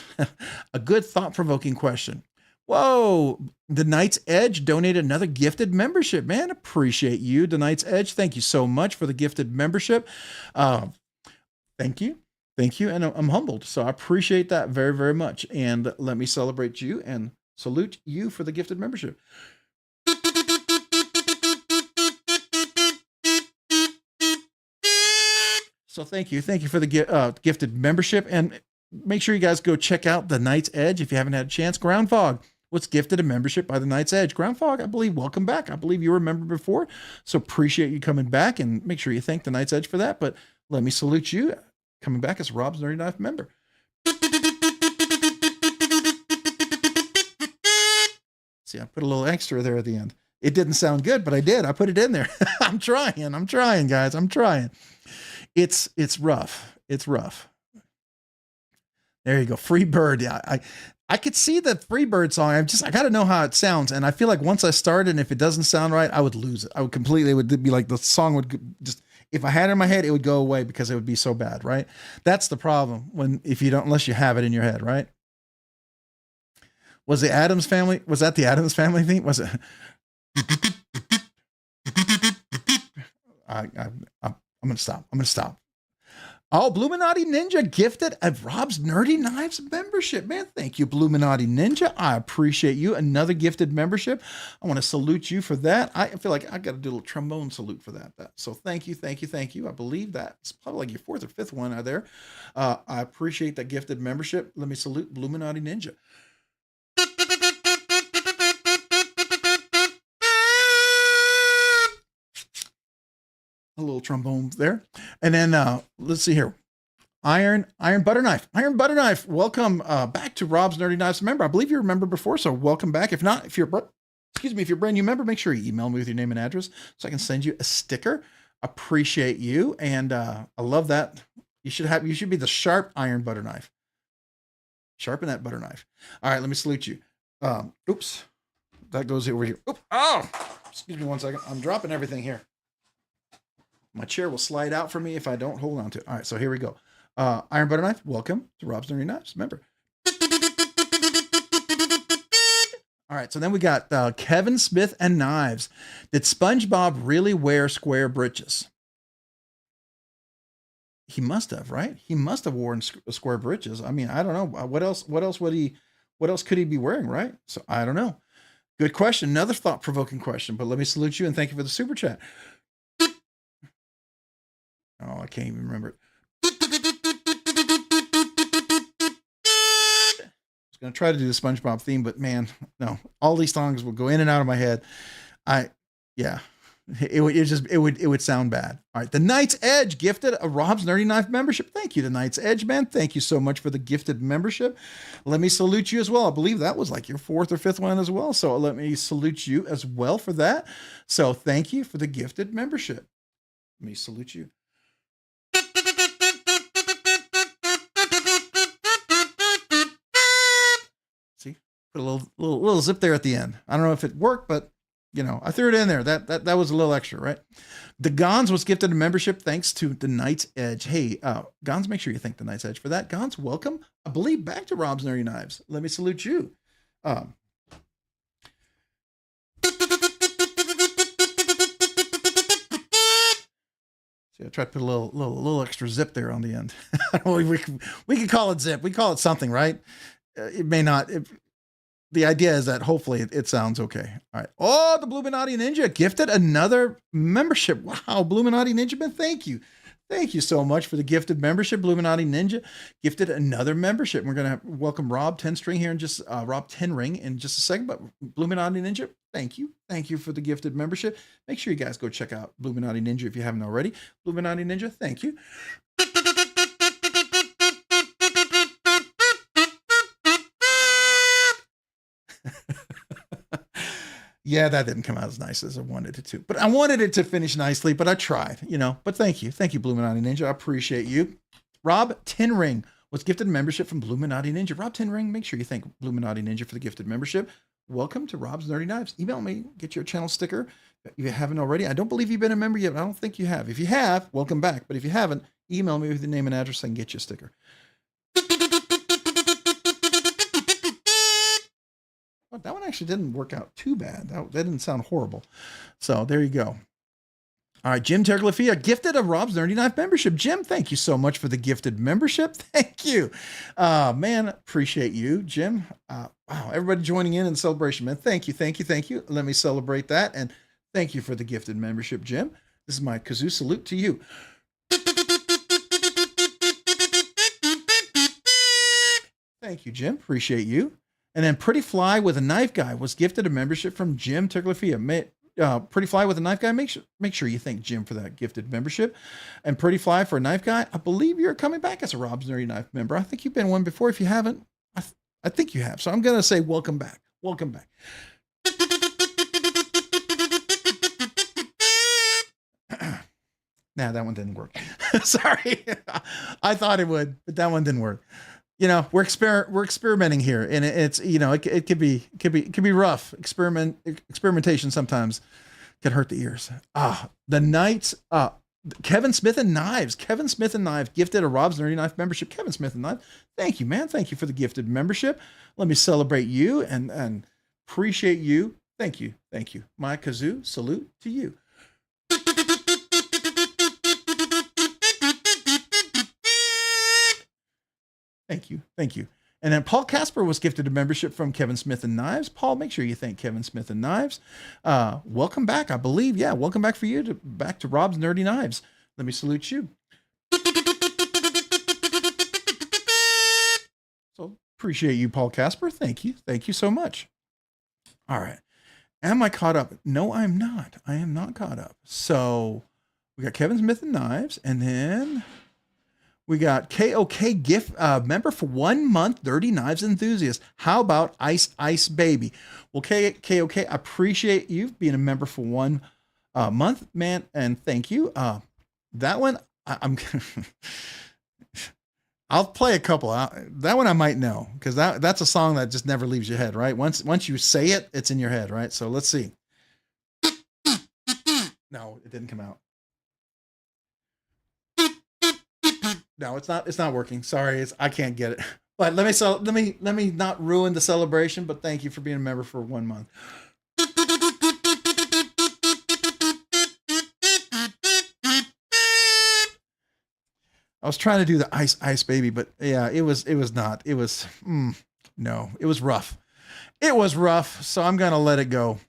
Speaker 2: A good thought-provoking question. Whoa, the Knight's Edge donated another gifted membership, man. Appreciate you, the Knight's Edge. Thank you so much for the gifted membership. Thank you. Thank you. And I'm humbled. So I appreciate that very, very much. And let me celebrate you and salute you for the gifted membership. So thank you. Thank you for the gifted membership. And make sure you guys go check out the Knight's Edge if you haven't had a chance. Ground Fog was gifted a membership by the Knight's Edge. Ground Fog, I believe, welcome back. I believe you were a member before. So appreciate you coming back, and make sure you thank the Knight's Edge for that. But let me salute you coming back as Rob's Nerdy Knife member. See, I put a little extra there at the end. It didn't sound good, but I did. I put it in there. I'm trying, guys. I'm trying. It's rough. It's rough. There you go. Free Bird. Yeah, I could see the Free Bird song. I got to know how it sounds. And I feel like once I started, and if it doesn't sound right, I would lose it. It would be like the song would just, if I had it in my head, it would go away because it would be so bad, right? That's the problem unless you have it in your head, right? Was the Addams Family? Was that the Addams Family theme? Was it? I'm going to stop. Oh, Bluminati Ninja gifted a Rob's Nerdy Knives membership. Man, thank you, Bluminati Ninja. I appreciate you. Another gifted membership. I want to salute you for that. I feel like I got to do a little trombone salute for that. So thank you. I believe that's probably like your 4th or 5th one out there. I appreciate that gifted membership. Let me salute Bluminati Ninja. A little trombone there. And then let's see here. Iron Butter Knife. Welcome back to Rob's Nerdy Knives member. I believe you remember before, so welcome back. If not, if you're a brand new member, make sure you email me with your name and address so I can send you a sticker. Appreciate you. And I love that. You should be the sharp iron butter knife. Sharpen that butter knife. All right, let me salute you. Oops. That goes over here. Oops. Oh, excuse me 1 second. I'm dropping everything here. My chair will slide out for me if I don't hold on to it. All right, so here we go. Iron Butter Knife, welcome to Rob's Nerdy Knives. Remember. All right, so then we got Kevin Smith and Knives. Did SpongeBob really wear square breeches? He must have, right? He must have worn square breeches. I mean, I don't know. What else could he be wearing, right? So I don't know. Good question. Another thought-provoking question, but let me salute you and thank you for the super chat. Oh, I can't even remember it. I was going to try to do the SpongeBob theme, but man, no. All these songs will go in and out of my head. It would sound bad. All right. The Knight's Edge gifted a Rob's Nerdy Knife membership. Thank you, the Knight's Edge, man. Thank you so much for the gifted membership. Let me salute you as well. I believe that was like your 4th or 5th one as well. So let me salute you as well for that. So thank you for the gifted membership. Let me salute you. Put a little zip there at the end. I don't know if it worked, but I threw it in there. That was a little extra, right? The Gons was gifted a membership thanks to the Knight's Edge. Hey, Gons, make sure you thank the Knight's Edge for that. Gons, welcome, I believe, back to Rob's Nerdy Knives. Let me salute you. See, I tried to put a little extra zip there on the end. we could call it zip. We call it something, right? It may not. The idea is that hopefully it sounds okay. All right. Oh, the Bluminati Ninja gifted another membership. Wow, Bluminati Ninja, man, thank you. Thank you so much for the gifted membership. Bluminati Ninja gifted another membership. We're going to welcome Rob 10 String here in just Rob 10 Ring in just a second. But Bluminati Ninja, thank you. Thank you for the gifted membership. Make sure you guys go check out Bluminati Ninja if you haven't already. Bluminati Ninja, thank you. Yeah, that didn't come out as nice as I wanted it to. But I wanted it to finish nicely, but I tried, But thank you. Thank you, Bluminati Ninja. I appreciate you. Rob 10 Ring,
Speaker 3: was gifted membership from Bluminati Ninja. Rob 10 Ring, make sure you thank Bluminati Ninja for the gifted membership. Welcome to Rob's Nerdy Knives. Email me, get your channel sticker. If you haven't already, I don't believe you've been a member yet. I don't think you have. If you have, welcome back. But if you haven't, email me with your name and address. I can get you a sticker. Oh, that one actually didn't work out too bad. That didn't sound horrible. So there you go. All right, Jim Terglafia gifted a Rob's Nerdy Knife membership. Jim, thank you so much for the gifted membership. Thank you. Man, appreciate you, Jim. Wow, everybody joining in the celebration, man. Thank you, thank you, thank you. Let me celebrate that. And thank you for the gifted membership, Jim. This is my Kazoo salute to you. Thank you, Jim. Appreciate you. And then Pretty Fly with a Knife Guy was gifted a membership from Jim Terglafia. Pretty Fly with a Knife Guy, make sure you thank Jim for that gifted membership. And Pretty Fly for a Knife Guy, I believe you're coming back as a Rob's Nerdy Knife member. I think you've been one before. If you haven't, I think you have. So I'm going to say welcome back. Welcome back. Nah, that one didn't work. Sorry. I thought it would, but that one didn't work. You know, we're experimenting here, and it's, you know, it could be rough. Experimentation sometimes can hurt the ears. The Knights, Kevin Smith and Knives. Kevin Smith and Knives gifted a Rob's Nerdy Knife membership. Kevin Smith and Knives, thank you, man. Thank you for the gifted membership. Let me celebrate you and appreciate you. Thank you, thank you. My Kazoo salute to you. Thank you. Thank you. And then Paul Casper was gifted a membership from Kevin Smith and Knives. Paul, make sure you thank Kevin Smith and Knives. Welcome back, I believe. Yeah, welcome back for you back to Rob's Nerdy Knives. Let me salute you. So appreciate you, Paul Casper. Thank you. Thank you so much. All right. Am I caught up? No, I'm not. I am not caught up. So we got Kevin Smith and Knives, and then we got KOK gift member for 1 month, Dirty Knives Enthusiast. How about Ice Baby? Well, KOK, I appreciate you being a member for 1 month, man, and thank you. That one, I'll play a couple. That one I might know, because that's a song that just never leaves your head, right? Once you say it, it's in your head, right? So let's see. No, it didn't come out. No, it's not working. Sorry, I can't get it. But let me not ruin the celebration, but thank you for being a member for 1 month. I was trying to do the Ice Baby, but yeah, it was not. It was no, it was rough. It was rough, so I'm going to let it go.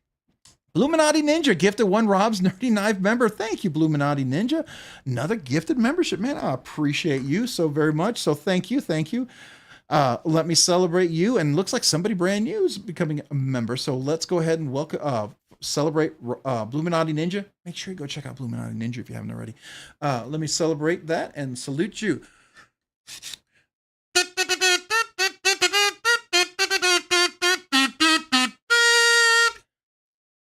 Speaker 3: Bluminati Ninja gifted 1 Rob's Nerdy Knife member. Thank you, Bluminati Ninja. Another gifted membership, man. I appreciate you so very much. So thank you. Thank you. Let me celebrate you. And looks like somebody brand new is becoming a member. So let's go ahead and welcome, celebrate Bluminati Ninja. Make sure you go check out Bluminati Ninja if you haven't already. Let me celebrate that and salute you.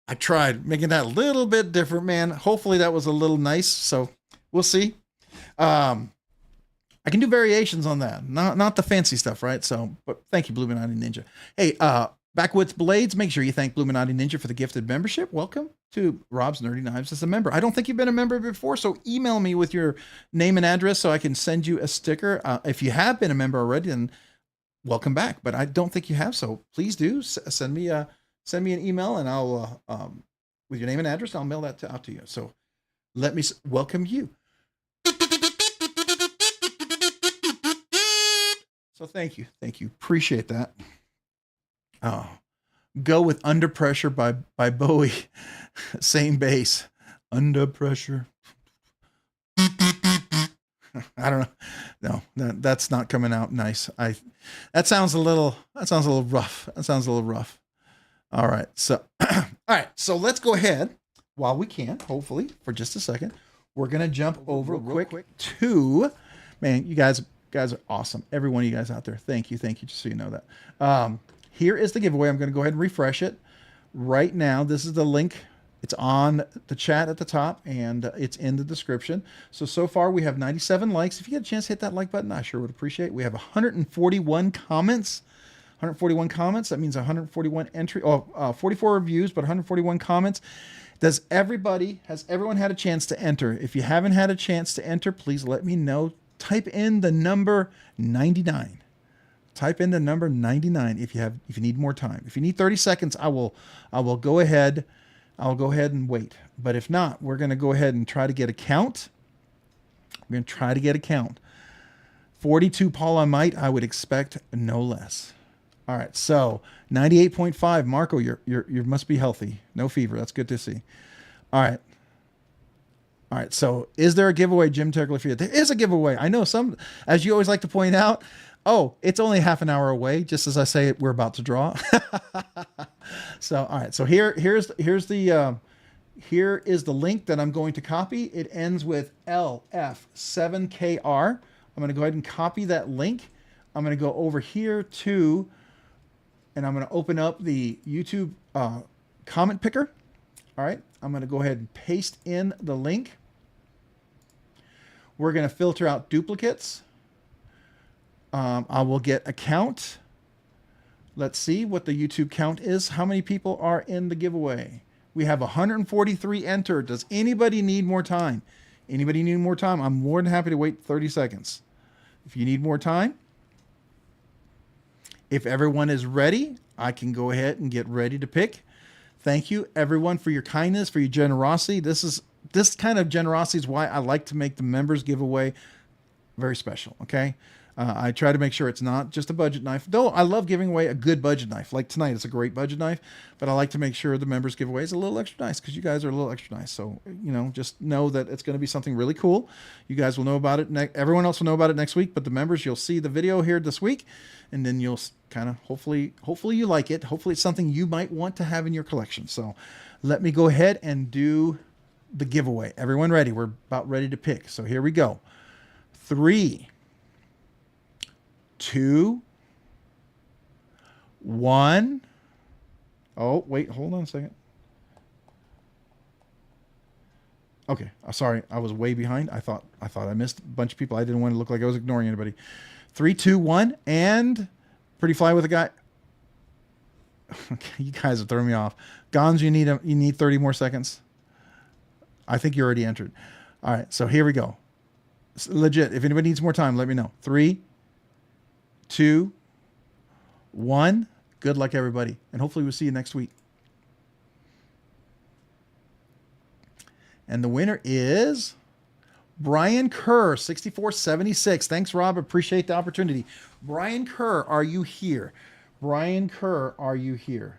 Speaker 3: I tried making that a little bit different, man. Hopefully that was a little nice. So we'll see. I can do variations on that. Not the fancy stuff, right? So, but thank you, Bluminati Ninja. Hey, Backwoods Blades, make sure you thank Bluminati Ninja for the gifted membership. Welcome to Rob's Nerdy Knives as a member. I don't think you've been a member before, so email me with your name and address so I can send you a sticker. If you have been a member already, then welcome back. But I don't think you have, so please do send me an email, and I'll, with your name and address, I'll mail that out to you. So let me welcome you. So thank you. Thank you. Appreciate that. Oh, go with Under Pressure by Bowie. Same bass. Under Pressure. I don't know. No, that's not coming out nice. That sounds a little rough. All right. So let's go ahead while we can, hopefully, for just a second. We're going to jump over real quick to, man, you guys are awesome. Every one of you guys out there. Thank you. Just so you know that. Here is the giveaway. I'm going to go ahead and refresh it right now. This is the link It's on the chat at the top, and it's in the description. So far we have 97 likes. If you get a chance to hit that like button, I sure would appreciate it. We have 141 comments. 141 comments. That means 141 entry. 44 reviews, but 141 comments. Has everyone had a chance to enter? If you haven't had a chance to enter, please let me know. Type in the number 99. Type in the number 99 if you need more time. If you need 30 seconds, I will go ahead. I'll go ahead and wait. But if not, we're going to go ahead and try to get a count. We're going to try to get a count. 42 Paula might. I would expect no less. All right. So 98.5 Marco, you must be healthy. No fever. That's good to see. All right. All right. So is there a giveaway, Jim Tegler? There is a giveaway. I know some, as you always like to point out. Oh, it's only half an hour away, just as I say we're about to draw. So, all right. So here is the link that I'm going to copy. It ends with LF7KR. I'm going to go ahead and copy that link. I'm going to go over here to, and I'm going to open up the YouTube comment picker. All right. I'm going to go ahead and paste in the link. We're going to filter out duplicates. I will get a count. Let's see what the YouTube count is. How many people are in the giveaway? We have 143 entered. Does anybody need more time? Anybody need more time? I'm more than happy to wait 30 seconds. If you need more time, if everyone is ready, I can go ahead and get ready to pick. Thank you, everyone, for your kindness, for your generosity. This kind of generosity is why I like to make the members giveaway very special, okay? I try to make sure it's not just a budget knife, though I love giving away a good budget knife. Like tonight, it's a great budget knife, but I like to make sure the members giveaway is a little extra nice because you guys are a little extra nice. So, just know that it's going to be something really cool. You guys will know about it. Everyone else will know about it next week, but the members, you'll see the video here this week, and then you'll kind of, hopefully you like it. Hopefully it's something you might want to have in your collection. So let me go ahead and do the giveaway. Everyone ready? We're about ready to pick. So here we go. 3, 2, 1. Oh, wait, hold on a second. Okay, sorry, I was way behind. I thought I missed a bunch of people. I didn't want to look like I was ignoring anybody. 3, 2, 1, and Pretty Fly with a Guy. Okay, you guys are throwing me off. Gons, you need 30 more seconds. I think you already entered. All right, so here we go. It's legit. If anybody needs more time, let me know. 3, 2, 1. Good luck, everybody. And hopefully we'll see you next week. And the winner is Brian Kerr, 6476. Thanks, Rob. Appreciate the opportunity. Brian Kerr, are you here? Brian Kerr, are you here?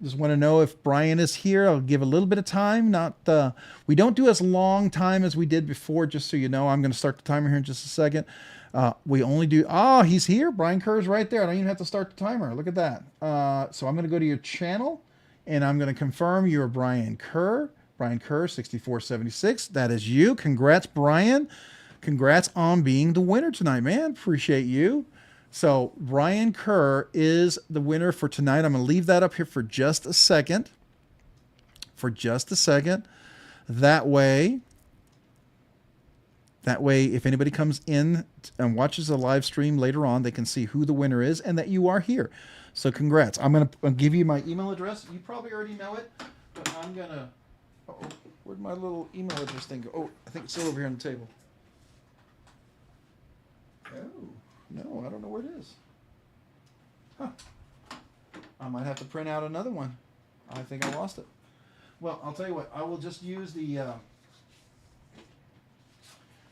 Speaker 3: Just want to know if Brian is here. I'll give a little bit of time. We don't do as long time as we did before, just so you know. I'm going to start the timer here in just a second. We only do, he's here. Brian Kerr is right there. I don't even have to start the timer. Look at that. So I'm going to go to your channel and I'm going to confirm you're Brian Kerr. Brian Kerr, 6476. That is you. Congrats, Brian. Congrats on being the winner tonight, man. Appreciate you. So Brian Kerr is the winner for tonight. I'm going to leave that up here for just a second. That way, if anybody comes in and watches the live stream later on, they can see who the winner is and that you are here. So congrats. I'm going to give you my email address. You probably already know it, but I'm going to... where'd my little email address thing go? Oh, I think it's still over here on the table. Oh, no, I don't know where it is. Huh. I might have to print out another one. I think I lost it. Well, I'll tell you what. I will just use the...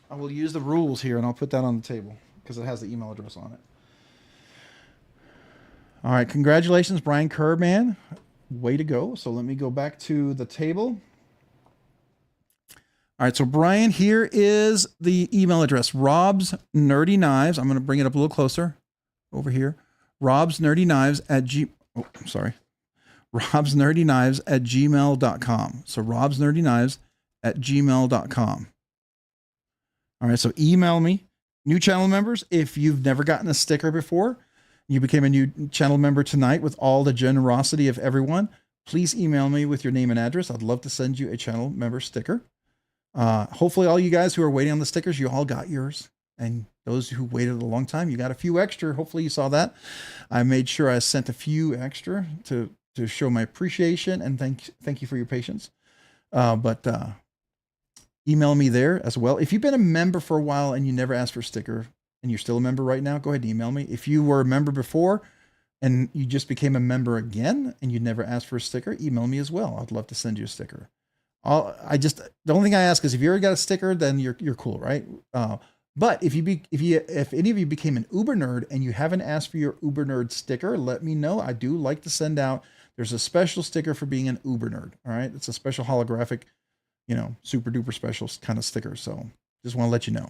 Speaker 3: I will use the rules here, and I'll put that on the table because it has the email address on it. All right, congratulations, Brian Kerr, man. Way to go. So let me go back to the table. All right, so Brian, here is the email address, Rob's Nerdy Knives. I'm going to bring it up a little closer over here. Rob's Nerdy Knives at Rob's Nerdy Knives at gmail.com. So Rob's Nerdy Knives at gmail.com. All right, so email me. New channel members, if you've never gotten a sticker before, you became a new channel member tonight with all the generosity of everyone, please email me with your name and address. I'd love to send you a channel member sticker. Hopefully all you guys who are waiting on the stickers, you all got yours. And those who waited a long time, you got a few extra. Hopefully you saw that. I made sure I sent a few extra to show my appreciation and thank you for your patience. Email me there as well. If you've been a member for a while and you never asked for a sticker and you're still a member right now, go ahead and email me. If you were a member before and you just became a member again and you never asked for a sticker, email me as well. I'd love to send you a sticker. The only thing I ask is if you already got a sticker, then you're cool, right? But if any of you became an Uber nerd and you haven't asked for your Uber nerd sticker, let me know. I do like to send out. There's a special sticker for being an Uber nerd. All right, it's a special holographic, super duper special kind of sticker. So just want to let you know.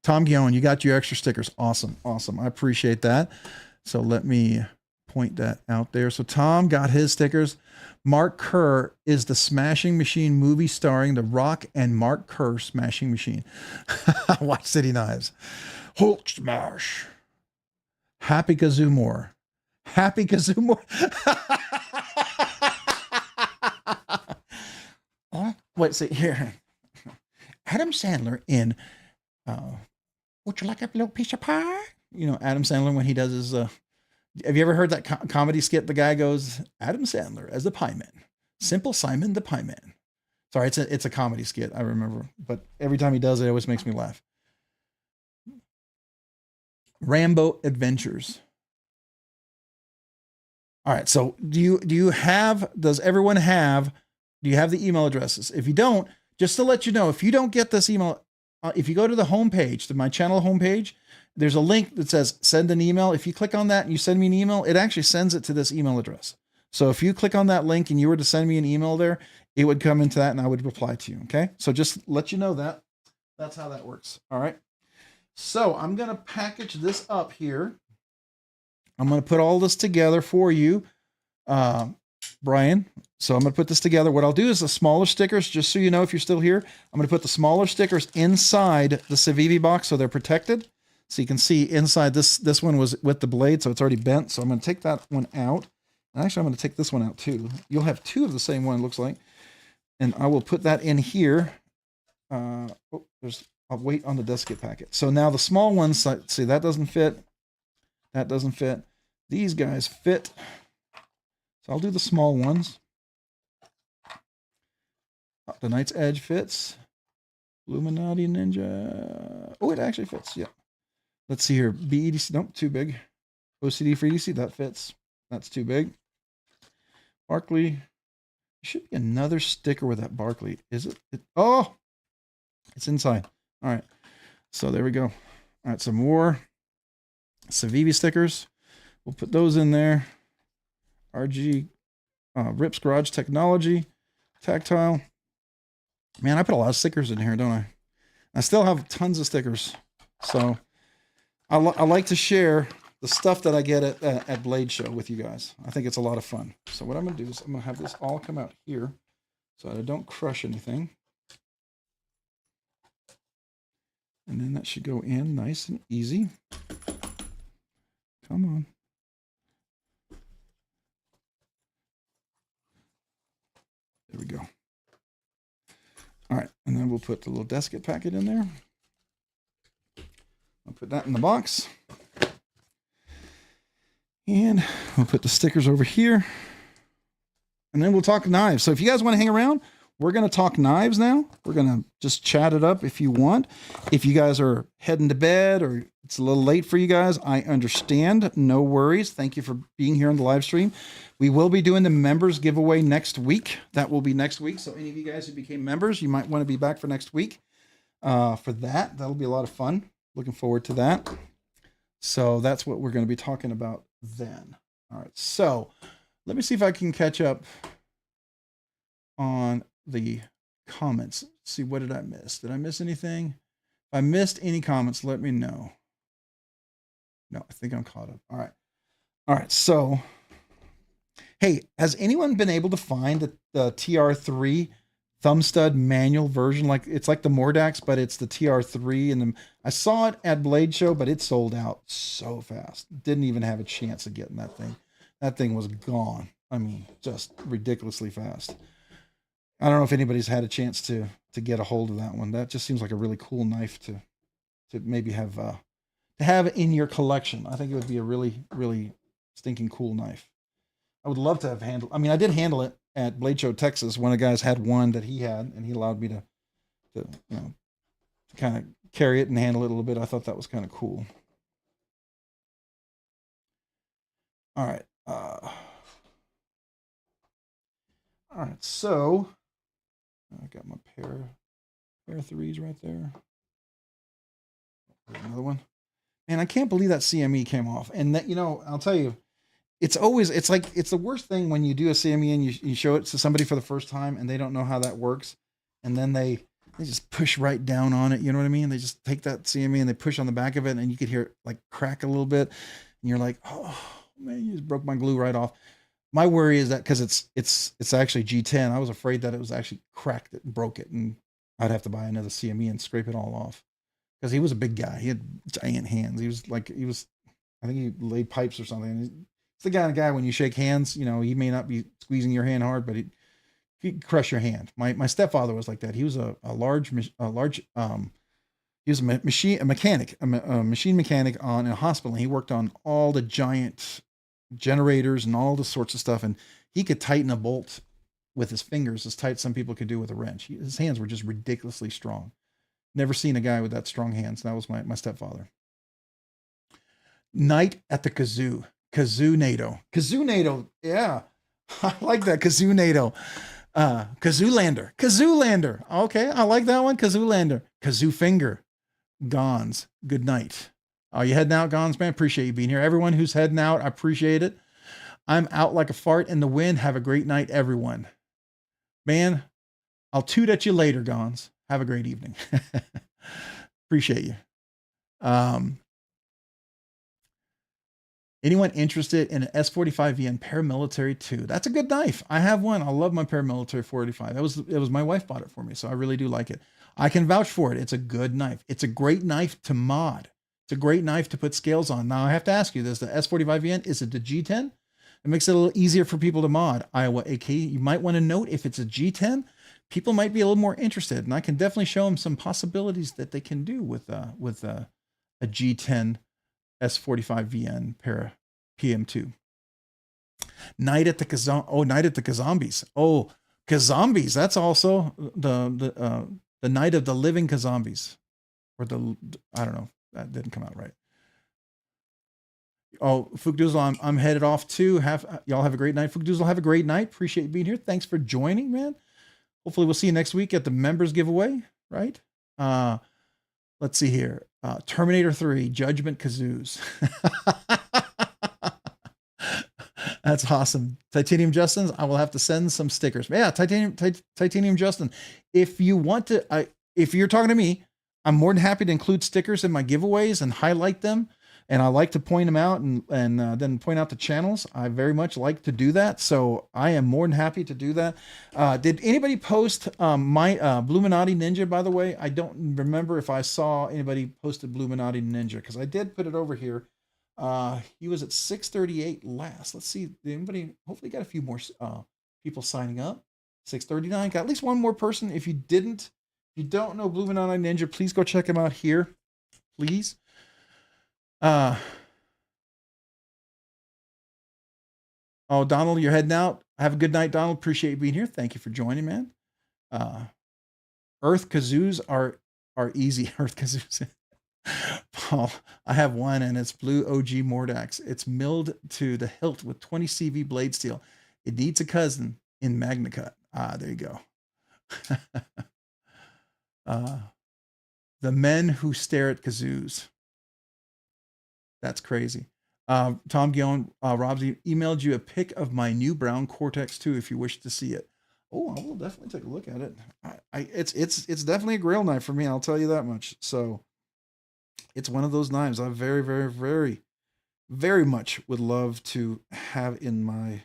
Speaker 3: Tom Guillaume, you got your extra stickers. Awesome. Awesome. I appreciate that. So let me point that out there. So Tom got his stickers. Mark Kerr is the Smashing Machine movie starring The Rock and Mark Kerr Smashing Machine. Watch City Knives. Hulk smash. Happy Kazoo more. Happy Kazoo more. Wait, see here. Adam Sandler in would you like a little piece of pie? Adam Sandler when he does his have you ever heard that comedy skit? The guy goes, Adam Sandler as the pie man. Simple Simon the pie man. Sorry, it's a comedy skit, I remember. But every time he does it, it always makes me laugh. Rambo Adventures. All right, so do you have the email addresses? If you don't, just to let you know, if you don't get this email, if you go to the homepage, to my channel homepage, there's a link that says send an email. If you click on that and you send me an email, it actually sends it to this email address. So if you click on that link and you were to send me an email there, it would come into that and I would reply to you. Okay. So just let you know that that's how that works. All right. So I'm going to package this up here. I'm going to put all this together for you, Brian. So I'm going to put this together. What I'll do is the smaller stickers, just so you know, if you're still here, I'm going to put the smaller stickers inside the Civivi box so they're protected. So you can see inside this one was with the blade, so it's already bent. So I'm going to take that one out. And actually, I'm going to take this one out too. You'll have two of the same one, it looks like. And I will put that in here. I'll wait on the desiccate packet. So now the small ones, see, that doesn't fit. That doesn't fit. These guys fit. So I'll do the small ones. The Knight's Edge fits. Illuminati Ninja. Oh, it actually fits. Yeah. Let's see here. BEDC. Nope, too big. OCD for EDC. That fits. That's too big. Barkley. There should be another sticker with that Barkley. Is it? Oh, it's inside. All right. So there we go. All right. Some more Civivi stickers. We'll put those in there. RG Rips Garage Technology. Tactile. Man, I put a lot of stickers in here, don't I? I still have tons of stickers. So I like to share the stuff that I get at Blade Show with you guys. I think it's a lot of fun. So what I'm going to do is I'm going to have this all come out here so that I don't crush anything. And then that should go in nice and easy. Come on. There we go. All right, and then we'll put the little desiccate packet in there. I'll put that in the box. And we'll put the stickers over here. And then we'll talk knives. So if you guys want to hang around, we're going to talk knives now. We're going to just chat it up if you want. If you guys are heading to bed or it's a little late for you guys, I understand. No worries. Thank you for being here on the live stream. We will be doing the members giveaway next week. That will be next week. So any of you guys who became members, you might want to be back for next week for that. That'll be a lot of fun. Looking forward to that. So that's what we're going to be talking about then. All right. So let me see if I can catch up on the comments. Let's see, what did I miss? Did I miss anything? If I missed any comments, let me know. No, I think I'm caught up. All right. All right. So, hey, has anyone been able to find the TR3 thumb stud manual version? Like it's like the Mordax, but it's the TR3. And I saw it at Blade Show, but it sold out so fast. Didn't even have a chance of getting that thing. that thing was gone. I mean, just ridiculously fast. I don't know if anybody's had a chance to get a hold of that one. That just seems like a really cool knife to maybe have to have in your collection. I think it would be a really, really stinking cool knife. I would love to have handled. I mean, I did handle it at Blade Show, Texas. One of the guys had one that he had, and he allowed me to you know, to kind of carry it and handle it a little bit. I thought that was kind of cool. All right. All right. So I got my pair of threes right there. There's another one. Man, I can't believe that CME came off. And that, I'll tell you, it's the worst thing when you do a CME and you show it to somebody for the first time and they don't know how that works. And then they just push right down on it. You know what I mean? They just take that CME and they push on the back of it and you could hear it like crack a little bit. And you're like, oh man, you just broke my glue right off. My worry is that because it's actually G10, I was afraid that it was actually cracked it and broke it. And I'd have to buy another CME and scrape it all off. Because he was a big guy. He had giant hands. I think he laid pipes or something. It's the kind of guy when you shake hands, he may not be squeezing your hand hard, but he'd crush your hand. My stepfather was like that. He was a machine mechanic in a hospital. And he worked on all the giant generators and all the sorts of stuff. And he could tighten a bolt with his fingers as tight as some people could do with a wrench. His hands were just ridiculously strong. Never seen a guy with that strong hands. That was my stepfather. Night at the Kazoo. Kazoo NATO. Yeah. I like that. Kazoo NATO. Kazoo Lander. Okay. I like that one. Kazoo Lander. Kazoo Finger. Gons. Good night. Are you heading out, Gons, man? Appreciate you being here. Everyone who's heading out, I appreciate it. I'm out like a fart in the wind. Have a great night, everyone. Man, I'll toot at you later, Gons. Have a great evening. Appreciate you. Anyone interested in an S45VN paramilitary 2? That's a good knife. I have one. I love my paramilitary 485. It was my wife bought it for me, so I really do like it. I can vouch for it. It's a good knife. It's a great knife to mod. It's a great knife to put scales on. Now I have to ask you this: the S45VN, is it the G10? It makes it a little easier for people to mod. Iowa AK. You might want to note if it's a G10. People might be a little more interested, and I can definitely show them some possibilities that they can do with a G10 S45VN para PM2. Night at the Kazombies. Oh, Kazombies. That's also the Night of the Living Kazombies, or I don't know. That didn't come out right. Oh, Fugdoozle, I'm headed off too. Y'all have a great night. Fugdoozle, have a great night. Appreciate you being here. Thanks for joining, man. Hopefully we'll see you next week at the members giveaway, right? Let's see here. Terminator 3, Judgment Kazoos. That's awesome. Titanium Justin, I will have to send some stickers. Yeah, Titanium Justin. If you want to, if you're talking to me, I'm more than happy to include stickers in my giveaways and highlight them. And I like to point them out and then point out the channels. I very much like to do that. So I am more than happy to do that. Did anybody post my Bluminati Ninja, by the way? I don't remember if I saw anybody posted Bluminati Ninja, because I did put it over here. He was at 638 last. Let's see. Anybody, hopefully got a few more people signing up. 639. Got at least one more person. If you don't know Bluminati Ninja, please go check him out here. Please. Oh, Donald, you're heading out. Have a good night, Donald. Appreciate you being here. Thank you for joining, man. Earth Kazoos are easy. Earth Kazoos. Paul, I have one, and it's blue OG Mordax. It's milled to the hilt with 20 CV blade steel. It needs a cousin in Magnacut. There you go. The men who stare at kazoos. That's crazy. Tom Guillaume, Robsy emailed you a pic of my new brown Cortex 2 if you wish to see it. Oh, I will definitely take a look at it. It's definitely a grail knife for me. I'll tell you that much. So it's one of those knives I very, very, very, very much would love to have in my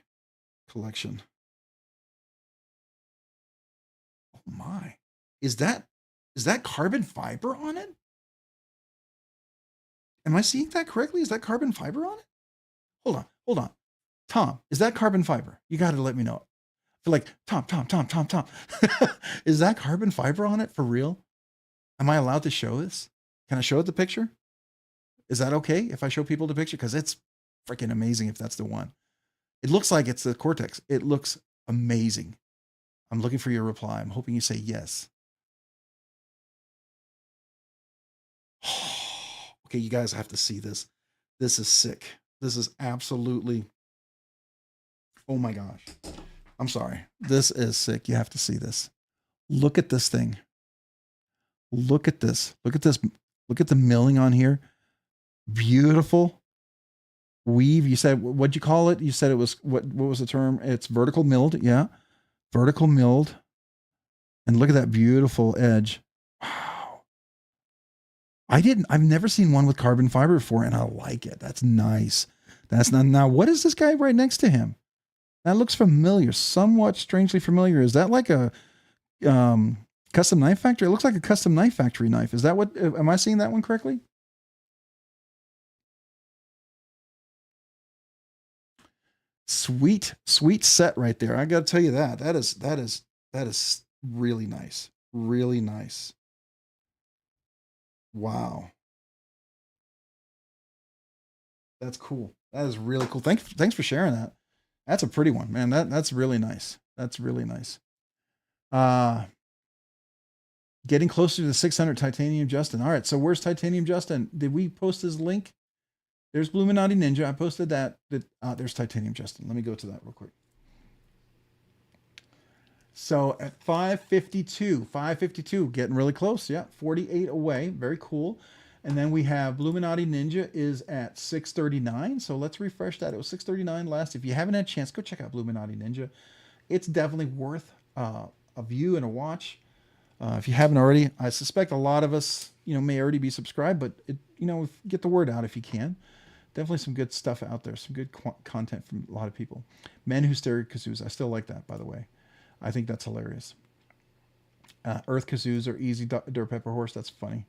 Speaker 3: collection. Oh my, is that carbon fiber on it? Am I seeing that correctly? Is that carbon fiber on it? Hold on. Tom, is that carbon fiber? You got to let me know. I feel like, Tom. Is that carbon fiber on it for real? Am I allowed to show this? Can I show it the picture? Is that okay if I show people the picture? Because it's freaking amazing if that's the one. It looks like it's the Cortex. It looks amazing. I'm looking for your reply. I'm hoping you say yes. Okay, you guys have to see this. This is sick. This is absolutely, oh my gosh. I'm sorry. This is sick. You have to see this. Look at this thing. Look at this. Look at this. Look at the milling on here. Beautiful weave. You said, what'd you call it? You said it was, what was the term? It's vertical milled. Yeah. Vertical milled. And look at that beautiful edge. Wow. I've never seen one with carbon fiber before, and I like it. That's nice. That's not, now what is this guy right next to him? That looks familiar, somewhat strangely familiar. Is that like a custom knife factory? It looks like a custom knife factory knife. Is that what, am I seeing that one correctly? Sweet, sweet set right there. I got to tell you that. That is really nice. Really nice. Wow. That's cool. That is really cool. Thanks for sharing that. That's a pretty one, man. That's really nice. That's really nice. Getting closer to the 600 Titanium Justin. All right. So where's Titanium Justin? Did we post his link? There's Bluminati Ninja. I posted that. There's Titanium Justin. Let me go to that real quick. So at 552, getting really close. Yeah, 48 away. Very cool. And then we have Bluminati Ninja is at 639. So let's refresh that. It was 639 last. If you haven't had a chance, go check out Bluminati Ninja. It's definitely worth a view and a watch. If you haven't already, I suspect a lot of us, may already be subscribed, but get the word out if you can. Definitely some good stuff out there. Some good content from a lot of people. Men who stare at kazoos. I still like that, by the way. I think that's hilarious. Earth kazoos are easy. Dirt Pepper Horse. That's funny.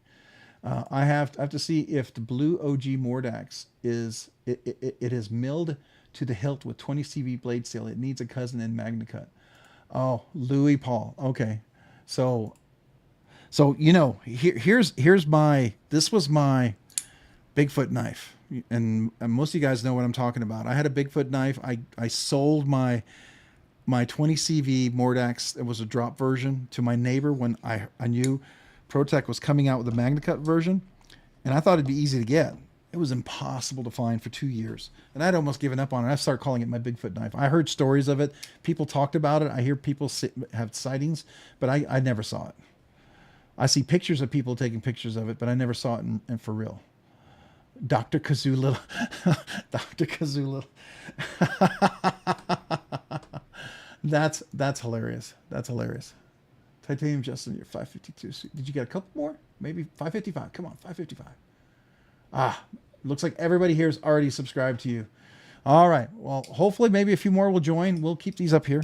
Speaker 3: I have to see if the blue OG Mordax is it is milled to the hilt with 20 CV blade steel. It needs a cousin in Magna Cut. Oh, Louis Paul. Okay, so here's my, this was my Bigfoot knife, and most of you guys know what I'm talking about. I had a Bigfoot knife. I sold my 20 CV Mordax. It was a drop version to my neighbor when I knew ProTech was coming out with the Magna Cut version, and I thought it'd be easy to get. It was impossible to find for 2 years, and I'd almost given up on it. I started calling it my Bigfoot knife. I heard stories of it. People talked about it. I hear people have sightings, but I never saw it. I see pictures of people taking pictures of it, but I never saw it in for real. Dr. Kazoo Little. Dr. Kazoo Little. That's hilarious. That's hilarious. Titanium Justin, you're 552. Did you get a couple more? Maybe 555. Come on, 555. Looks like everybody here is already subscribed to you. All right. Well, hopefully maybe a few more will join. We'll keep these up here.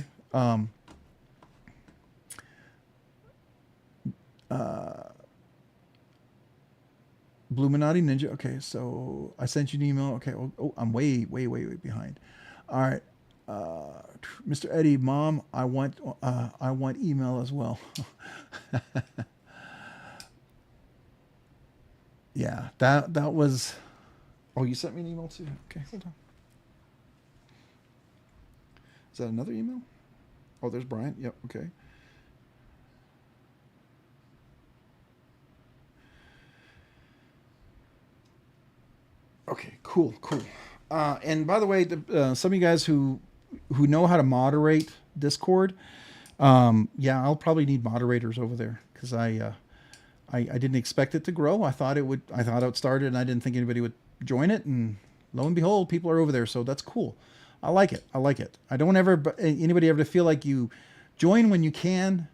Speaker 3: Bluminati Ninja. Okay, so I sent you an email. Okay. Oh, I'm way behind. All right. Mr. Eddie, Mom, I want email as well. Yeah, that was. Oh, you sent me an email too. Okay, hold on. Is that another email? Oh, there's Brian. Yep. Okay. Okay. Cool. And by the way, some of you guys who know how to moderate Discord, yeah, I'll probably need moderators over there because I didn't expect it to grow. I thought it would start it, and I didn't think anybody would join it. And lo and behold, people are over there. So that's cool. I like it. I don't anybody ever feel like you join when you can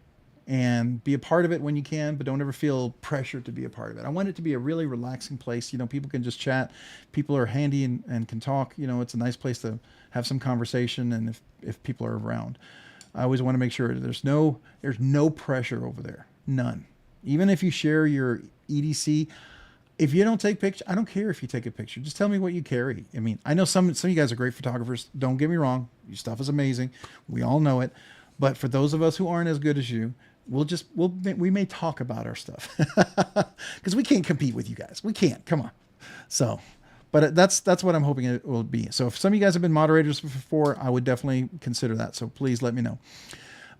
Speaker 3: and be a part of it when you can, but don't ever feel pressured to be a part of it. I want it to be a really relaxing place. People can just chat. People are handy and can talk. It's a nice place to have some conversation. And if people are around, I always want to make sure there's no pressure over there. None. Even if you share your EDC, If you don't take pictures, I don't care if you take a picture. Just tell me what you carry. I mean, I know some of you guys are great photographers. Don't get me wrong. Your stuff is amazing. We all know it. But for those of us who aren't as good as you, we may talk about our stuff because we can't compete with you guys. We can't. Come on. So, but that's what I'm hoping it will be. So if some of you guys have been moderators before, I would definitely consider that. So please let me know.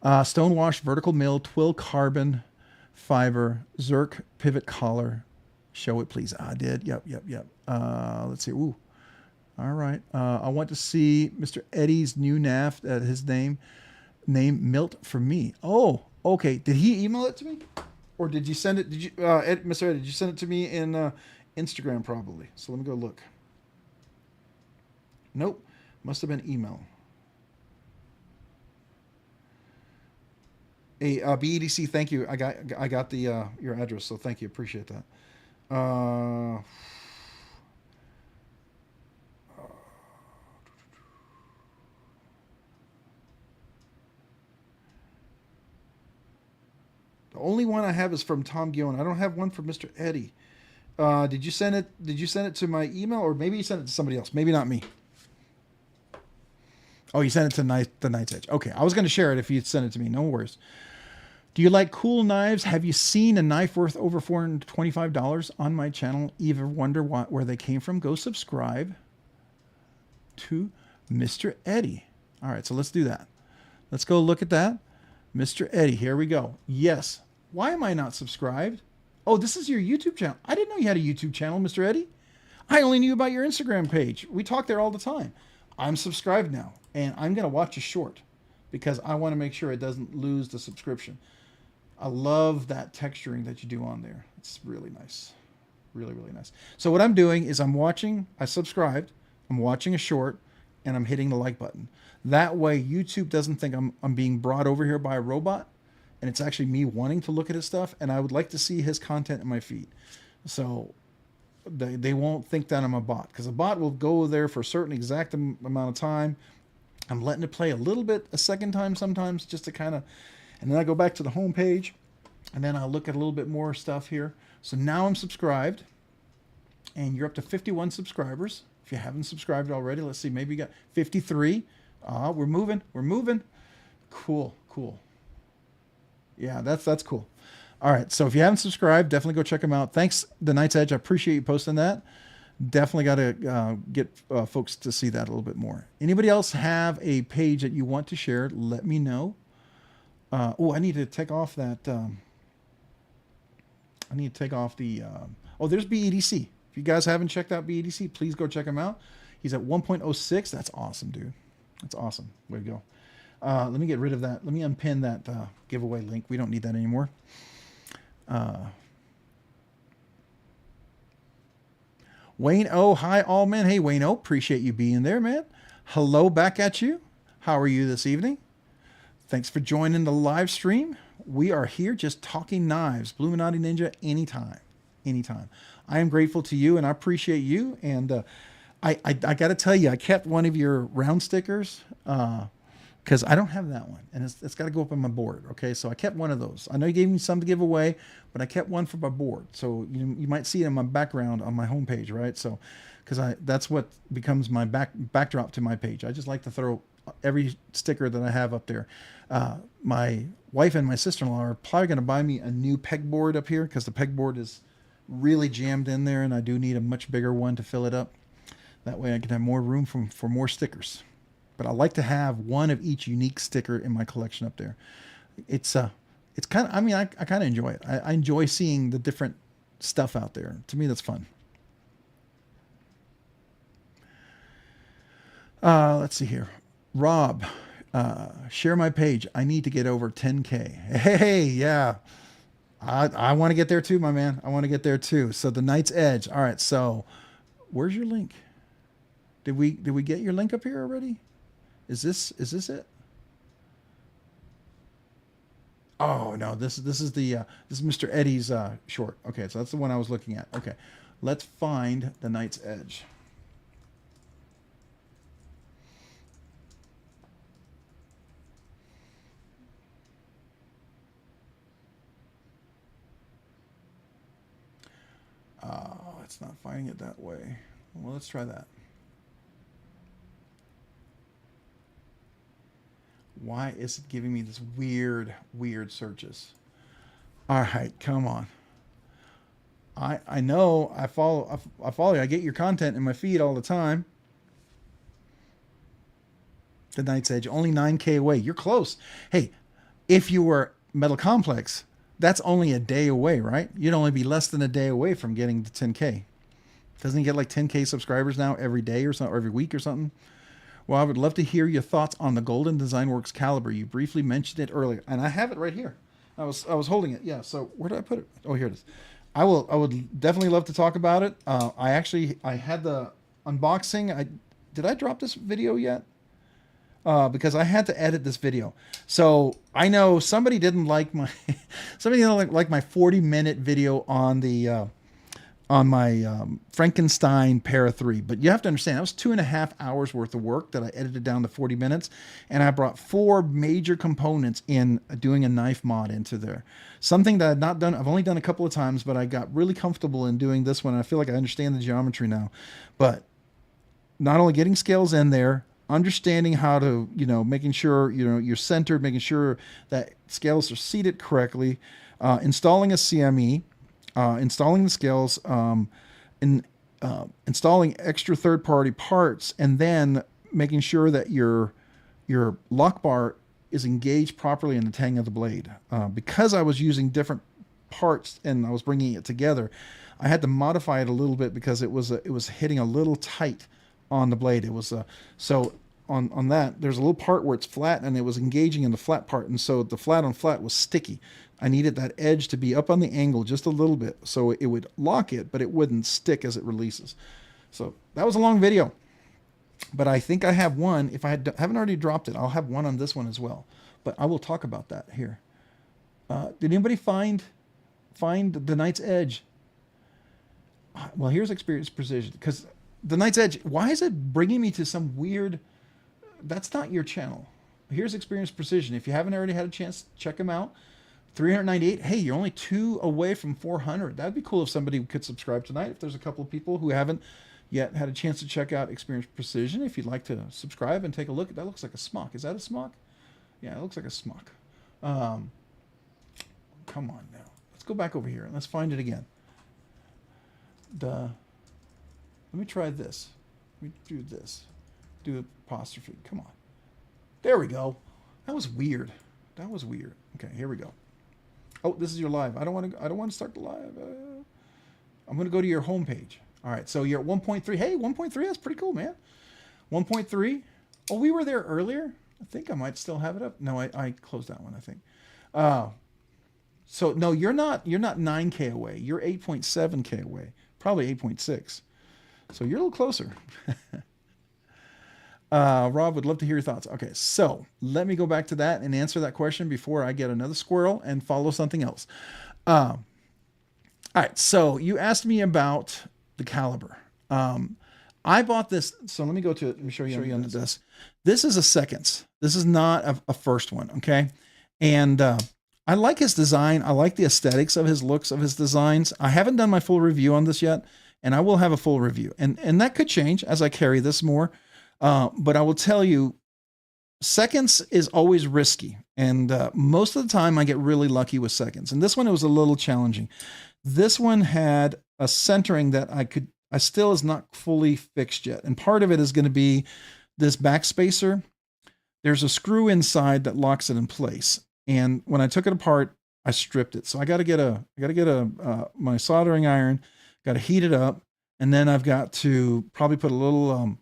Speaker 3: Stonewash vertical mill, twill carbon fiber, Zerk pivot collar. Show it, please. I did. Yep. Let's see. Ooh. All right. I want to see Mr. Eddie's new NAF. His name Milt for me. Oh, okay. Did he email it to me, or did you send it? Did you, Mr. Eddie? Did you send it to me in Instagram? Probably. So let me go look. Nope. Must have been email. Hey, BEDC. Thank you. I got the your address. So thank you. Appreciate that. The only one I have is from Tom Guillon. I don't have one from Mr. Eddie. Did you send it? Did you send it to my email, or maybe you sent it to somebody else? Maybe not me. Oh, you sent it to the Night's Edge. Okay, I was going to share it if you sent it to me. No worries. Do you like cool knives? Have you seen a knife worth over $425 on my channel? Either wonder where they came from? Go subscribe to Mr. Eddie. All right, so let's do that. Let's go look at that. Mr. Eddie, here we go. Yes. Why am I not subscribed? Oh, this is your YouTube channel. I didn't know you had a YouTube channel, Mr. Eddie. I only knew about your Instagram page. We talk there all the time. I'm subscribed now, and I'm going to watch a short because I want to make sure it doesn't lose the subscription. I love that texturing that you do on there. It's really nice. Really, really nice. So what I'm doing is I subscribed, I'm watching a short, and I'm hitting the like button. That way YouTube doesn't think I'm being brought over here by a robot, and it's actually me wanting to look at his stuff, and I would like to see his content in my feed. So they won't think that I'm a bot, because a bot will go there for a certain exact amount of time. I'm letting it play a little bit a second time sometimes just to kind of, and then I go back to the home page, and then I'll look at a little bit more stuff here. So now I'm subscribed, and you're up to 51 subscribers. If you haven't subscribed already, let's see, maybe you got 53. We're moving. Cool. Yeah, that's cool. All right, so if you haven't subscribed, definitely go check them out. Thanks, The Night's Edge. I appreciate you posting that. Definitely got to get folks to see that a little bit more. Anybody else have a page that you want to share? Let me know. I need to take off that. I need to take off the. There's BEDC. If you guys haven't checked out BEDC, please go check him out. He's at 1.06. That's awesome, dude. That's awesome. Way to go. Let me get rid of that. Let me unpin that giveaway link. We don't need that anymore. Wayne O, hi all men. Hey Wayne O, appreciate you being there, man. Hello back at you. How are you this evening? Thanks for joining the live stream. We are here just talking knives. Bluminati Ninja, anytime. I am grateful to you, and I appreciate you. And I got to tell you, I kept one of your round stickers because I don't have that one, and it's got to go up on my board. Okay, so I kept one of those. I know you gave me some to give away, but I kept one for my board. So you might see it in my background on my homepage, right? So because that's what becomes my backdrop to my page. I just like to throw every sticker that I have up there. My wife and my sister-in-law are probably going to buy me a new pegboard up here because the pegboard is really jammed in there, and I do need a much bigger one to fill it up. That way I can have more room for more stickers. But I like to have one of each unique sticker in my collection up there. It's kind of, I kind of enjoy it. I enjoy seeing the different stuff out there. To me, that's fun. Let's see here. Rob, share my page. I need to get over 10K. Hey, yeah. I want to get there too, my man. I want to get there too. So the Night's Edge. All right. So where's your link? Did we get your link up here already? Is this it? Oh no, this is Mr. Eddie's short. Okay, so that's the one I was looking at. Okay, let's find the Night's Edge. it's not finding it that way. Well, let's try that. Why is it giving me this weird searches? All right, come on. I know I follow you. I get your content in my feed all the time. The Night's Edge, only 9K away. You're close. Hey, if you were Metal Complex, that's only a day away, right? You'd only be less than a day away from getting to 10K. Doesn't he get like 10K subscribers now every day or something, or every week or something? Well, I would love to hear your thoughts on the Golden Design Works caliber. You briefly mentioned it earlier, and I have it right here. I was holding it. Yeah. So where did I put it? Oh, here it is. I would definitely love to talk about it. I had the unboxing. Did I drop this video yet? Because I had to edit this video. So I know somebody didn't like my 40-minute video on the on my Frankenstein Para 3. But you have to understand, that was 2.5 hours worth of work that I edited down to 40 minutes. And I brought 4 major components in doing a knife mod into there. Something that I've not done, I've only done a couple of times, but I got really comfortable in doing this one. I feel like I understand the geometry now. But not only getting scales in there, understanding how to, making sure, you're centered, making sure that scales are seated correctly, installing a CME, installing the scales, installing extra third-party parts, and then making sure that your lock bar is engaged properly in the tang of the blade. Because I was using different parts and I was bringing it together, I had to modify it a little bit because it was hitting a little tight on the blade. It was so on that there's a little part where it's flat and it was engaging in the flat part, and so the flat on flat was sticky. I needed that edge to be up on the angle just a little bit so it would lock it, but it wouldn't stick as it releases. So that was a long video, but I think I have one. If I haven't already dropped it, I'll have one on this one as well, but I will talk about that here. Did anybody find the Knight's Edge? Well, here's Experience Precision, because the Knight's Edge, why is it bringing me to some weird... That's not your channel. Here's Experience Precision. If you haven't already had a chance, check them out. 398. Hey, you're only 2 away from 400. That'd be cool if somebody could subscribe tonight. If there's a couple of people who haven't yet had a chance to check out Experience Precision, if you'd like to subscribe and take a look. That looks like a smock. Is that a smock? Yeah, it looks like a smock. Come on now. Let's go back over here and let's find it again. Let me try this. Let me do this. Do apostrophe. Come on. There we go. That was weird. That was weird. Okay, here we go. Oh, this is your live. I don't want to start the live. I'm going to go to your homepage. All right, so you're at 1.3. Hey, 1.3. That's pretty cool, man. 1.3. Oh, we were there earlier. I think I might still have it up. No, I closed that one, I think. So no, you're not 9K away. You're 8.7K away. Probably 8.6. So you're a little closer. Rob would love to hear your thoughts. Okay, so let me go back to that and answer that question before I get another squirrel and follow something else. All right, so you asked me about the caliber. I bought this. So let me go to it. Let me show you on this. This is a seconds. This is not a first one, okay? And I like his design. I like the aesthetics of his looks, of his designs. I haven't done my full review on this yet, and I will have a full review. And that could change as I carry this more. But I will tell you, seconds is always risky. And most of the time I get really lucky with seconds. And this one, it was a little challenging. This one had a centering that I still is not fully fixed yet. And part of it is going to be this back spacer. There's a screw inside that locks it in place. And when I took it apart, I stripped it. So I got to get my soldering iron, got to heat it up. And then I've got to probably put a little,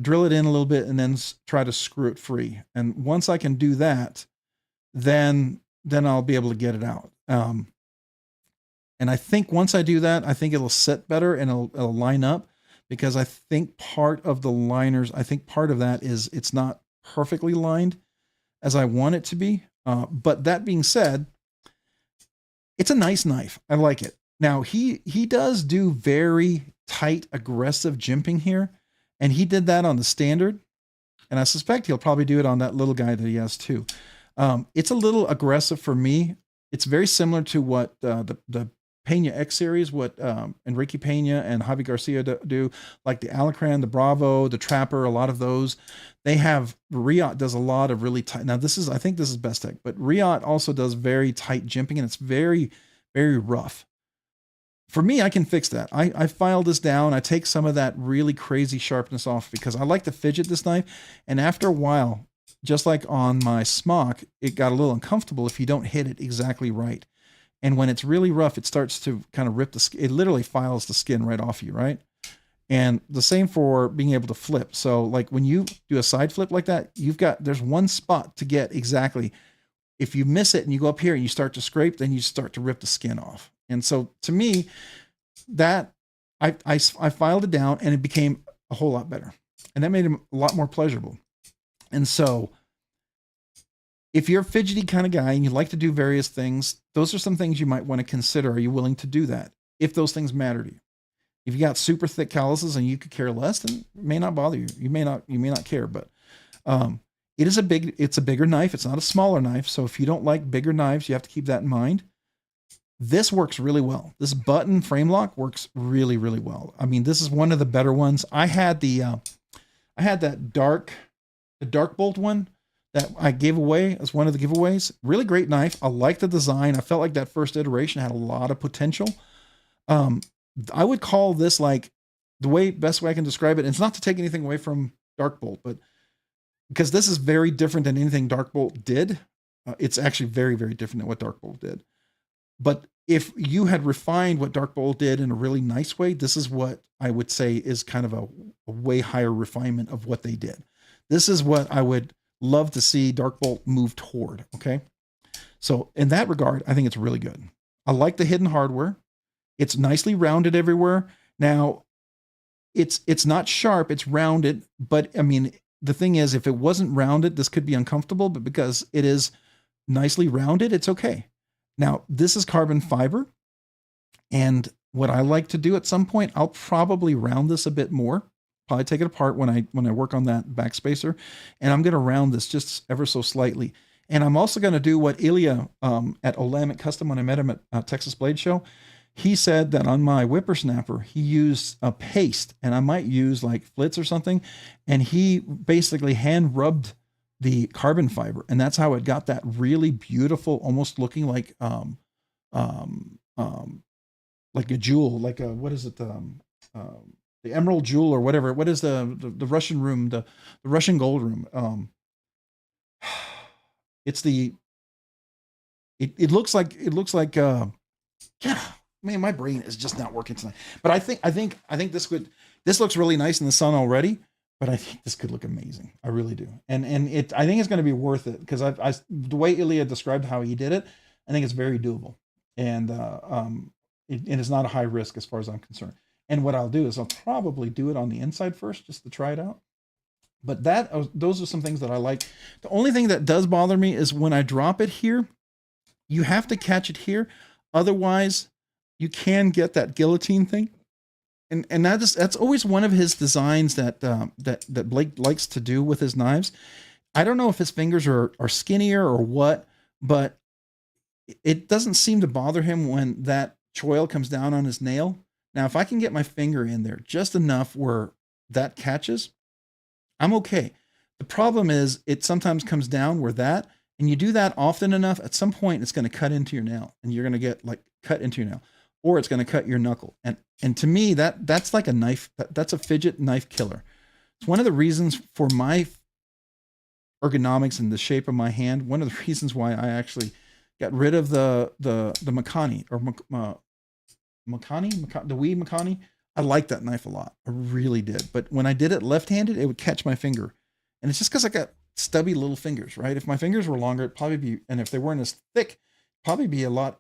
Speaker 3: drill it in a little bit and then try to screw it free. And once I can do that, then I'll be able to get it out. And I think once I do that, I think it'll sit better and it'll line up, because I think part of the liners, I think part of that is it's not perfectly lined as I want it to be. But that being said, it's a nice knife. I like it. Now he does do very tight, aggressive jimping here. And he did that on the standard, and I suspect he'll probably do it on that little guy that he has too. It's a little aggressive for me. It's very similar to what the Pena X series, what Enrique Pena and Javi Garcia do, like the Alacran, the Bravo, the Trapper, a lot of those. They have, Riot does a lot of really tight. Now this is, I think this is Best Tech, but Riot also does very tight jimping, and it's very, very rough. For me, I can fix that. I file this down. I take some of that really crazy sharpness off because I like to fidget this knife. And after a while, just like on my smock, it got a little uncomfortable if you don't hit it exactly right. And when it's really rough, it starts to kind of rip the skin. It literally files the skin right off you, right? And the same for being able to flip. So like when you do a side flip like that, there's one spot to get exactly. If you miss it and you go up here and you start to scrape, then you start to rip the skin off. And so to me, that I filed it down and it became a whole lot better. And that made it a lot more pleasurable. And so if you're a fidgety kind of guy and you like to do various things, those are some things you might want to consider. Are you willing to do that? If those things matter to you. If you got super thick calluses and you could care less, then it may not bother you. You may not care, but it's a bigger knife. It's not a smaller knife. So if you don't like bigger knives, you have to keep that in mind. This works really well. This button frame lock works really, really well. I mean, this is one of the better ones. I had that dark bolt one that I gave away as one of the giveaways. Really great knife. I like the design. I felt like that first iteration had a lot of potential. I would call this like best way I can describe it. And it's not to take anything away from Dark Bolt, but because this is very different than anything Dark Bolt did. It's actually very, very different than what Dark Bolt did. But if you had refined what Dark Bolt did in a really nice way, this is what I would say is kind of a way higher refinement of what they did. This is what I would love to see Dark Bolt move toward. Okay. So in that regard, I think it's really good. I like the hidden hardware. It's nicely rounded everywhere. Now it's not sharp, it's rounded, but I mean, the thing is, if it wasn't rounded, this could be uncomfortable, but because it is nicely rounded, it's okay. Now, this is carbon fiber, and what I like to do at some point, I'll probably round this a bit more. Probably take it apart when I work on that backspacer, and I'm going to round this just ever so slightly. And I'm also going to do what Ilya at Olamic Custom, when I met him at Texas Blade Show, he said that on my whippersnapper, he used a paste, and I might use like Flitz or something, and he basically hand rubbed the carbon fiber, and that's how it got that really beautiful, almost looking like a jewel, like a, what is it, the emerald jewel or whatever. What is the Russian room, the Russian gold room? It's the it looks like yeah, man, my brain is just not working tonight. But I think this looks really nice in the sun already. But I think this could look amazing. I really do. And I think it's going to be worth it because the way Ilya described how he did it, I think it's very doable. And it's not a high risk as far as I'm concerned. And what I'll do is I'll probably do it on the inside first just to try it out. But those are some things that I like. The only thing that does bother me is when I drop it here, you have to catch it here. Otherwise, you can get that guillotine thing. And that's always one of his designs that Blake likes to do with his knives. I don't know if his fingers are skinnier or what, but it doesn't seem to bother him when that choil comes down on his nail. Now, if I can get my finger in there just enough where that catches, I'm okay. The problem is it sometimes comes down where that, and you do that often enough, at some point it's going to cut into your nail, and you're going to get like cut into your nail, or it's going to cut your knuckle. And to me, that's like a knife. That's a fidget knife killer. It's one of the reasons for my ergonomics and the shape of my hand. One of the reasons why I actually got rid of the Makani or Makani, the Wii Makani. I like that knife a lot. I really did. But when I did it left-handed, it would catch my finger. And it's just because I got stubby little fingers, right? If my fingers were longer, it'd probably be, and if they weren't as thick, probably be a lot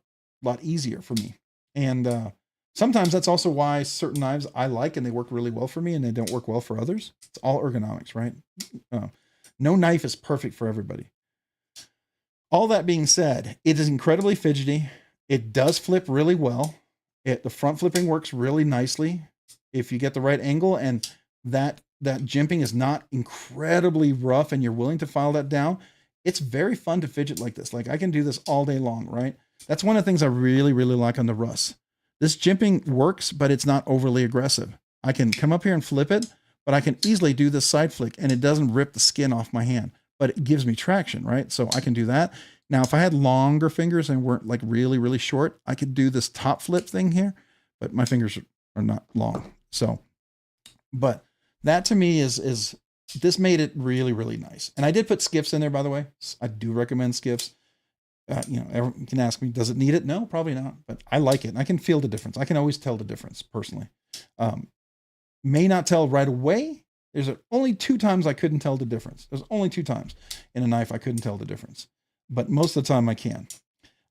Speaker 3: easier for me. And sometimes that's also why certain knives I like and they work really well for me and they don't work well for others. It's all ergonomics, right? No knife is perfect for everybody. All that being said, it is incredibly fidgety. It does flip really well. The front flipping works really nicely if you get the right angle, and that jimping is not incredibly rough and you're willing to file that down. It's very fun to fidget like this. Like I can do this all day long, right? That's one of the things I really, really like on the Russ. This jimping works, but it's not overly aggressive. I can come up here and flip it, but I can easily do this side flick and it doesn't rip the skin off my hand, but it gives me traction, right? So I can do that. Now, if I had longer fingers and weren't like really, really short, I could do this top flip thing here, but my fingers are not long. So, but that to me is this made it really, really nice. And I did put skiffs in there, by the way. I do recommend skiffs. You know, everyone can ask me, does it need it? No, probably not, but I like it. And I can feel the difference. I can always tell the difference personally. May not tell right away. There's only 2 times I couldn't tell the difference. There's only 2 times in a knife I couldn't tell the difference, but most of the time I can.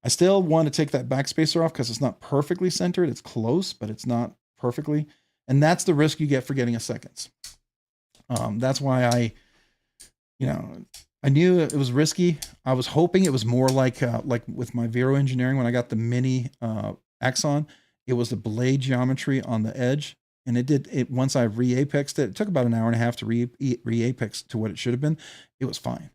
Speaker 3: I still want to take that backspacer off because it's not perfectly centered. It's close, but it's not perfectly. And that's the risk you get for getting a seconds. That's why I knew it was risky. I was hoping it was more like with my Vero engineering when I got the mini Axon, it was the blade geometry on the edge. And it did it once I re-apexed it. It took about an hour and a half to re-apex to what it should have been. It was fine.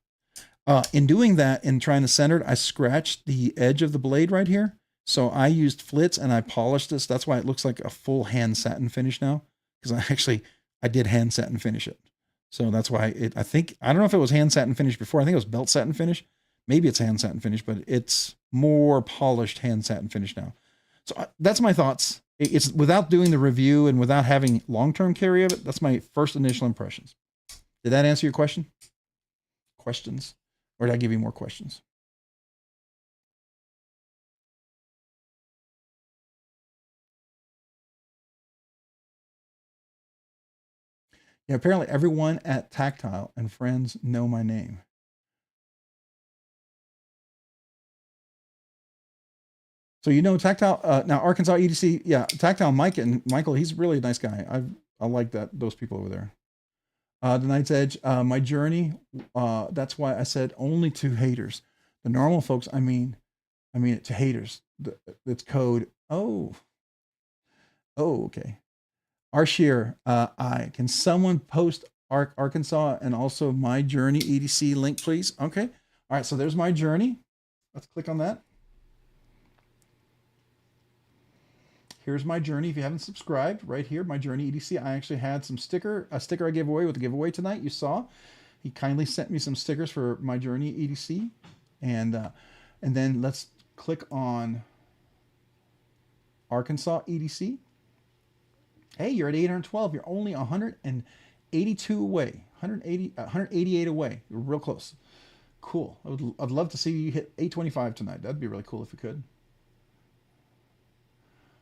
Speaker 3: In doing that and trying to center it, I scratched the edge of the blade right here. So I used flits and I polished this. That's why it looks like a full hand satin finish now. Because I did hand satin finish it. So that's why I don't know if it was hand satin finish before. I think it was belt satin finish. Maybe it's hand satin finish, but it's more polished hand satin finish now. So that's my thoughts. It's without doing the review and without having long-term carry of it. That's my first initial impressions. Did that answer your question? Questions? Or did I give you more questions? Yeah, apparently everyone at Tactile and friends know my name. So you know Tactile, now Arkansas EDC, yeah, Tactile Michael, he's really a nice guy. I like those people over there. The Night's Edge, my journey, that's why I said only to haters. The normal folks, I mean it to haters. It's code. Oh, okay. Arsheer, can someone post Arkansas and also my journey EDC link, please? Okay. All right. So there's my journey. Let's click on that. Here's my journey. If you haven't subscribed, right here, my journey EDC. I actually had a sticker I gave away with the giveaway tonight. You saw. He kindly sent me some stickers for my journey EDC, and then let's click on Arkansas EDC. Hey, you're at 812. You're only 182 away. 188 away. You're real close. Cool. I'd love to see you hit 825 tonight. That'd be really cool if you could.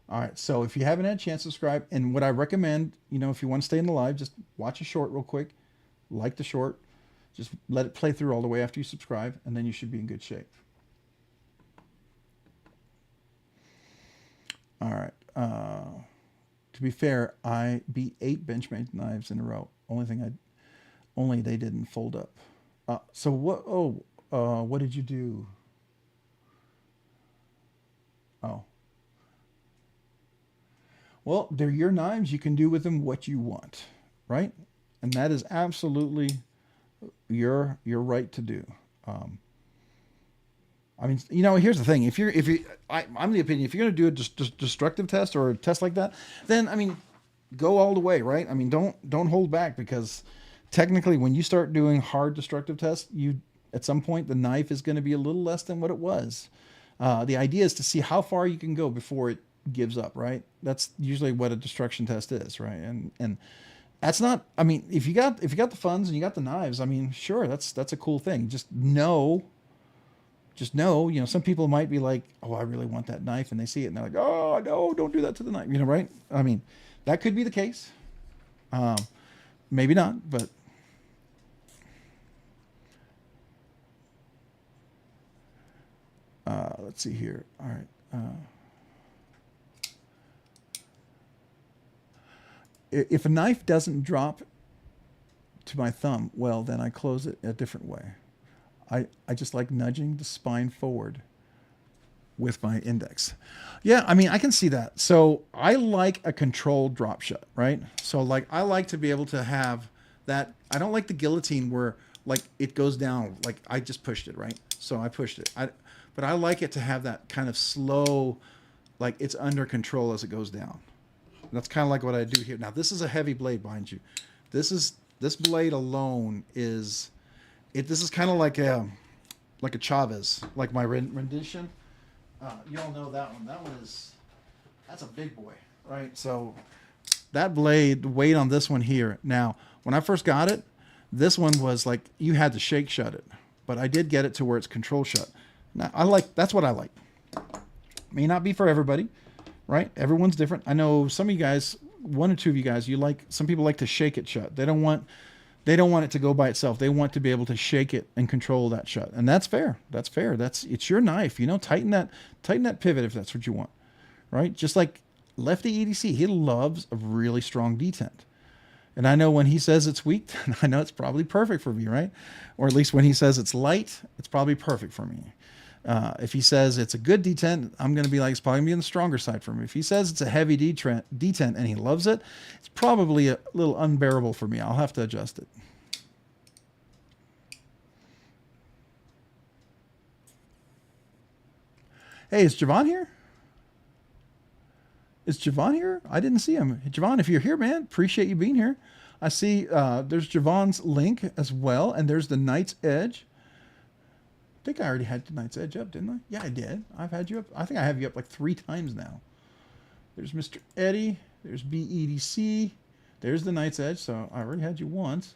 Speaker 3: All right. So if you haven't had a chance to subscribe, and what I recommend, if you want to stay in the live, just watch a short real quick. Like the short. Just let it play through all the way after you subscribe, and then you should be in good shape. All right. To be fair, I beat 8 Benchmade knives in a row. Only they didn't fold up. So what? Oh, what did you do? Oh. Well, they're your knives. You can do with them what you want, right? And that is absolutely your right to do. I mean, here's the thing. I'm the opinion, if you're going to do a destructive test or a test like that, then, go all the way, right? Don't hold back, because technically when you start doing hard destructive tests, at some point, the knife is going to be a little less than what it was. The idea is to see how far you can go before it gives up, right? That's usually what a destruction test is, right? And that's not, if you got the funds and you got the knives, sure, that's a cool thing. Just know, some people might be like, oh, I really want that knife. And they see it and they're like, oh, no, don't do that to the knife, right? That could be the case. Maybe not, but. Let's see here. All right. If a knife doesn't drop to my thumb, well, then I close it a different way. I just like nudging the spine forward with my index. Yeah, I can see that. So I like a controlled drop shot, right? So I like to be able to have that. I don't like the guillotine where it goes down. I just pushed it, right? So I pushed it. But I like it to have that kind of slow, like it's under control as it goes down. And that's kind of like what I do here. Now this is a heavy blade, mind you. This blade alone is it. This is kind of like a Chavez, like my rendition. You all know that one. That's a big boy, right? So that blade, the weight on this one here. Now, when I first got it, this one was like you had to shake shut it, but I did get it to where it's control shut. Now that's what I like. May not be for everybody, right? Everyone's different. I know some of you guys, one or two of you guys, some people like to shake it shut. They don't want it to go by itself. They want to be able to shake it and control that shut. And that's fair. That's fair. It's your knife, you know, tighten that pivot if that's what you want, right? Just like Lefty EDC, he loves a really strong detent. And I know when he says it's weak, I know it's probably perfect for me, right? Or at least when he says it's light, it's probably perfect for me. If he says it's a good detent, I'm going to be like, it's probably going to be on the stronger side for me. If he says it's a heavy detent and he loves it, it's probably a little unbearable for me. I'll have to adjust it. Hey, is Javon here? Is Javon here? I didn't see him. Javon, if you're here, man, appreciate you being here. I see there's Javon's link as well, and there's the Knight's Edge. I think I already had the Knight's Edge up, didn't I? Yeah, I did. I've had you up. I think I have you up like 3 times now. There's Mr. Eddie. There's BEDC. There's the Knight's Edge, so I already had you once.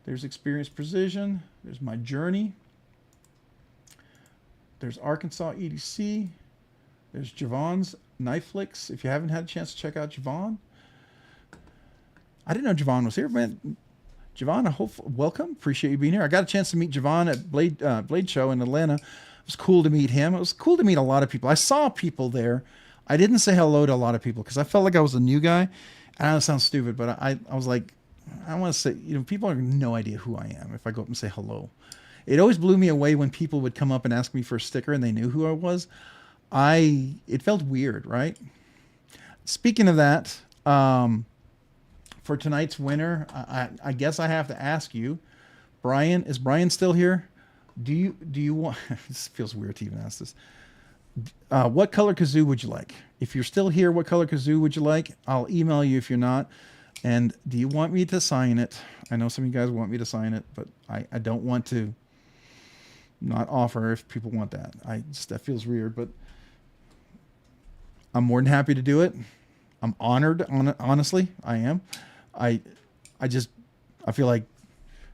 Speaker 3: There's Experience Precision. There's My Journey. There's Arkansas EDC. There's Javon's Knife Flicks. If you haven't had a chance to check out Javon. I didn't know Javon was here, man. Javon, welcome. Appreciate you being here. I got a chance to meet Javon at Blade Show in Atlanta. It was cool to meet him. It was cool to meet a lot of people. I saw people there. I didn't say hello to a lot of people because I felt like I was a new guy. I know it sounds stupid, but I was like, I want to say, you know, people have no idea who I am if I go up and say hello. It always blew me away when people would come up and ask me for a sticker and they knew who I was. It felt weird, right? Speaking of that, for tonight's winner, I guess I have to ask you, Brian, is Brian still here? Do you want, this feels weird to even ask this. What color kazoo would you like? If you're still here, what color kazoo would you like? I'll email you if you're not. And do you want me to sign it? I know some of you guys want me to sign it, but I don't want to not offer if people want that. That feels weird, but I'm more than happy to do it. I'm honored, honestly, I am. I feel like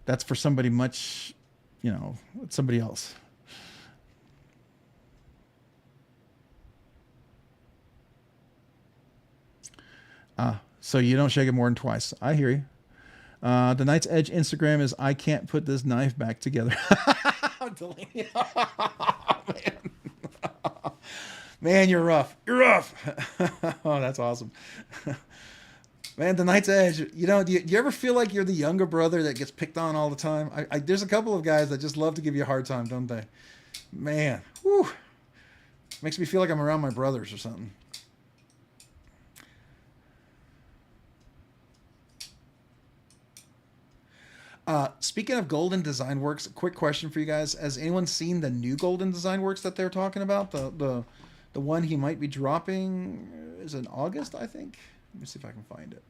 Speaker 3: that's for somebody much, you know, somebody else. So you don't shake it more than twice. I hear you. The Knight's Edge Instagram is, I can't put this knife back together. Man, you're rough. You're rough. Oh, that's awesome. Man, the Knight's Edge. You know, do you ever feel like you're the younger brother that gets picked on all the time? There's a couple of guys that just love to give you a hard time, don't they? Man, whew. Makes me feel like I'm around my brothers or something. Speaking of Golden Design Works, a quick question for you guys. Has anyone seen the new Golden Design Works that they're talking about? The one he might be dropping is in August, I think. Let me see if I can find it.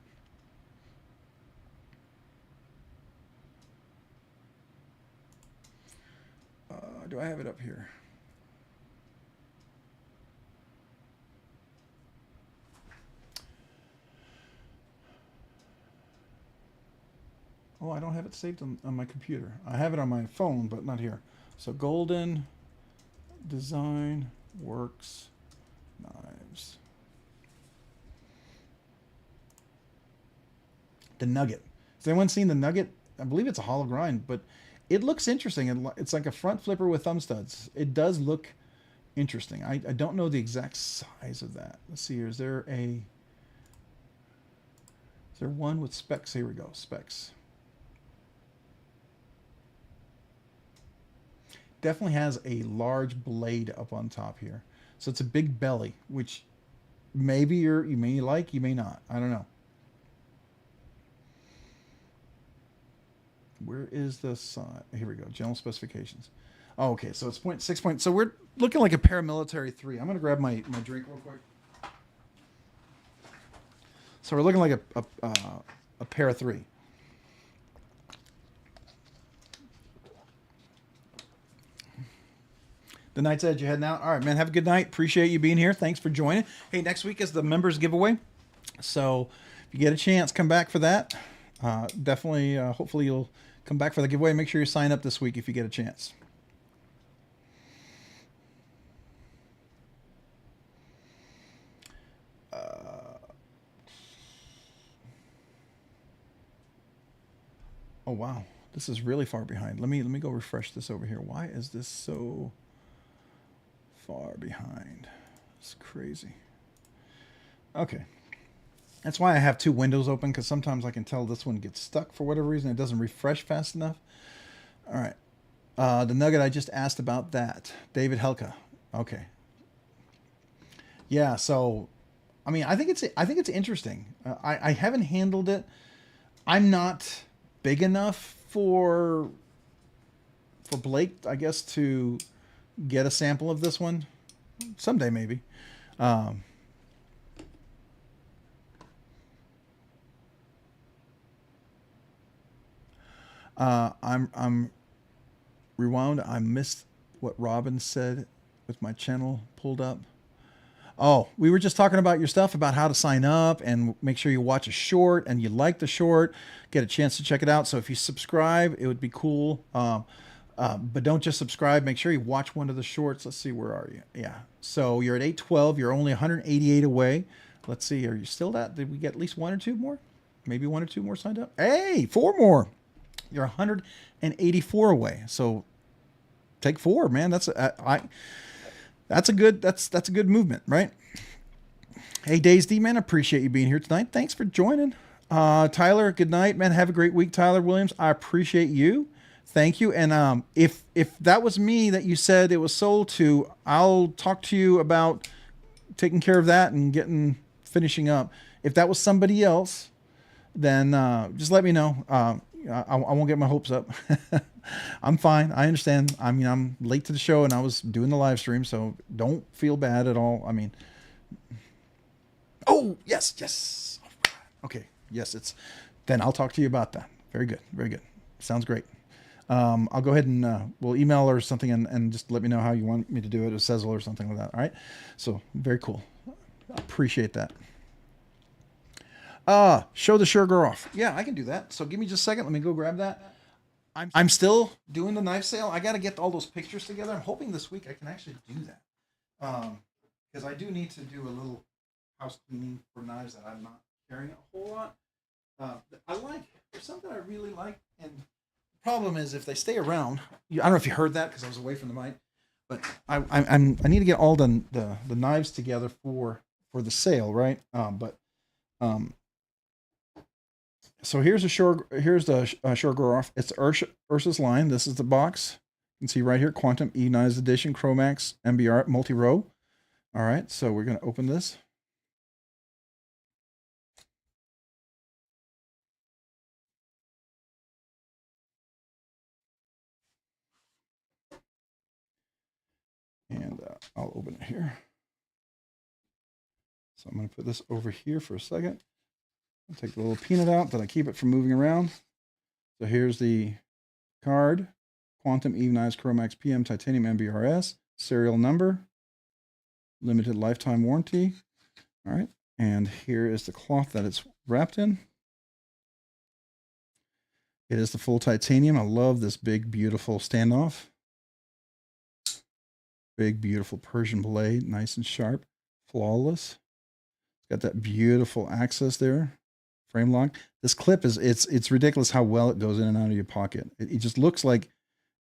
Speaker 3: Do I have it up here? Oh, I don't have it saved on my computer. I have it on my phone, but not here. So Golden Design Works Knives. The Nugget. Has anyone seen the Nugget? I believe it's a hollow grind, but it looks interesting. It's like a front flipper with thumb studs. It does look interesting. I don't know the exact size of that. Let's see here. Is there one with specs? Here we go. Specs. Definitely has a large blade up on top here. So it's a big belly, which maybe you may like, you may not. I don't know. Where is the side? Here we go. General specifications. Oh, okay. So it's 6 point. So we're looking like a paramilitary 3. I'm going to grab my drink real quick. So we're looking like a pair of 3. The Night's Edge, you heading out? All right, man. Have a good night. Appreciate you being here. Thanks for joining. Hey, next week is the members giveaway. So if you get a chance, come back for that. Definitely, hopefully you'll come back for the giveaway. Make sure you sign up this week if you get a chance. Oh, wow. This is really far behind. Let me go refresh this over here. Why is this so far behind? It's crazy. Okay. That's why I have 2 windows open, because sometimes I can tell this one gets stuck for whatever reason. It doesn't refresh fast enough. All right. The nugget I just asked about that. David Helka. Okay. Yeah, so I mean, I think it's interesting. I haven't handled it. I'm not big enough for Blake, I guess, to get a sample of this one someday, maybe. I'm rewound. I missed what Robin said with my channel pulled up. Oh, we were just talking about your stuff, about how to sign up and make sure you watch a short and you like the short, get a chance to check it out. So if you subscribe, it would be cool. But don't just subscribe. Make sure you watch one of the shorts. Let's see, where are you? Yeah. So you're at 812. You're only 188 away. Let's see. Are you still that? Did we get at least 1 or 2 more? Maybe 1 or 2 more signed up. Hey, 4 more. You're 184 away. So take 4, man. That's a good movement, right? Hey, Days D, man, appreciate you being here tonight. Thanks for joining. Tyler, good night, man. Have a great week, Tyler Williams. I appreciate you. Thank you. And if that was me that you said it was sold to, I'll talk to you about taking care of that and finishing up. If that was somebody else, then just let me know. I won't get my hopes up. I'm fine. I understand. I mean, I'm late to the show and I was doing the live stream, so don't feel bad at all. I mean, oh, yes. Okay. Yes, then I'll talk to you about that. Very good. Very good. Sounds great. I'll go ahead and we'll email or something and just let me know how you want me to do it, a Sezzle or something like that. All right. So very cool. I appreciate that. Show the sugar off. Yeah, I can do that. So give me just a second. Let me go grab that. I'm still doing the knife sale. I got to get all those pictures together. I'm hoping this week I can actually do that. Because I do need to do a little house cleaning for knives that I'm not carrying a whole lot. There's something I really like. And the problem is if they stay around, I don't know if you heard that because I was away from the mic, but I need to get all the knives together for the sale, right? So here's the Shore Grower off. It's Ursa's line. This is the box. You can see right here, Quantum E-Knives Edition, Chromax, MBR, multi-row. All right, so we're going to open this. And I'll open it here. So I'm going to put this over here for a second. I'll take the little peanut out that I keep it from moving around. So here's the card. Quantum E-Knives Chromax PM Titanium MBRS. Serial number. Limited lifetime warranty. All right. And here is the cloth that it's wrapped in. It is the full titanium. I love this big, beautiful standoff. Big, beautiful Persian blade. Nice and sharp. Flawless. Got that beautiful access there. Frame lock. This clip it's ridiculous how well it goes in and out of your pocket. It just looks like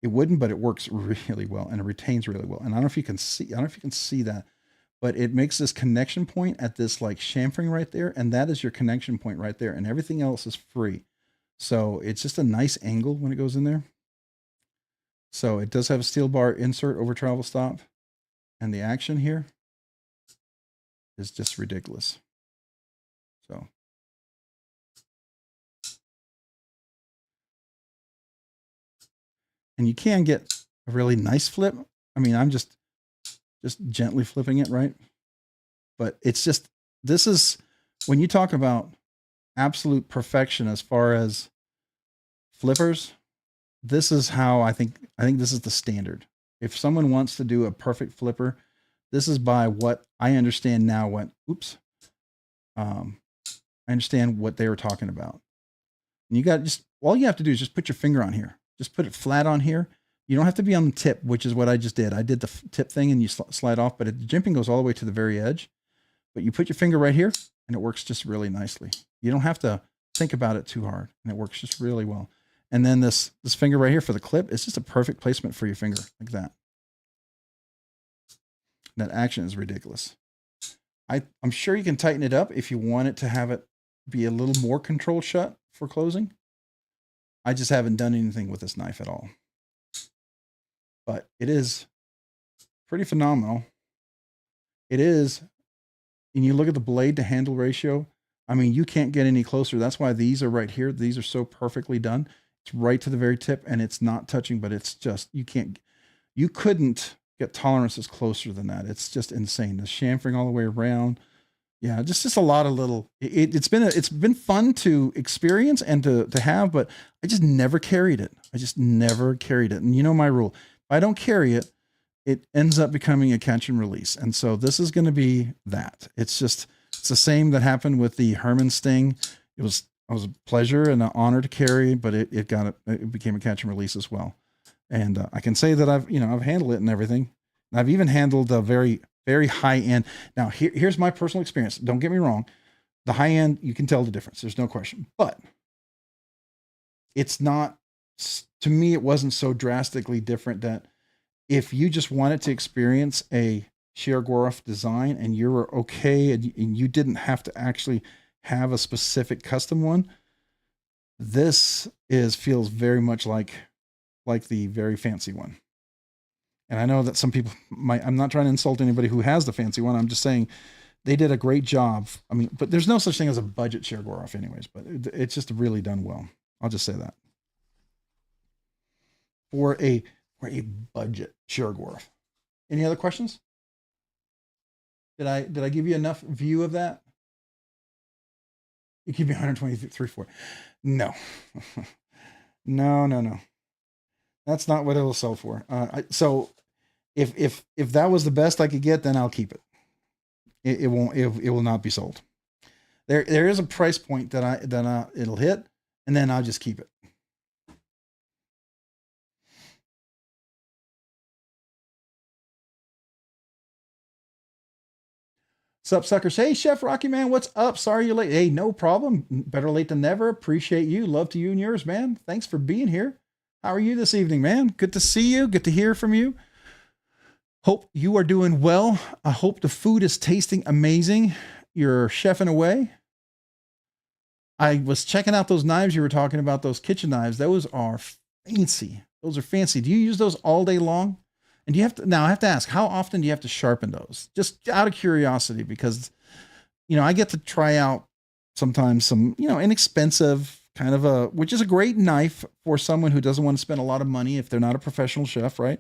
Speaker 3: it wouldn't, but it works really well and it retains really well. And I don't know if you can see that, but it makes this connection point at this like chamfering right there, and that is your connection point right there, and everything else is free. So it's just a nice angle when it goes in there. So it does have a steel bar insert over travel stop, and the action here is just ridiculous. So. And you can get a really nice flip. I mean, I'm just gently flipping it, right? But it's just, this is
Speaker 2: when you talk about absolute perfection as far as flippers, this is how I think this is the standard. If someone wants to do a perfect flipper, this is by what I understand now. I understand what they were talking about. And you got all you have to do is just put your finger on here. Just put it flat on here. You don't have to be on the tip, which is what I just did. I did the tip thing and you slide off, but the jimping goes all the way to the very edge. But you put your finger right here and it works just really nicely. You don't have to think about it too hard and it works just really well. And then this finger right here for the clip, it's just a perfect placement for your finger like that. That action is ridiculous. I'm sure you can tighten it up if you want it to have it be a little more controlled shut for closing. I just haven't done anything with this knife at all. But it is pretty phenomenal. It is, and you look at the blade to handle ratio, I mean, you can't get any closer. That's why these are right here. These are so perfectly done. It's right to the very tip and it's not touching, but it's just, you couldn't get tolerances closer than that. It's just insane. The chamfering all the way around. Yeah, just a lot of little, it's been fun to experience and to have, but I just never carried it. And you know my rule. If I don't carry it, it ends up becoming a catch and release. And so this is going to be that. It's the same that happened with the Herman Sting. It was a pleasure and an honor to carry, but it became a catch and release as well. And I can say that I've handled it and everything. I've even handled a very, very high end. Now here's my personal experience. Don't get me wrong. The high end, you can tell the difference. There's no question, but it's not, to me, it wasn't so drastically different that if you just wanted to experience a Sheargoroth design and you were okay and you didn't have to actually have a specific custom one, this feels very much like the very fancy one. And I know that some people I'm not trying to insult anybody who has the fancy one. I'm just saying they did a great job. I mean, but there's no such thing as a budget Sheargoroth anyways, but it's just really done well. I'll just say that. For a budget Sheargoroth. Any other questions? Did I give you enough view of that? You keep me 123 for. No. No. That's not what it'll sell for. So if that was the best I could get, then I'll keep it. It will not be sold. There is a price point that it'll hit, and then I'll just keep it. Sup, suckers? Hey, Chef Rocky, man, what's up? Sorry you're late. Hey, no problem. Better late than never. Appreciate you. Love to you and yours, man. Thanks for being here. How are you this evening, man? Good to see you. Good to hear from you. Hope you are doing well. I hope the food is tasting amazing. You're chefing away. I was checking out those knives you were talking about, those kitchen knives. Those are fancy. Those are fancy. Do you use those all day long? And I have to ask, how often do you have to sharpen those? Just out of curiosity, because, I get to try out sometimes some, inexpensive kind of which is a great knife for someone who doesn't want to spend a lot of money if they're not a professional chef, right?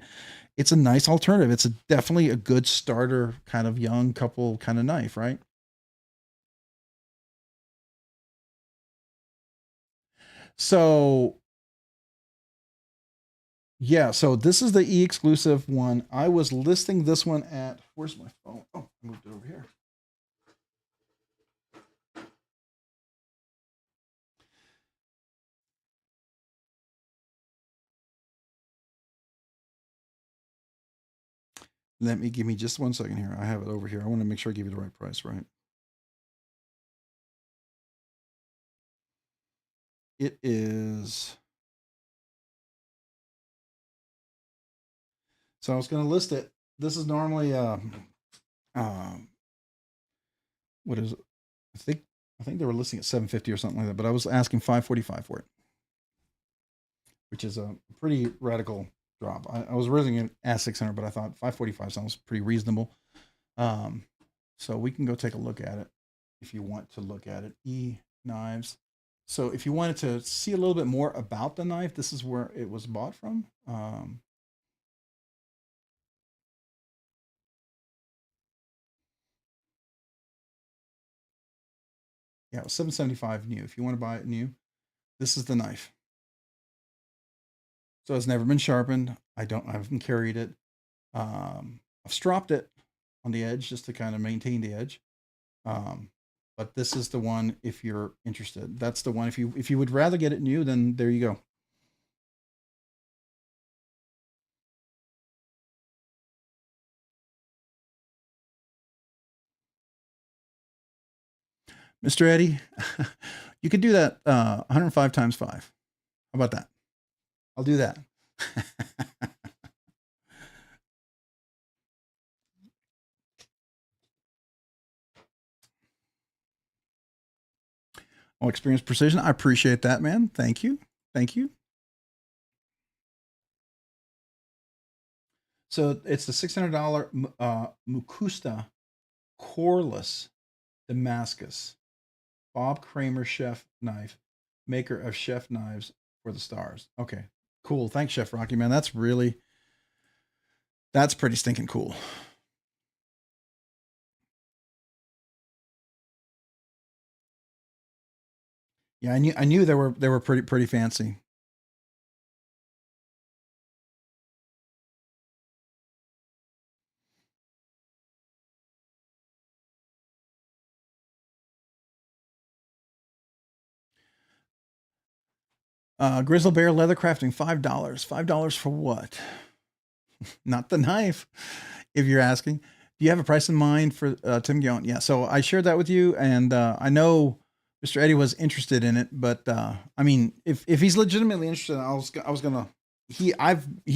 Speaker 2: It's a nice alternative. It's definitely a good starter kind of young couple kind of knife, right? So yeah, so this is the E-exclusive one. I was listing this one at, where's my phone? Oh, I moved it over here. Give me just 1 second here. I have it over here. I want to make sure I give you the right price, right? It is. So I was going to list it. This is normally, what is it? I think they were listing at $750 or something like that, but I was asking $545 for it, which is a pretty radical drop. I was originally at $600, but I thought $545 sounds pretty reasonable. So we can go take a look at it if you want to look at it. E-knives. So if you wanted to see a little bit more about the knife, this is where it was bought from. Yeah, it was $775 new. If you want to buy it new, this is the knife. So it's never been sharpened. I haven't carried it. I've stropped it on the edge just to kind of maintain the edge. But this is the one if you're interested. That's the one. If you would rather get it new, then there you go. Mr. Eddie, you could do that 105 times 5. How about that? I'll do that. Oh, Experience Precision. I appreciate that, man. Thank you. Thank you. So it's the $600 Mukusta coreless Damascus Bob Kramer chef knife, maker of chef knives for the stars. Okay, cool. Thanks, Chef Rocky, man. That's pretty stinking cool. Yeah, I knew they were pretty fancy. Grizzle Bear Leather Crafting, $5. $5 for what? Not the knife, if you're asking. Do you have a price in mind for Tim Guillaume? Yeah, so I shared that with you, and I know Mr. Eddie was interested in it, but I mean, if he's legitimately interested, I was gonna. He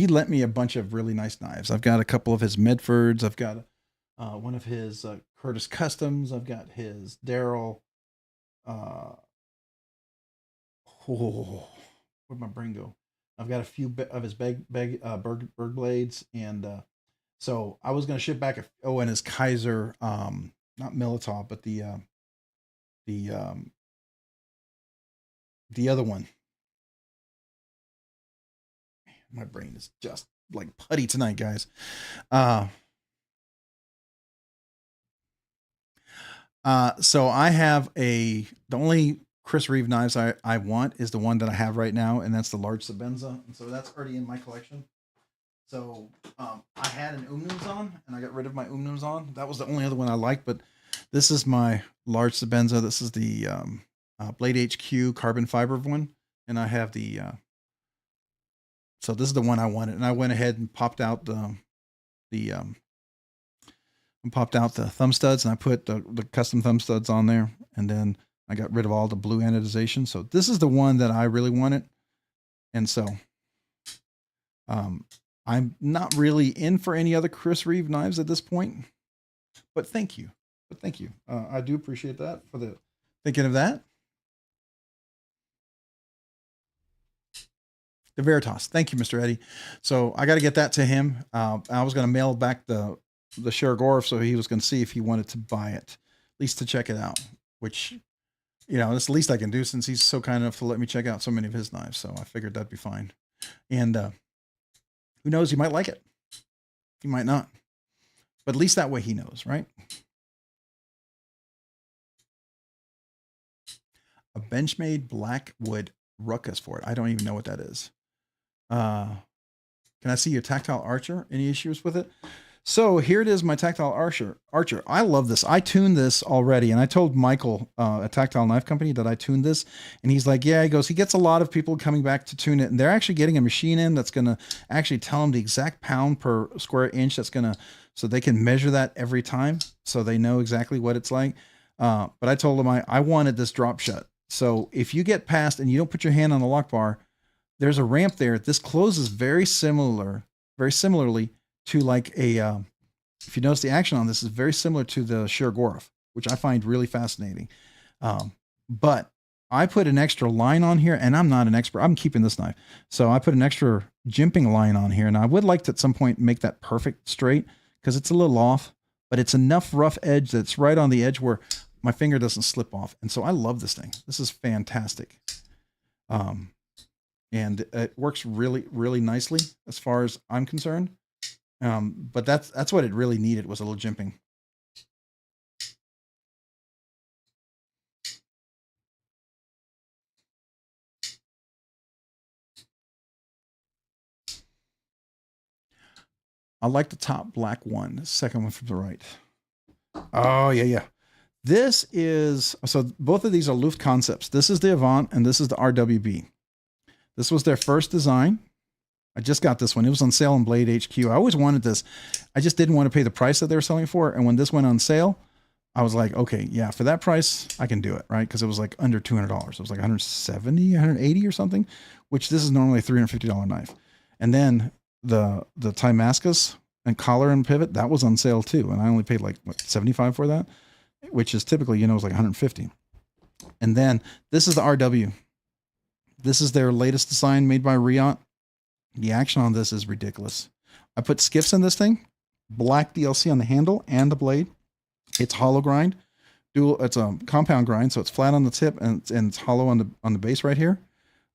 Speaker 2: lent me a bunch of really nice knives. I've got a couple of his Medfords. I've got one of his Curtis Customs. I've got his Daryl. Where'd my brain go? I've got a few of his Berg blades, and so I was gonna ship back and his Kaiser, not Militov, but the other one. My brain is just like putty tonight, guys. So I have the only Chris Reeve knives I want is the one that I have right now, and that's the large Sabenza. And so that's already in my collection. So I had an Umnumzon, and I got rid of my Umnumzon. That was the only other one I liked, but this is my large Sabenza. This is the Blade HQ carbon fiber one, and I have the. So this is the one I wanted, and I went ahead and popped out the thumb studs, and I put the custom thumb studs on there, and then I got rid of all the blue anodization. So this is the one that I really wanted. And so I'm not really in for any other Chris Reeve knives at this point, but thank you. I do appreciate that for the thinking of that. The Veritas. Thank you, Mr. Eddie. So I got to get that to him. I was going to mail back the Shergorov, so he was going to see if he wanted to buy it, at least to check it out, which, you know, that's the least I can do since he's so kind enough to let me check out so many of his knives. So I figured that'd be fine. And who knows, he might like it. He might not. But at least that way he knows, right? A Benchmade Blackwood Ruckus for it. I don't even know what that is. Can I see your tactile archer? Any issues with it? So here it is, my tactile archer. I love this. I tuned this already, and I told Michael at Tactile Knife Company that I tuned this, and he's like, yeah, he goes, he gets a lot of people coming back to tune it, and they're actually getting a machine in that's going to actually tell them the exact pound per square inch that's going to, so they can measure that every time, so they know exactly what it's like. But I told him I wanted this drop shut. So if you get past and you don't put your hand on the lock bar, there's a ramp there. This closes very similarly to like a, if you notice the action on this is very similar to the Shergorov, which I find really fascinating. But I put an extra line on here, and I'm not an expert. I'm keeping this knife. So I put an extra jimping line on here, and I would like to at some point make that perfect straight because it's a little off, but it's enough rough edge that's right on the edge where my finger doesn't slip off. And so I love this thing. This is fantastic. And it works really, really nicely as far as I'm concerned. But that's what it really needed, was a little jimping.
Speaker 3: I like the top black one, the second one from the right. Oh, yeah. This is, so both of these are Luft concepts. This is the Avant and this is the RWB. This was their first design. I just got this one. It was on sale on Blade HQ. I always wanted this. I just didn't want to pay the price that they were selling for. And when this went on sale, I was like, okay, yeah, for that price, I can do it, right? Because it was like under $200. It was like 170, 180 or something, which this is normally a $350 knife. And then the Timascus and collar and pivot, that was on sale too. And I only paid like, what, 75 for that, which is typically, you know, it's like 150. And then this is the RW. This is their latest design made by Riot. The action on this is ridiculous. I put skiffs in this thing, black DLC on the handle and the blade. It's hollow grind. It's a compound grind, so it's flat on the tip and it's hollow on the base right here.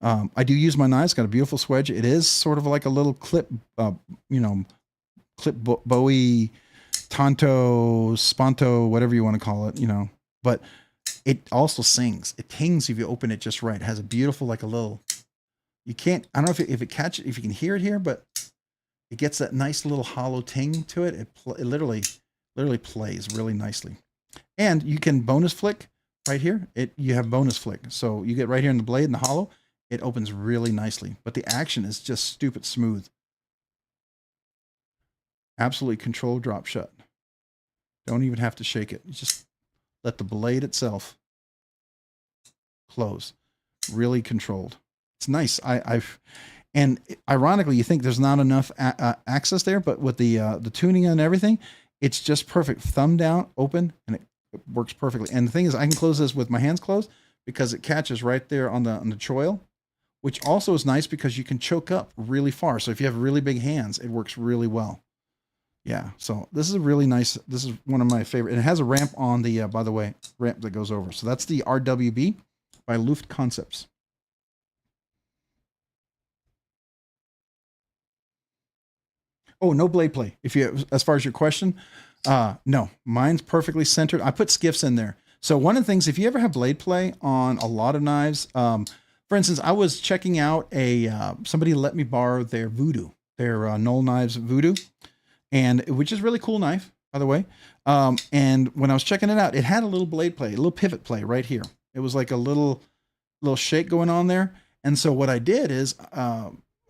Speaker 3: I do use my knife. It's got a beautiful swedge. It is sort of like a little clip, clip Bowie, Tonto, Sponto, whatever you want to call it, you know. But it also sings. It tings if you open it just right. It has a beautiful, like a little. You can't. I don't know if it catches, if you can hear it here, but it gets that nice little hollow ting to it. It literally plays really nicely. And you can bonus flick right here. You have bonus flick, so you get right here in the blade and the hollow. It opens really nicely, but the action is just stupid smooth. Absolutely controlled drop shut. Don't even have to shake it. You just let the blade itself close. Really controlled. It's nice. And ironically, you think there's not enough access there, but with the tuning and everything, it's just perfect. Thumb down, open, and it works perfectly. And the thing is, I can close this with my hands closed because it catches right there on the choil, which also is nice because you can choke up really far. So if you have really big hands, it works really well. Yeah. So this is a really nice. This is one of my favorite. And it has a ramp on the, by the way, ramp that goes over. So that's the RWB by Luft Concepts. Oh, no blade play. If you, as far as your question, no, mine's perfectly centered. I put skiffs in there. So one of the things, if you ever have blade play on a lot of knives, for instance, I was checking out somebody let me borrow their Voodoo, their Knoll Knives Voodoo, and which is a really cool knife, by the way. And when I was checking it out, it had a little blade play, a little pivot play right here. It was like a little shake going on there. And so what I did is,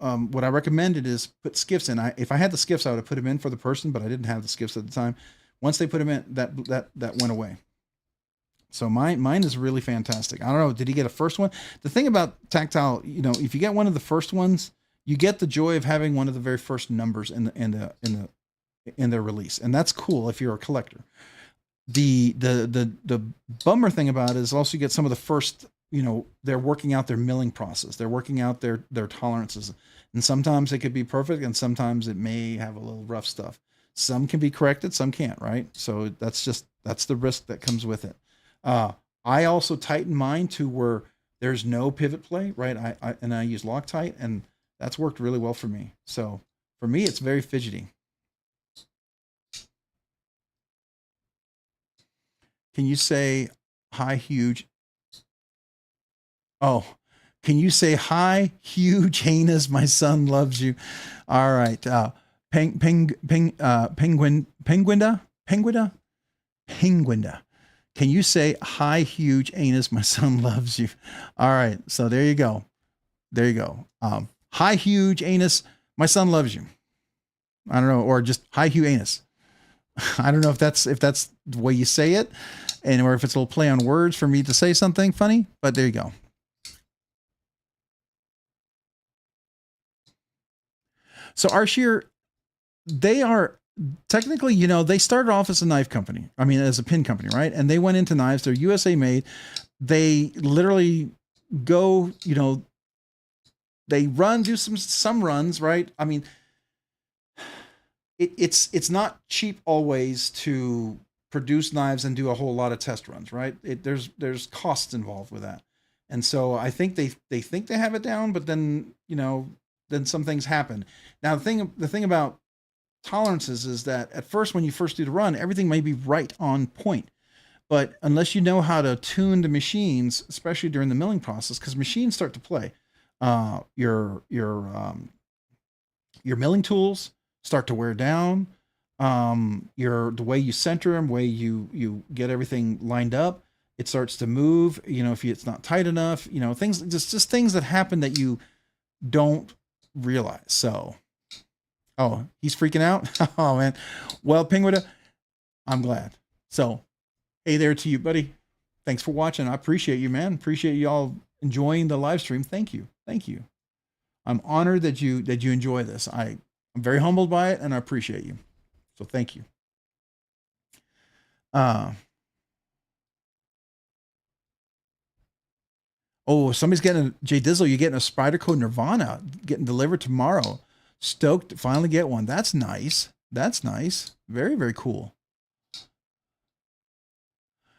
Speaker 3: what I recommended is put skiffs in. If I had the skiffs, I would have put them in for the person, but I didn't have the skiffs at the time. Once they put them in, that went away. So mine is really fantastic. I don't know. Did he get a first one? The thing about tactile, you know, if you get one of the first ones, you get the joy of having one of the very first numbers in their release, and that's cool if you're a collector. The bummer thing about it is also you get some of the first. You know, they're working out their milling process. They're working out their tolerances. And sometimes it could be perfect and sometimes it may have a little rough stuff. Some can be corrected, some can't, right? So that's the risk that comes with it. I also tighten mine to where there's no pivot play, right? I use Loctite and that's worked really well for me. So for me, it's very fidgety. Can you say hi, huge? Oh, can you say hi, huge heinous? My son loves you. All right. Penguinda. Can you say hi, huge anus? My son loves you. All right. So there you go. Hi, huge anus. My son loves you. I don't know. Or just hi, huge anus. I don't know if that's the way you say it and, or if it's a little play on words for me to say something funny, but there you go. So Arshear, they are technically, you know, they started off as a knife company. I mean, as a pin company, right? And they went into knives. They're USA made. They literally go, you know, they do some runs, right? I mean, it's not cheap always to produce knives and do a whole lot of test runs, right? There's costs involved with that. And so I think they think they have it down, but then, you know, then some things happen. Now, the thing about tolerances is that at first, when you first do the run, everything may be right on point. But unless you know how to tune the machines, especially during the milling process, because machines start to play, your milling tools, start to wear down. The way you center them, way you get everything lined up, it starts to move. You know, if it's not tight enough, you know, things just things that happen that you don't realize. So, oh, he's freaking out. Oh man. Well, Penguin, I'm glad. So, hey there to you, buddy. Thanks for watching. I appreciate you, man. Appreciate you all enjoying the live stream. Thank you. Thank you. I'm honored that you enjoy this. I'm very humbled by it, and I appreciate you. So thank you. Oh, somebody's getting Jay Dizzle. You're getting a Spyderco Nirvana getting delivered tomorrow. Stoked to finally get one. That's nice. That's nice. Very, very cool.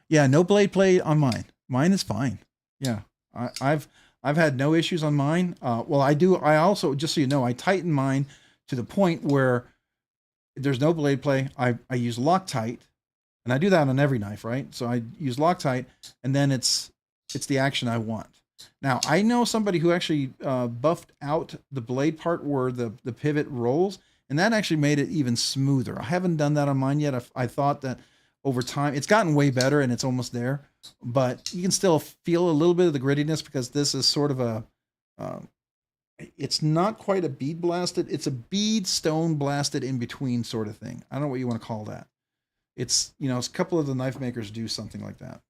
Speaker 3: Yeah, no blade play on mine. Mine is fine. Yeah, I've had no issues on mine. Well, I also, just so you know, I tighten mine to the point where there's no blade play. I use Loctite, and I do that on every knife, right? So I use Loctite, and then it's the action I want. Now, I know somebody who actually buffed out the blade part where the pivot rolls, and that actually made it even smoother. I haven't done that on mine yet. I thought that over time, it's gotten way better, and it's almost there, but you can still feel a little bit of the grittiness because this is sort of a, it's not quite a bead blasted. It's a bead stone blasted in between sort of thing. I don't know what you want to call that. It's, you know, a couple of the knife makers do something like that.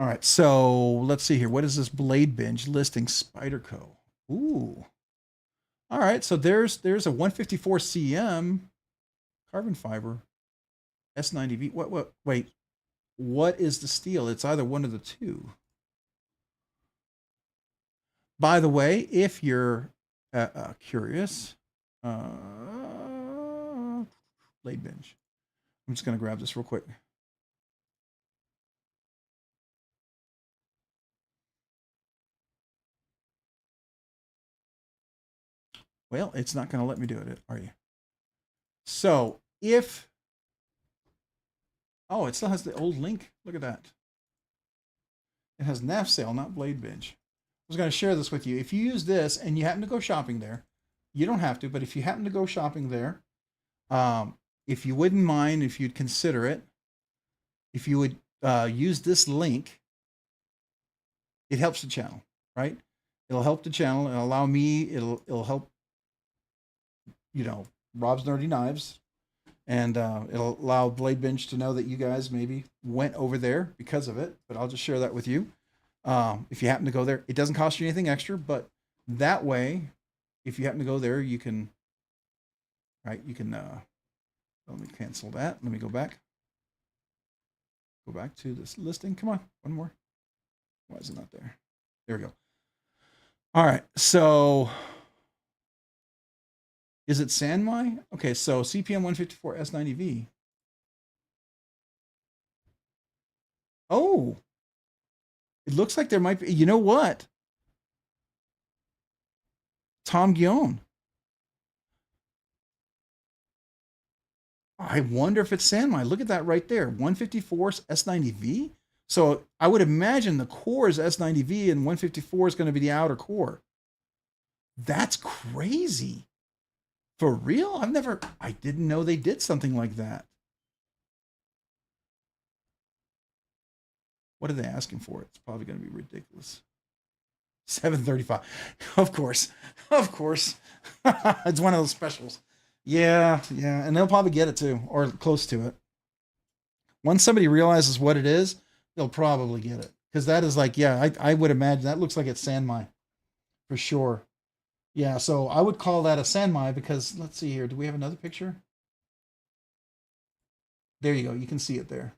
Speaker 3: All right, so let's see here. What is this BladeBinge listing Spyderco? Ooh. All right, so there's a 154 cm carbon fiber S90V. Wait. What is the steel? It's either one of the two. By the way, if you're curious, BladeBinge. I'm just going to grab this real quick. Well, it's not going to let me do it, are you? So if, oh, it still has the old link. Look at that. It has NAF sale, not BladeBinge. I was going to share this with you. If you use this and you happen to go shopping there, you don't have to, but if you happen to go shopping there, if you wouldn't mind, if you'd consider it, if you would use this link, it helps the channel, right? It'll help the channel. It'll allow me, it'll help, you know, Rob's Nerdy Knives, and it'll allow BladeBinge to know that you guys maybe went over there because of it, but I'll just share that with you. If you happen to go there, it doesn't cost you anything extra, but that way, if you happen to go there, you can, right, you can, let me cancel that. Let me go back. Go back to this listing. Come on, one more. Why is it not there? There we go. All right, so is it Sanmai? Okay, so CPM 154 S90V. Oh, it looks like there might be, you know what? Tom Guillaume. I wonder if it's Sanmai. Look at that right there. 154 S90V. So I would imagine the core is S90V and 154 is going to be the outer core. That's crazy. For real? I didn't know they did something like that. What are they asking for? It's probably going to be ridiculous. 735. Of course. Of course. It's one of those specials. Yeah. And they'll probably get it too, or close to it. Once somebody realizes what it is, they'll probably get it. Because that is like, yeah, I would imagine that looks like it's Sanmai. For sure. Yeah, so I would call that a Sanmai because, let's see here. Do we have another picture? There you go. You can see it there.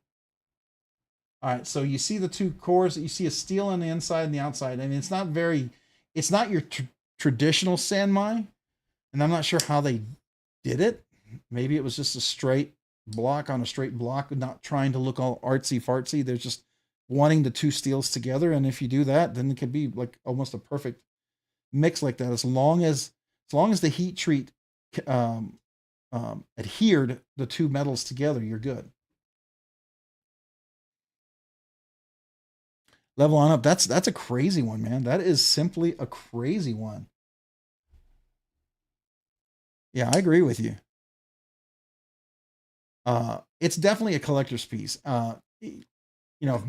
Speaker 3: All right, so you see the two cores. You see a steel on the inside and the outside. I mean, it's not your traditional Sanmai, and I'm not sure how they did it. Maybe it was just a straight block on a straight block, not trying to look all artsy-fartsy. They're just wanting the two steels together, and if you do that, then it could be like almost a perfect mix like that. As long as the heat treat adhered the two metals together, you're good. Level on up. That's a crazy one, man. That is simply a crazy one. Yeah, I agree with you. It's definitely a collector's piece. You know, if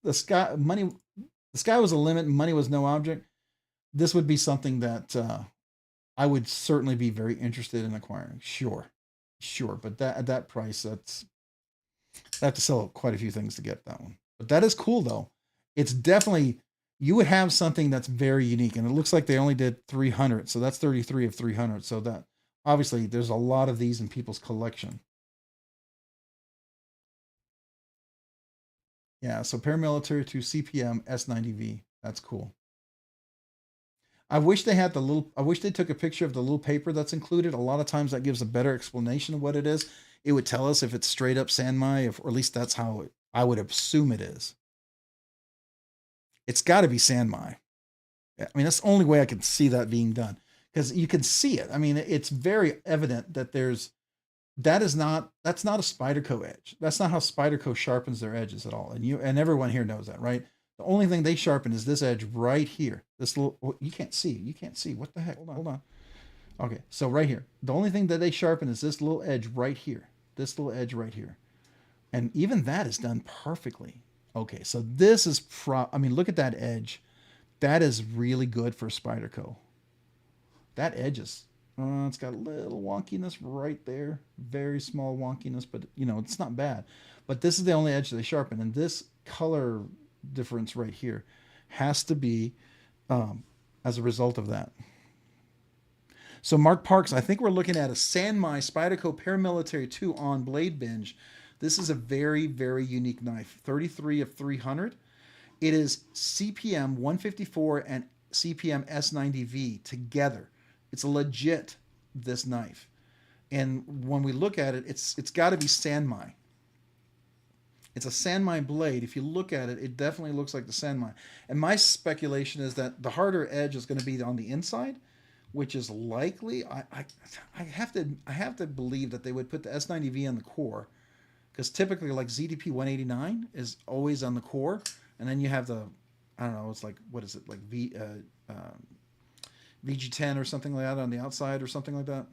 Speaker 3: the sky was a limit and money was no object, this would be something that I would certainly be very interested in acquiring. Sure. But that at that price, I have to sell quite a few things to get that one. But that is cool though. It's definitely you would have something that's very unique, and it looks like they only did 300, so that's 33 of 300. So that obviously there's a lot of these in people's collection. Yeah, so paramilitary to CPM S90V. That's cool. I wish they had I wish they took a picture of the little paper that's included. A lot of times that gives a better explanation of what it is. It would tell us if it's straight up Sanmai, or at least that's how I would assume it is. It's got to be Sanmai. I mean, that's the only way I can see that being done, because you can see it. I mean, it's very evident that that's not a Spyderco edge. That's not how Spyderco sharpens their edges at all. And everyone here knows that, right? The only thing they sharpen is this edge right here. This little, you can't see. You can't see. What the heck? Hold on. Okay, so right here. The only thing that they sharpen is this little edge right here. This little edge right here. And even that is done perfectly. Okay, so this is I mean, look at that edge. That is really good for Spyderco. That edge is, it's got a little wonkiness right there. Very small wonkiness, but you know, it's not bad. But this is the only edge they sharpen. And this color difference right here has to be as a result of that. So Mark Parks, I think we're looking at a Sanmai Spyderco Paramilitary 2 on BladeBinge. This is a very, very unique knife. 33 of 300. It is CPM 154 and CPM S90V together. It's legit, this knife. And when we look at it, it's got to be Sanmai. It's a Sanmai blade. If you look at it, it definitely looks like the Sanmai. And my speculation is that the harder edge is going to be on the inside, which is likely. I have to believe that they would put the S90V on the core, because typically like ZDP 189 is always on the core, and then you have the, I don't know, it's like, what is it, like VG10 or something like that on the outside or something like that.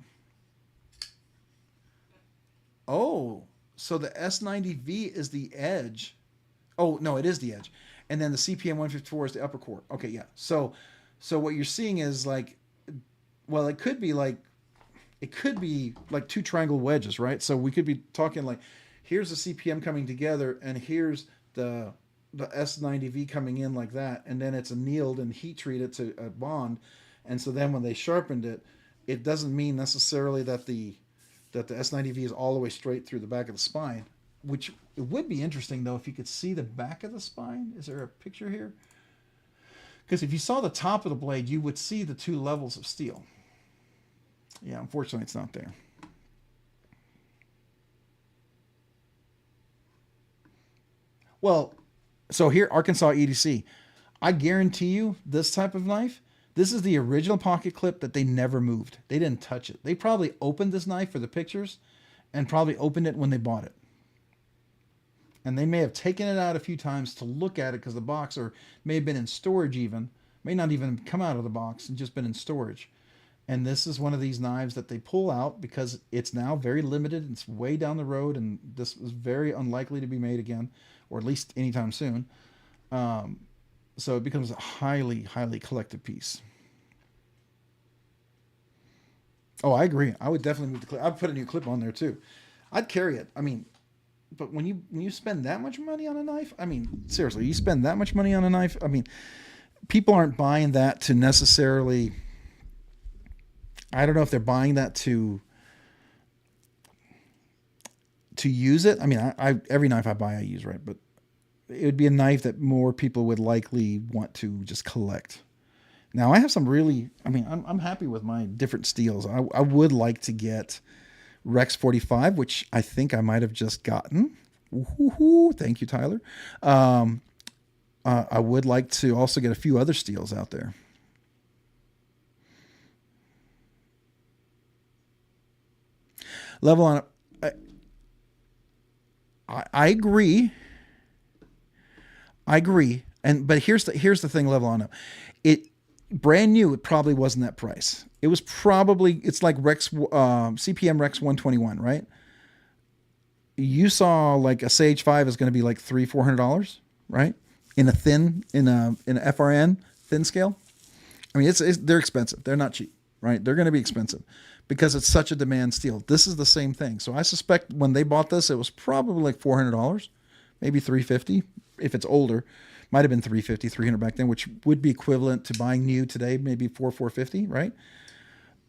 Speaker 3: Oh, so the S90V is the edge. Oh, no, it is the edge. And then the CPM 154 is the upper core. Okay, yeah. So what you're seeing is like, well, it could be like two triangle wedges, right? So we could be talking like, here's the CPM coming together, and here's the S90V coming in like that, and then it's annealed and heat treated to a bond. And so then when they sharpened it, it doesn't mean necessarily that the S90V is all the way straight through the back of the spine, which it would be interesting though if you could see the back of the spine. Is there a picture here? Because if you saw the top of the blade, you would see the two levels of steel. Yeah, unfortunately it's not there. Well, so here, Arkansas EDC. I guarantee you this type of knife, this is the original pocket clip that they never moved. They didn't touch it. They probably opened this knife for the pictures and probably opened it when they bought it. And they may have taken it out a few times to look at it because the box, or may have been in storage even, may not even come out of the box and just been in storage. And this is one of these knives that they pull out because it's now very limited. It's way down the road, and this is very unlikely to be made again, or at least anytime soon. So it becomes a highly, highly collected piece. Oh, I agree. I would definitely move the clip. I'd put a new clip on there too. I'd carry it. I mean, but when you spend that much money on a knife, I mean, seriously, you spend that much money on a knife. I mean, people aren't buying that to necessarily. I don't know if they're buying that to use it. I mean, I every knife I buy I use, right? But it would be a knife that more people would likely want to just collect. Now I have some really, I mean, I'm happy with my different steels. I would like to get Rex 45, which I think I might have just gotten. Ooh, thank you, Tyler. I would like to also get a few other steels out there. Level on it. I agree. I agree. But here's the thing, level on up. It brand new, it probably wasn't that price. It was probably, it's like Rex CPM Rex 121, right? You saw like a Sage 5 is going to be like $300-400, right? In a FRN thin scale. I mean, they're expensive. They're not cheap, right? They're going to be expensive because it's such a demand steel. This is the same thing. So I suspect when they bought this, it was probably like $400, maybe $350 if it's older. Might have been $350, $300 back then, which would be equivalent to buying new today, maybe $450, right?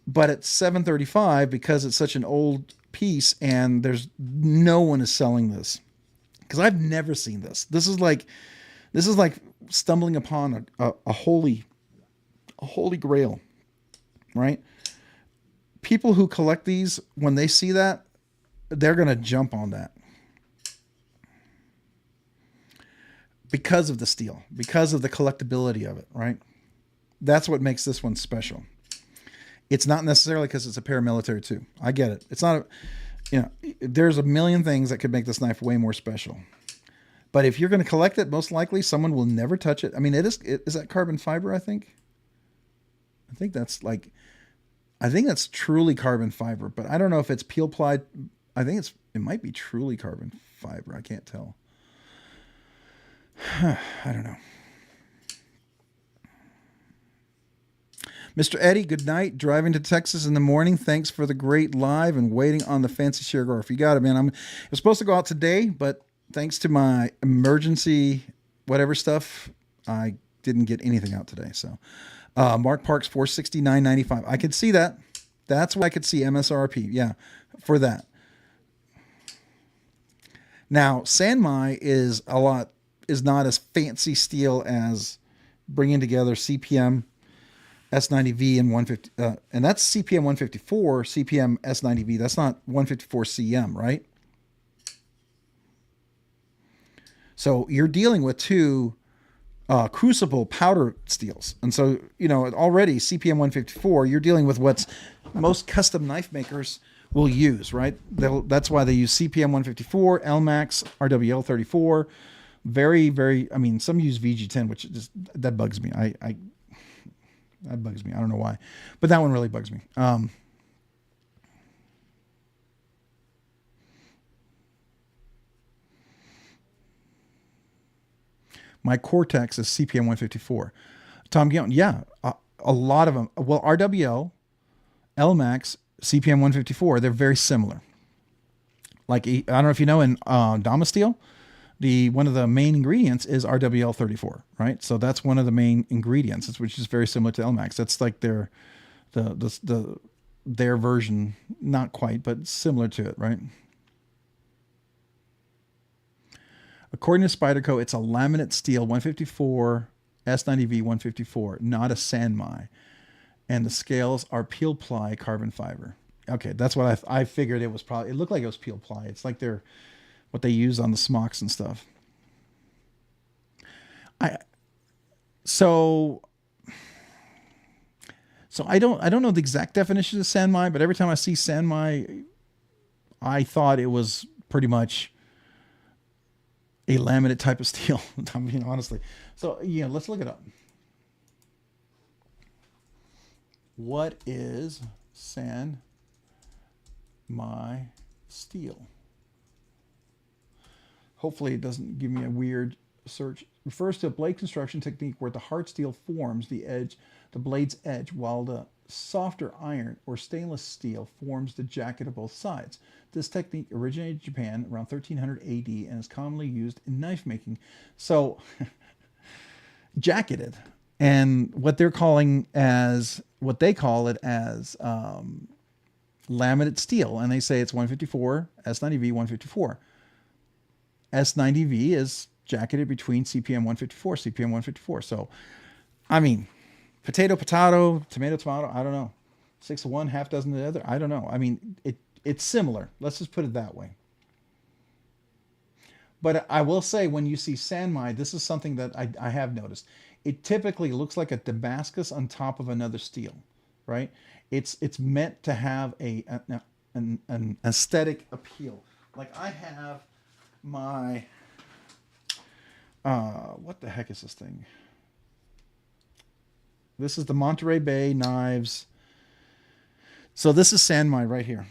Speaker 3: But at $735, because it's such an old piece and there's no one is selling this, because I've never seen this. This is like stumbling upon a holy grail, right? People who collect these, when they see that, they're going to jump on that. Because of the steel, because of the collectability of it, right? That's what makes this one special. It's not necessarily because it's a paramilitary too. I get it. It's not, there's a million things that could make this knife way more special. But if you're going to collect it, most likely someone will never touch it. I mean, is that carbon fiber, I think? I think that's truly carbon fiber, but I don't know if it's peel plied. I think it might be truly carbon fiber. I can't tell. I don't know. Mr. Eddie, good night. Driving to Texas in the morning. Thanks for the great live and waiting on the fancy Sheargar. You got it, man. I was supposed to go out today, but thanks to my emergency whatever stuff, I didn't get anything out today. So, Mark Parks, $469.95. I could see that. That's what I could see MSRP. Yeah, for that. Now, Sanmai is not as fancy steel as bringing together CPM S90V and 150, and that's CPM 154, CPM S90V. That's not 154 CM, right? So you're dealing with two crucible powder steels, and so already CPM 154. You're dealing with what's most custom knife makers will use, right? That's why they use CPM 154, LMAX, RWL 34. Very, very, I mean, some use VG10, which that bugs me. That bugs me. I don't know why, but that one really bugs me. My Cortex is CPM 154. Tom Guillon, yeah, a lot of them. Well, RWL, LMAX, CPM 154, they're very similar. Like, I don't know if you know, in Damasteel, one of the main ingredients is RWL 34, right? So that's one of the main ingredients, which is very similar to LMAX. That's like their version, not quite, but similar to it, right? According to Spyderco, it's a laminate steel 154 S90V 154, not a Sanmai, and the scales are peel ply carbon fiber. Okay, that's what I figured it was. Probably, it looked like it was peel ply. It's like what they use on the smocks and stuff. So I don't know the exact definition of Sanmai, but every time I see Sanmai, I thought it was pretty much a laminate type of steel. I mean, honestly. So let's look it up. What is Sanmai steel? Hopefully it doesn't give me a weird search. Refers to a blade construction technique where the hard steel forms the blade's edge, while the softer iron or stainless steel forms the jacket of both sides. This technique originated in Japan around 1300 AD and is commonly used in knife making. So, jacketed, and what they call it as laminate steel, and they say it's 154 S90V 154. S90V is jacketed between CPM 154, CPM 154. So, I mean, potato, tomato, I don't know. 6 of one, half dozen of the other. I don't know. I mean, it's similar. Let's just put it that way. But I will say, when you see Sanmai, this is something that I have noticed. It typically looks like a Damascus on top of another steel, right? It's meant to have an aesthetic appeal. Like I have my what the heck is this thing? This is the Monterey Bay knives. So this is Sanmai right here.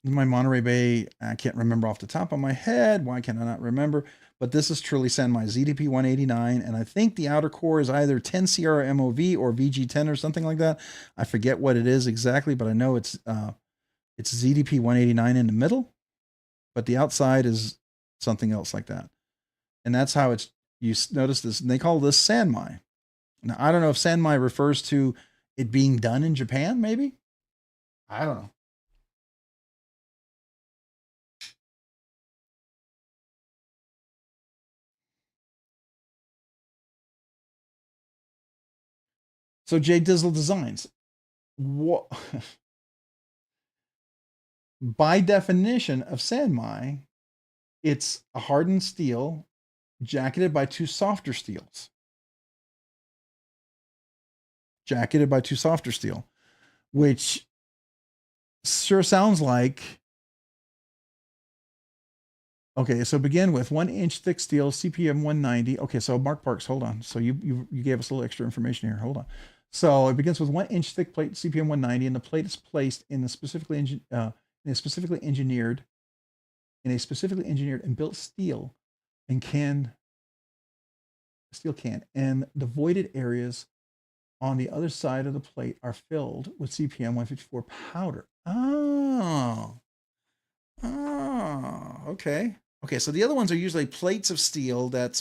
Speaker 3: My Monterey Bay, I can't remember off the top of my head. Why can I not remember? But this is truly Sanmai ZDP 189, and I think the outer core is either 10 CR MOV or VG10 or something like that. I forget what it is exactly, but I know it's ZDP 189 in the middle, but the outside is something else like that. And that's how it's, you notice this, and they call this Sanmai. Now, I don't know if Sanmai refers to it being done in Japan, maybe? I don't know. So Jay Dizzle Designs. What? By definition of Sanmai, it's a hardened steel jacketed by two softer steels. Jacketed by two softer steel, which sure sounds like, okay, so begin with 1 inch thick steel, CPM 190. Okay, so Mark Parks, hold on. So you gave us a little extra information here. Hold on. So it begins with 1 inch thick plate, CPM 190, and the plate is placed in a specifically engineered and built steel can, and the voided areas on the other side of the plate are filled with CPM 154 powder. Oh, okay. Okay, so the other ones are usually plates of steel that's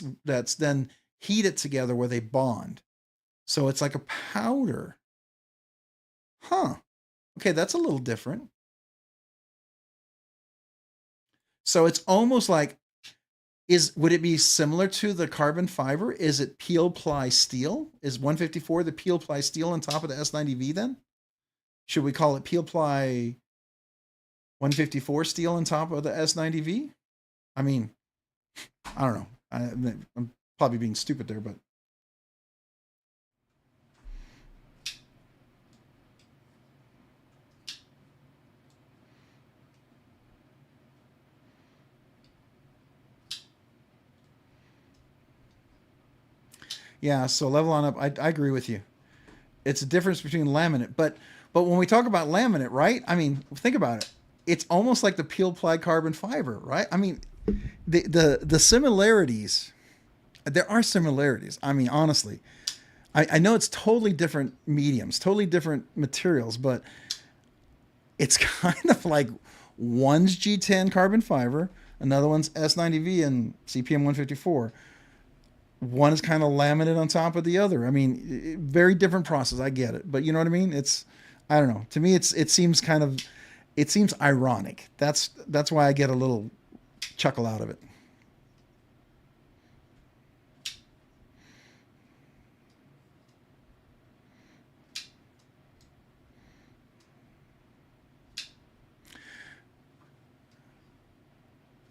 Speaker 3: then heated together where they bond. So it's like a powder. Huh. Okay, that's a little different. So it's almost like, would it be similar to the carbon fiber? Is it peel ply steel? Is 154 the peel ply steel on top of the S90V then? Should we call it peel ply 154 steel on top of the S90V? I mean, I don't know. I'm probably being stupid there, but. Yeah, so level on up. I agree with you. It's a difference between laminate, but when we talk about laminate, right? I mean, think about it. It's almost like the peel ply carbon fiber, right? I mean, the similarities. There are similarities. I mean, honestly, I know it's totally different mediums, totally different materials, but it's kind of like one's G10 carbon fiber, another one's S90V and CPM 154. One is kind of laminate on top of the other. I mean, very different process. I get it, but you know what I mean? I don't know. To me, it seems ironic. That's why I get a little chuckle out of it.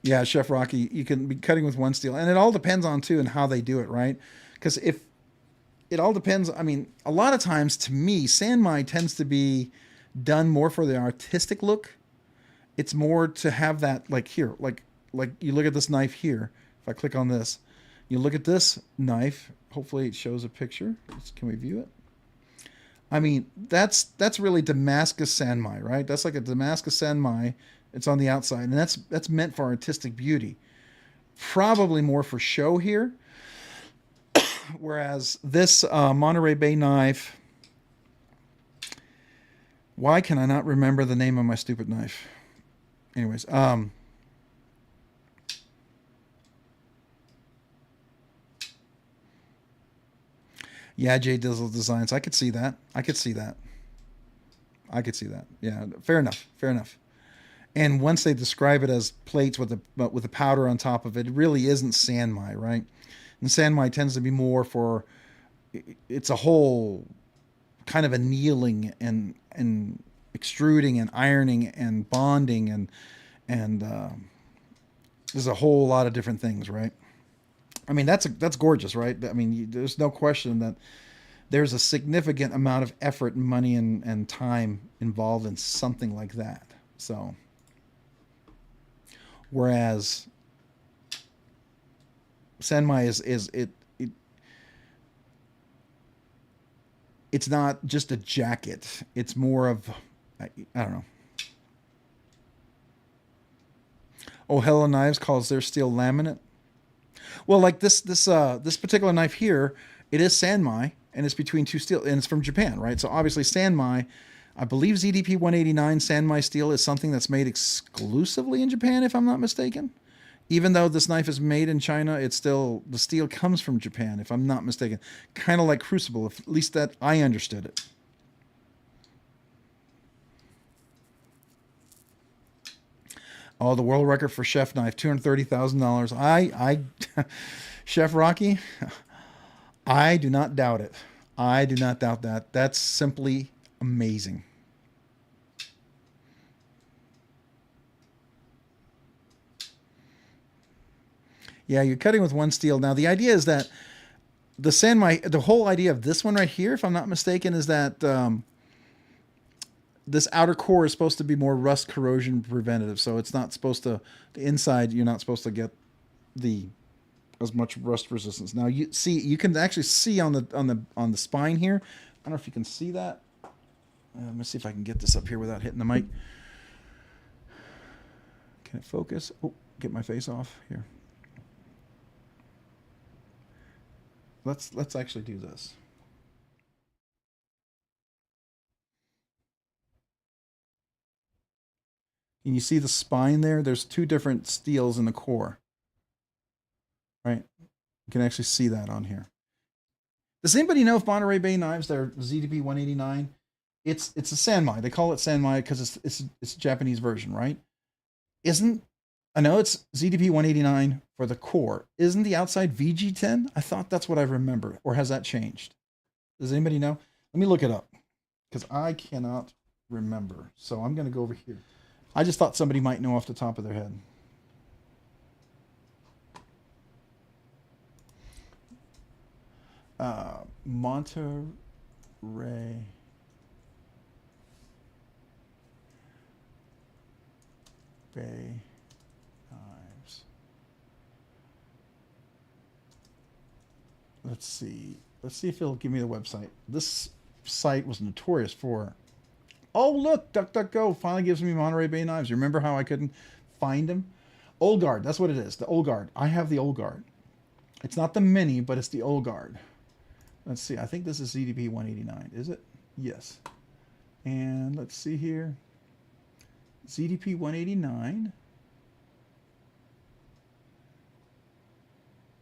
Speaker 3: Yeah, Chef Rocky, you can be cutting with one steel, and it all depends on too and how they do it, right? Because if it all depends, I mean, a lot of times to me, Sanmai tends to be done more for the artistic look. It's more to have that, like here, like you look at this knife here. If I click on this, you look at this knife. Hopefully, it shows a picture. Can we view it? I mean, that's really Damascus Sanmai, right? That's like a Damascus Sanmai. It's on the outside, and that's meant for artistic beauty. Probably more for show here. Whereas this Monterey Bay knife, why can I not remember the name of my stupid knife? Anyways, yeah, J Dizzle Designs. I could see that. Yeah, fair enough. And once they describe it as plates with a powder on top of it, it really isn't Sanmai, right? And Sanmai tends to be more for, it's a whole kind of annealing and extruding and ironing and bonding and there's a whole lot of different things, right? I mean, that's gorgeous, right? I mean, there's no question that there's a significant amount of effort and money and time involved in something like that. So, whereas Sanmai it's not just a jacket. It's more of, I don't know. Oh, Hello Knives calls their steel laminate. Well, like this particular knife here, it is Sanmai, and it's between two steel, and it's from Japan, right? So obviously Sanmai, I believe ZDP 189 Sanmai steel is something that's made exclusively in Japan, if I'm not mistaken. Even though this knife is made in China, it's still, the steel comes from Japan, if I'm not mistaken. Kind of like Crucible, at least that I understood it. Oh, the world record for chef knife, $230,000. Chef Rocky, I do not doubt it. I do not doubt that. That's simply amazing. Yeah, you're cutting with one steel. Now, the idea is that the whole idea of this one right here, if I'm not mistaken, is that this outer core is supposed to be more rust corrosion preventative. So it's not supposed to, the inside, you're not supposed to get as much rust resistance. Now you can actually see on the spine here. I don't know if you can see that. Let me see if I can get this up here without hitting the mic. Can it focus? Oh, get my face off here. Let's actually do this. Can you see the spine there? There's two different steels in the core. Right? You can actually see that on here. Does anybody know if Monterey Bay knives, their ZDP 189, it's a Sanmai. They call it Sanmai because it's a Japanese version, right? I know it's ZDP 189 for the core. Isn't the outside VG10? I thought that's what I remember. Or has that changed? Does anybody know? Let me look it up because I cannot remember. So I'm going to go over here. I just thought somebody might know off the top of their head. Monterey Bay knives. Let's see. Let's see if it'll give me the website. This site was notorious for. Oh, look, DuckDuckGo finally gives me Monterey Bay knives. You remember how I couldn't find them? Old Guard, that's what it is. The Old Guard. I have the Old Guard. It's not the Mini, but it's the Old Guard. Let's see. I think this is ZDP 189. Is it? Yes. And let's see here. ZDP 189.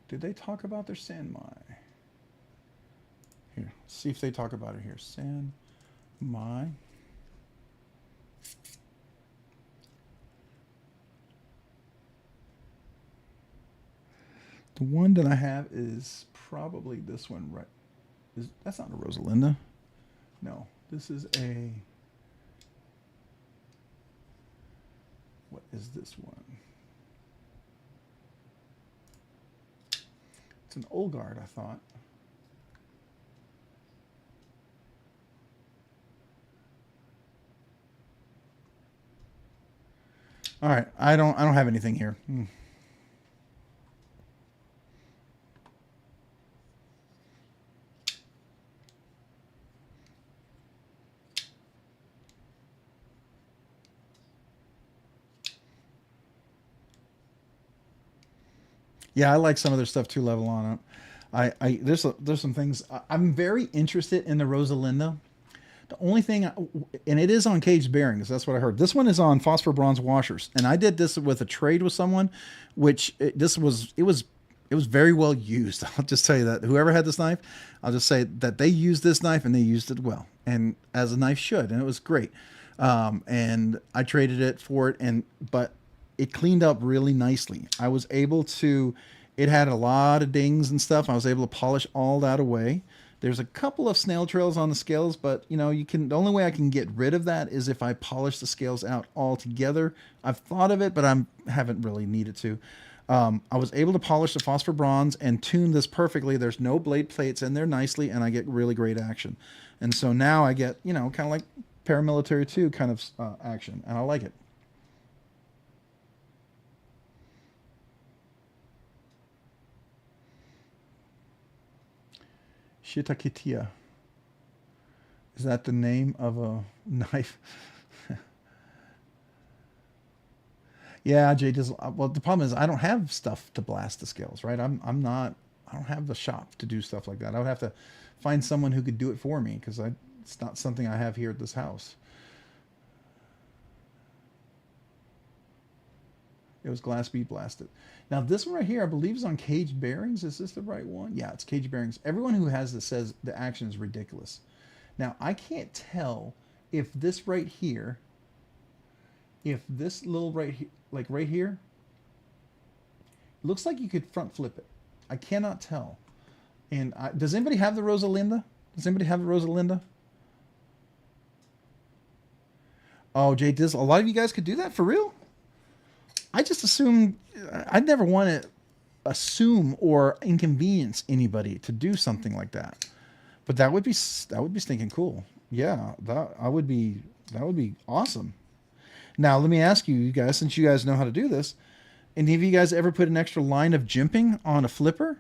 Speaker 3: Did they talk about their Sanmai? Here, let's see if they talk about it here. Sanmai. The one that I have is probably this one, right? That's not a Rosalinda. No, this is a. What is this one? It's an Old Guard, I thought. All right, I don't have anything here. Yeah, I like some of their stuff too. Level on up. There's some things I'm very interested in the Rosalinda. The only thing, and it is on caged bearings. That's what I heard. This one is on phosphor bronze washers, and I did this with a trade with someone, which it was very well used. I'll just tell you that whoever had this knife, I'll just say that they used this knife and they used it well, and as a knife should, and it was great. And I traded it for it, but it cleaned up really nicely. I was able to, it had a lot of dings and stuff. I was able to polish all that away. There's a couple of snail trails on the scales, but you know, the only way I can get rid of that is if I polish the scales out altogether. I've thought of it, but I haven't really needed to. I was able to polish the phosphor bronze and tune this perfectly. There's no blade plates in there nicely, and I get really great action. And so now I get, you know, kind of like paramilitary 2 kind of action, and I like it. Shitakitia. Is that the name of a knife? Yeah, Jay does. Well, the problem is I don't have stuff to blast the scales, right? I'm not. I don't have the shop to do stuff like that. I would have to find someone who could do it for me because it's not something I have here at this house. It was glass bead blasted. Now this one right here, I believe, is on Caged Bearings. Is this the right one? Yeah, it's Caged Bearings. Everyone who has this says the action is ridiculous. Now I can't tell if this right here, if this little right here, like right here, looks like you could front flip it. I cannot tell. And does anybody have the Rosalinda? Does anybody have the Rosalinda? Oh, Jay, a lot of you guys could do that for real? I just assumed, I'd never want to assume or inconvenience anybody to do something like that. But that would be stinking cool. Yeah, that would be awesome. Now, let me ask you guys, since you guys know how to do this, any of you guys ever put an extra line of jimping on a flipper?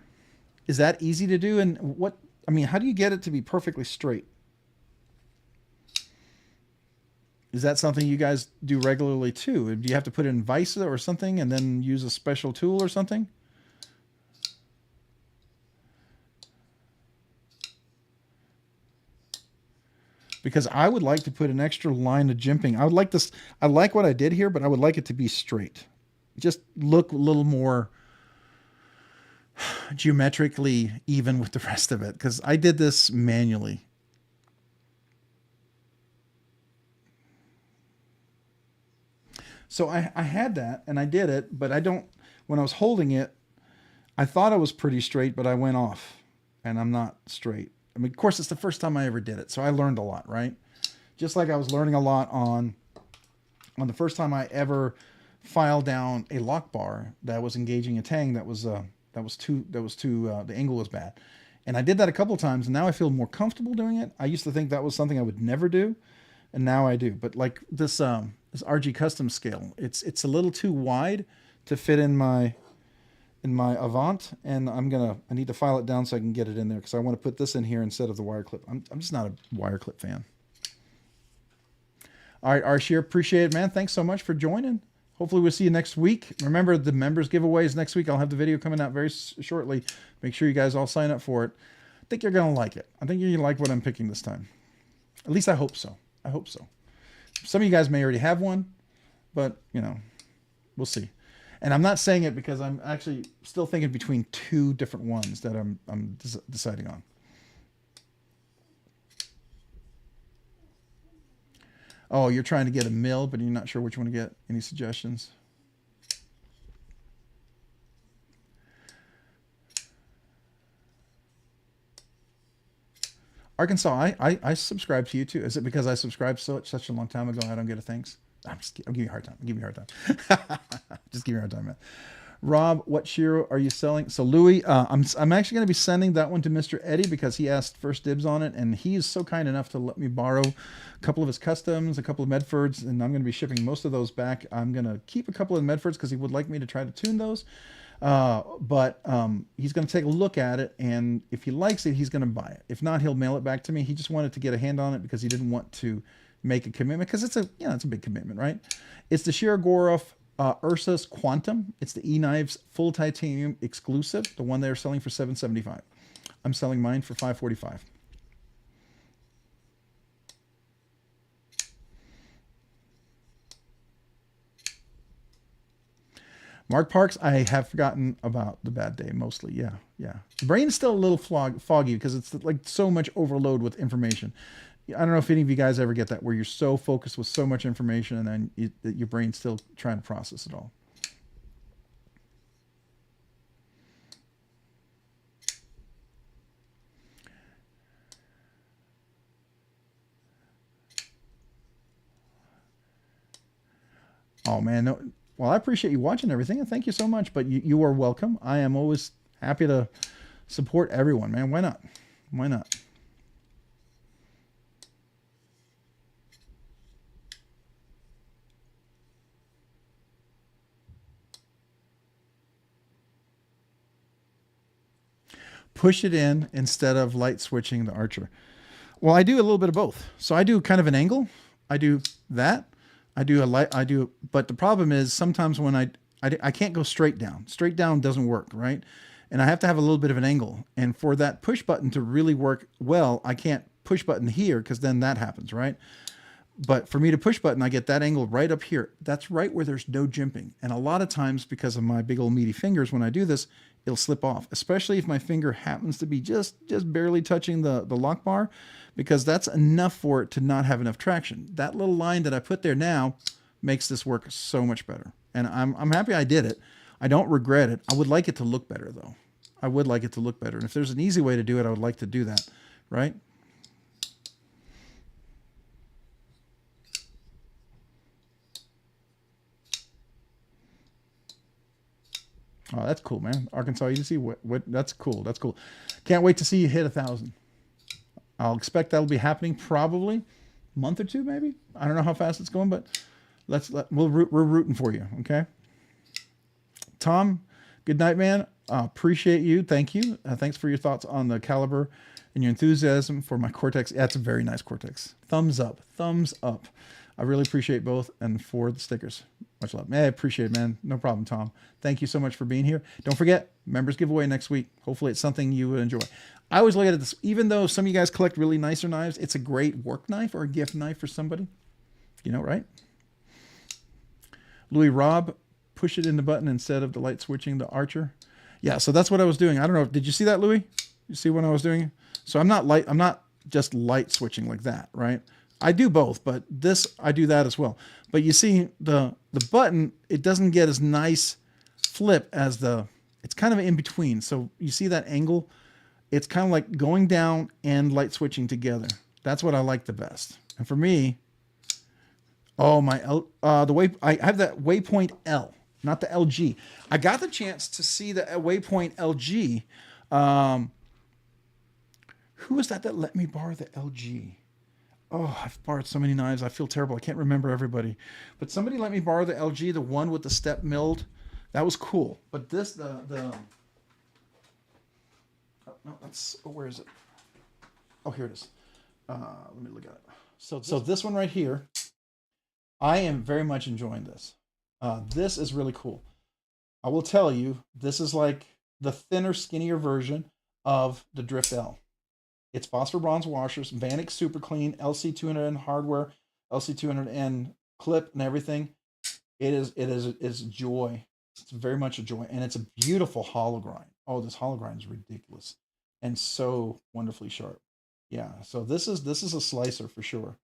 Speaker 3: Is that easy to do? And how do you get it to be perfectly straight? Is that something you guys do regularly too? Do you have to put it in vise or something and then use a special tool or something? Because I would like to put an extra line of jimping. I would like this. I like what I did here, but I would like it to be straight. Just look a little more geometrically even with the rest of it. Because I did this manually. So I had that and I did it, but when I was holding it, I thought I was pretty straight, but I went off and I'm not straight. I mean, of course, it's the first time I ever did it. So I learned a lot, right? Just like I was learning a lot on the first time I ever filed down a lock bar that was engaging a tang the angle was bad. And I did that a couple of times and now I feel more comfortable doing it. I used to think that was something I would never do. And now I do. But like this RG custom scale, it's a little too wide to fit in my Avant, and I need to file it down so I can get it in there because I want to put this in here instead of the wire clip. I'm just not a wire clip fan. All right, Arshir, appreciate it, man. Thanks so much for joining. Hopefully we'll see you next week. Remember the members giveaways next week. I'll have the video coming out very shortly. Make sure you guys all sign up for it. I think you're gonna like it. I think you're gonna like what I'm picking this time. At least I hope so. I hope so. Some of you guys may already have one, but we'll see. And I'm not saying it because I'm actually still thinking between two different ones that I'm deciding on. Oh, you're trying to get a mill, but you're not sure which one to get. Any suggestions? Arkansas, I subscribe to you too. Is it because I subscribed such a long time ago I don't get a thanks? I'm giving you a hard time. Give me a hard time. Just give me a hard time, man. Rob, what Shiro are you selling? So Louis, I'm actually going to be sending that one to Mr. Eddie because he asked first dibs on it, and he is so kind enough to let me borrow a couple of his customs, a couple of Medfords, and I'm going to be shipping most of those back. I'm going to keep a couple of Medfords because he would like me to try to tune those. But he's going to take a look at it, and if he likes it, he's going to buy it. If not, he'll mail it back to me. He just wanted to get a hand on it because he didn't want to make a commitment because it's a big commitment, right? It's the Shirogorov Ursus Quantum. It's the E-Knives full titanium exclusive, the one they're selling for $775. I'm selling mine for $545. Mark Parks, I have forgotten about the bad day mostly. Yeah. The brain's still a little foggy because it's like so much overload with information. I don't know if any of you guys ever get that where you're so focused with so much information and then your brain's still trying to process it all. Oh man, no. Well, I appreciate you watching everything and thank you so much, but you are welcome. I am always happy to support everyone, man. Why not? Why not? push it in instead of light switching the archer. Well, I do a little bit of both. So I do kind of an angle. I do that. I do a light. But the problem is sometimes when I can't go straight down. Straight down doesn't work, right? And I have to have a little bit of an angle. And for that push button to really work well, I can't push button here because then that happens, right? But for me to push button, I get that angle right up here. That's right where there's no jimping. And a lot of times, because of my big old meaty fingers, when I do this, it'll slip off, especially if my finger happens to be just barely touching the lock bar, because that's enough for it to not have enough traction. That little line that I put there now makes this work so much better. And I'm happy I did it. I don't regret it. I would like it to look better, though. I would like it to look better. And if there's an easy way to do it, I would like to do that, right? Oh, that's cool, man. Arkansas, you see what that's cool. That's cool. Can't wait to see you hit 1,000. I'll expect that'll be happening probably a month or two, maybe. I don't know how fast it's going, but we're rooting for you. Okay. Tom, good night, man. Appreciate you. Thank you. Thanks for your thoughts on the caliber and your enthusiasm for my Cortex. Yeah, it's a very nice Cortex. Thumbs up. Thumbs up. I really appreciate both, and for the stickers. Much love. I appreciate it, man. No problem, Tom. Thank you so much for being here. Don't forget, members giveaway next week. Hopefully it's something you would enjoy. I always look at it, even though some of you guys collect really nicer knives, it's a great work knife or a gift knife for somebody. You know, right? Louis Robb, push it in the button instead of the light switching the archer. Yeah, so that's what I was doing. I don't know. Did you see that, Louis? You see what I was doing? So I'm not just light switching like that, right? I do both, but this, I do that as well. But you see the button, it doesn't get as nice flip as it's kind of in between. So you see that angle? It's kind of like going down and light switching together. That's what I like the best. And for me, oh, I have that Waypoint L, not the LG. I got the chance to see the Waypoint LG. Who was that let me borrow the LG? Oh, I've borrowed so many knives. I feel terrible. I can't remember everybody. But somebody let me borrow the LG, the one with the step milled. That was cool. But this, oh, no, where is it? Oh, here it is. Let me look at it. So this one right here, I am very much enjoying this. This is really cool. I will tell you, this is like the thinner, skinnier version of the Drift L. It's phosphor bronze washers, Vanek Super Clean, LC200N hardware, LC200N clip, and everything. It's a joy. It's very much a joy, and it's a beautiful hollow grind. Oh, this hollow grind is ridiculous, and so wonderfully sharp. Yeah, so this is a slicer for sure.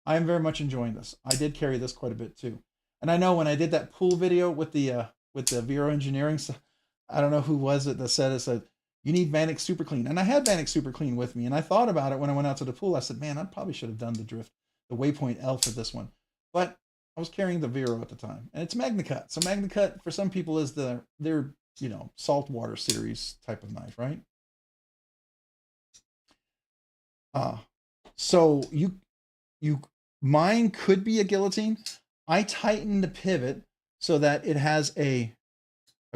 Speaker 3: I am very much enjoying this. I did carry this quite a bit too, and I know when I did that pool video with the Vero Engineering, I don't know who was it that said it said, you need Vanek Super Clean. And I had Vanek Super Clean with me. And I thought about it when I went out to the pool. I said, man, I probably should have done the Waypoint L for this one. But I was carrying the Vero at the time. And it's MagnaCut. So MagnaCut for some people is their saltwater series type of knife, right? So mine could be a guillotine. I tightened the pivot so that it has a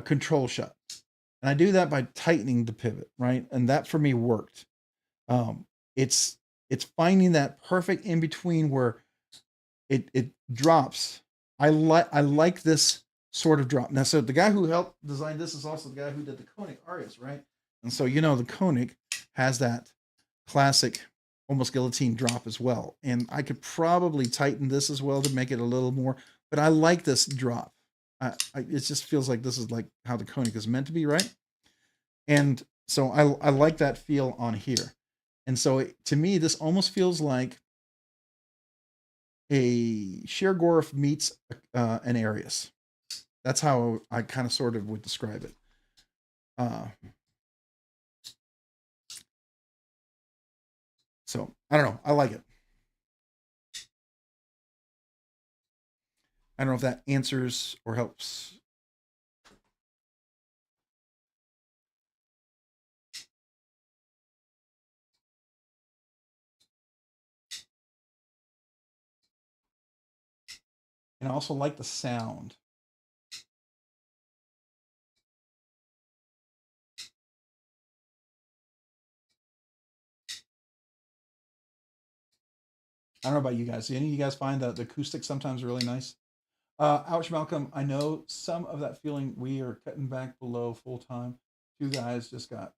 Speaker 3: control shot. And I do that by tightening the pivot, right? And that for me worked. It's finding that perfect in between where it drops. I like this sort of drop. Now, so the guy who helped design this is also the guy who did the Koenig Arias, right? And so the Koenig has that classic almost guillotine drop as well. And I could probably tighten this as well to make it a little more, but I like this drop. It just feels like this is like how the Koenig is meant to be, right? And so I like that feel on here. And so to me, this almost feels like a Shergorf meets an Arias. That's how I kind of sort of would describe it. So I don't know. I like it. I don't know if that answers or helps. And I also like the sound. I don't know about you guys. Do any of you guys find the acoustic sometimes really nice? Ouch, Malcolm. I know some of that feeling. We are cutting back below full time. Two guys just got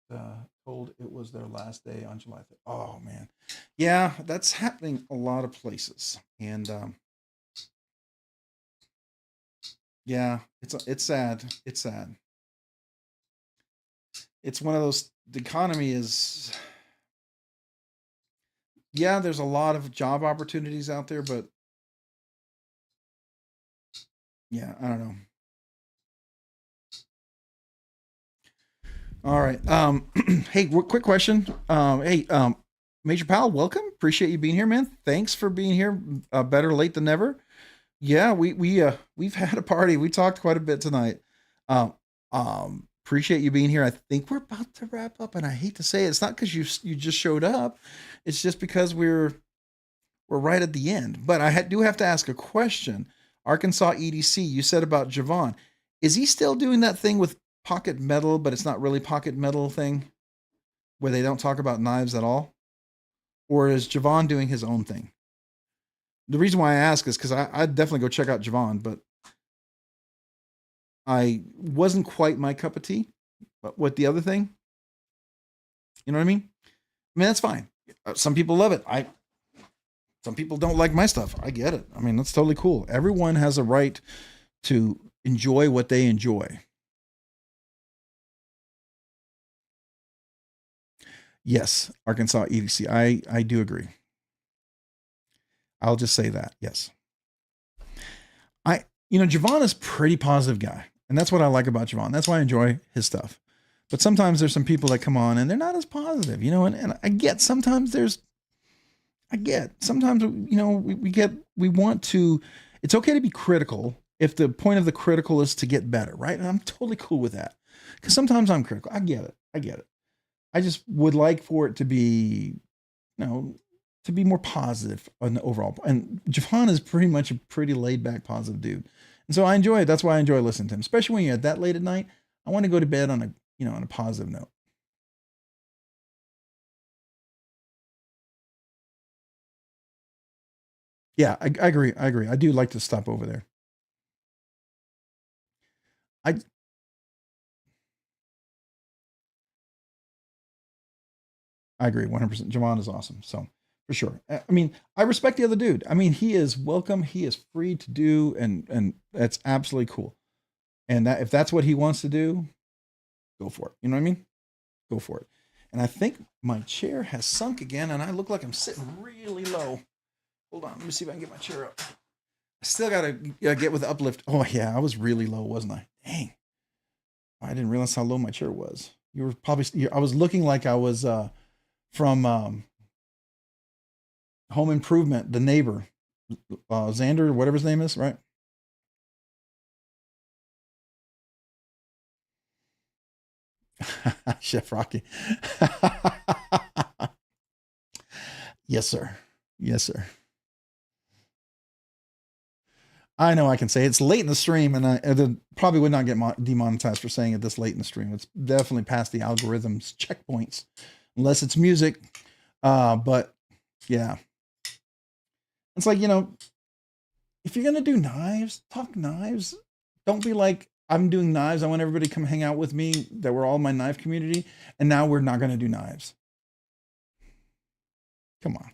Speaker 3: told it was their last day on July 3rd. Oh man, yeah, that's happening a lot of places, and yeah, it's sad. It's sad. It's one of those. The economy is. Yeah, there's a lot of job opportunities out there, but yeah, I don't know. All right. Hey, quick question. Major Pal, welcome. Appreciate you being here, man. Thanks for being here. Better late than never. Yeah, we've had a party. We talked quite a bit tonight. Appreciate you being here. I think we're about to wrap up, and I hate to say it, it's not because you just showed up. It's just because we're right at the end. But I do have to ask a question. Arkansas EDC, you said about Javon. Is he still doing that thing with pocket metal, but it's not really pocket metal thing where they don't talk about knives at all? Or is Javon doing his own thing? The reason why I ask is because I'd definitely go check out Javon, but I wasn't quite my cup of tea. But what the other thing? You know what I mean? I mean, that's fine. Some people love it. Some people don't like my stuff. I get it. I mean, that's totally cool. Everyone has a right to enjoy what they enjoy. Yes, Arkansas EDC. I do agree. I'll just say that. Yes. Javon is a pretty positive guy. And that's what I like about Javon. That's why I enjoy his stuff. But sometimes there's some people that come on and they're not as positive, and I get sometimes we want to, it's okay to be critical if the point of the critical is to get better, right? And I'm totally cool with that. Because sometimes I'm critical. I get it. I just would like for it to be, to be more positive on the overall. And Javon is pretty much a pretty laid back, positive dude. And so I enjoy it. That's why I enjoy listening to him, especially when you're at that late at night. I want to go to bed on a positive note. Yeah, I agree. I do like to stop over there. I agree 100%. Javon is awesome. So for sure. I mean, I respect the other dude. I mean, he is welcome. He is free to do, and that's absolutely cool. And that if that's what he wants to do, go for it. You know what I mean? Go for it. And I think my chair has sunk again, and I look like I'm sitting really low. Hold on, let me see if I can get my chair up. I still gotta get with the uplift. Oh yeah, I was really low, wasn't I? Dang. I didn't realize how low my chair was. You were probably. I was looking like I was from Home Improvement, the neighbor, Xander, whatever his name is, right? Chef Rocky. Yes, sir. Yes, sir. I know I can say it's late in the stream, and I probably would not get demonetized for saying it this late in the stream. It's definitely past the algorithm's checkpoints, unless it's music. But yeah, it's like, if you're going to do knives, talk knives. Don't be like, I'm doing knives. I want everybody to come hang out with me, that we're all my knife community. And now we're not going to do knives. Come on.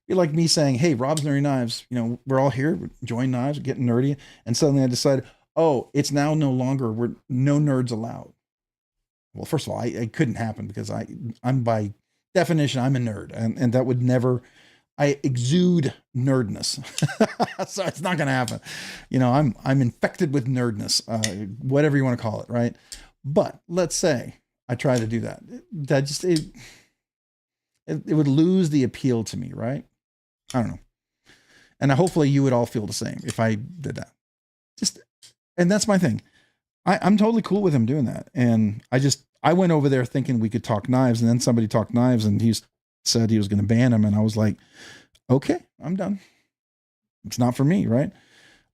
Speaker 3: Be like me saying, hey, Rob's Nerdy Knives, we're all here, we're enjoying knives, getting nerdy. And suddenly I decided, oh, it's now no longer, we're no nerds allowed. Well, first of all, it couldn't happen because I'm by definition, I'm a nerd, and that would never, I exude nerdness. So it's not going to happen. I'm infected with nerdness, whatever you want to call it. Right. But let's say I try to do that. It would lose the appeal to me. Right. I don't know. And hopefully you would all feel the same if I did that. And that's my thing. I'm totally cool with him doing that. And I went over there thinking we could talk knives, and then somebody talked knives, and he said he was going to ban him. And I was like, okay, I'm done. It's not for me. Right.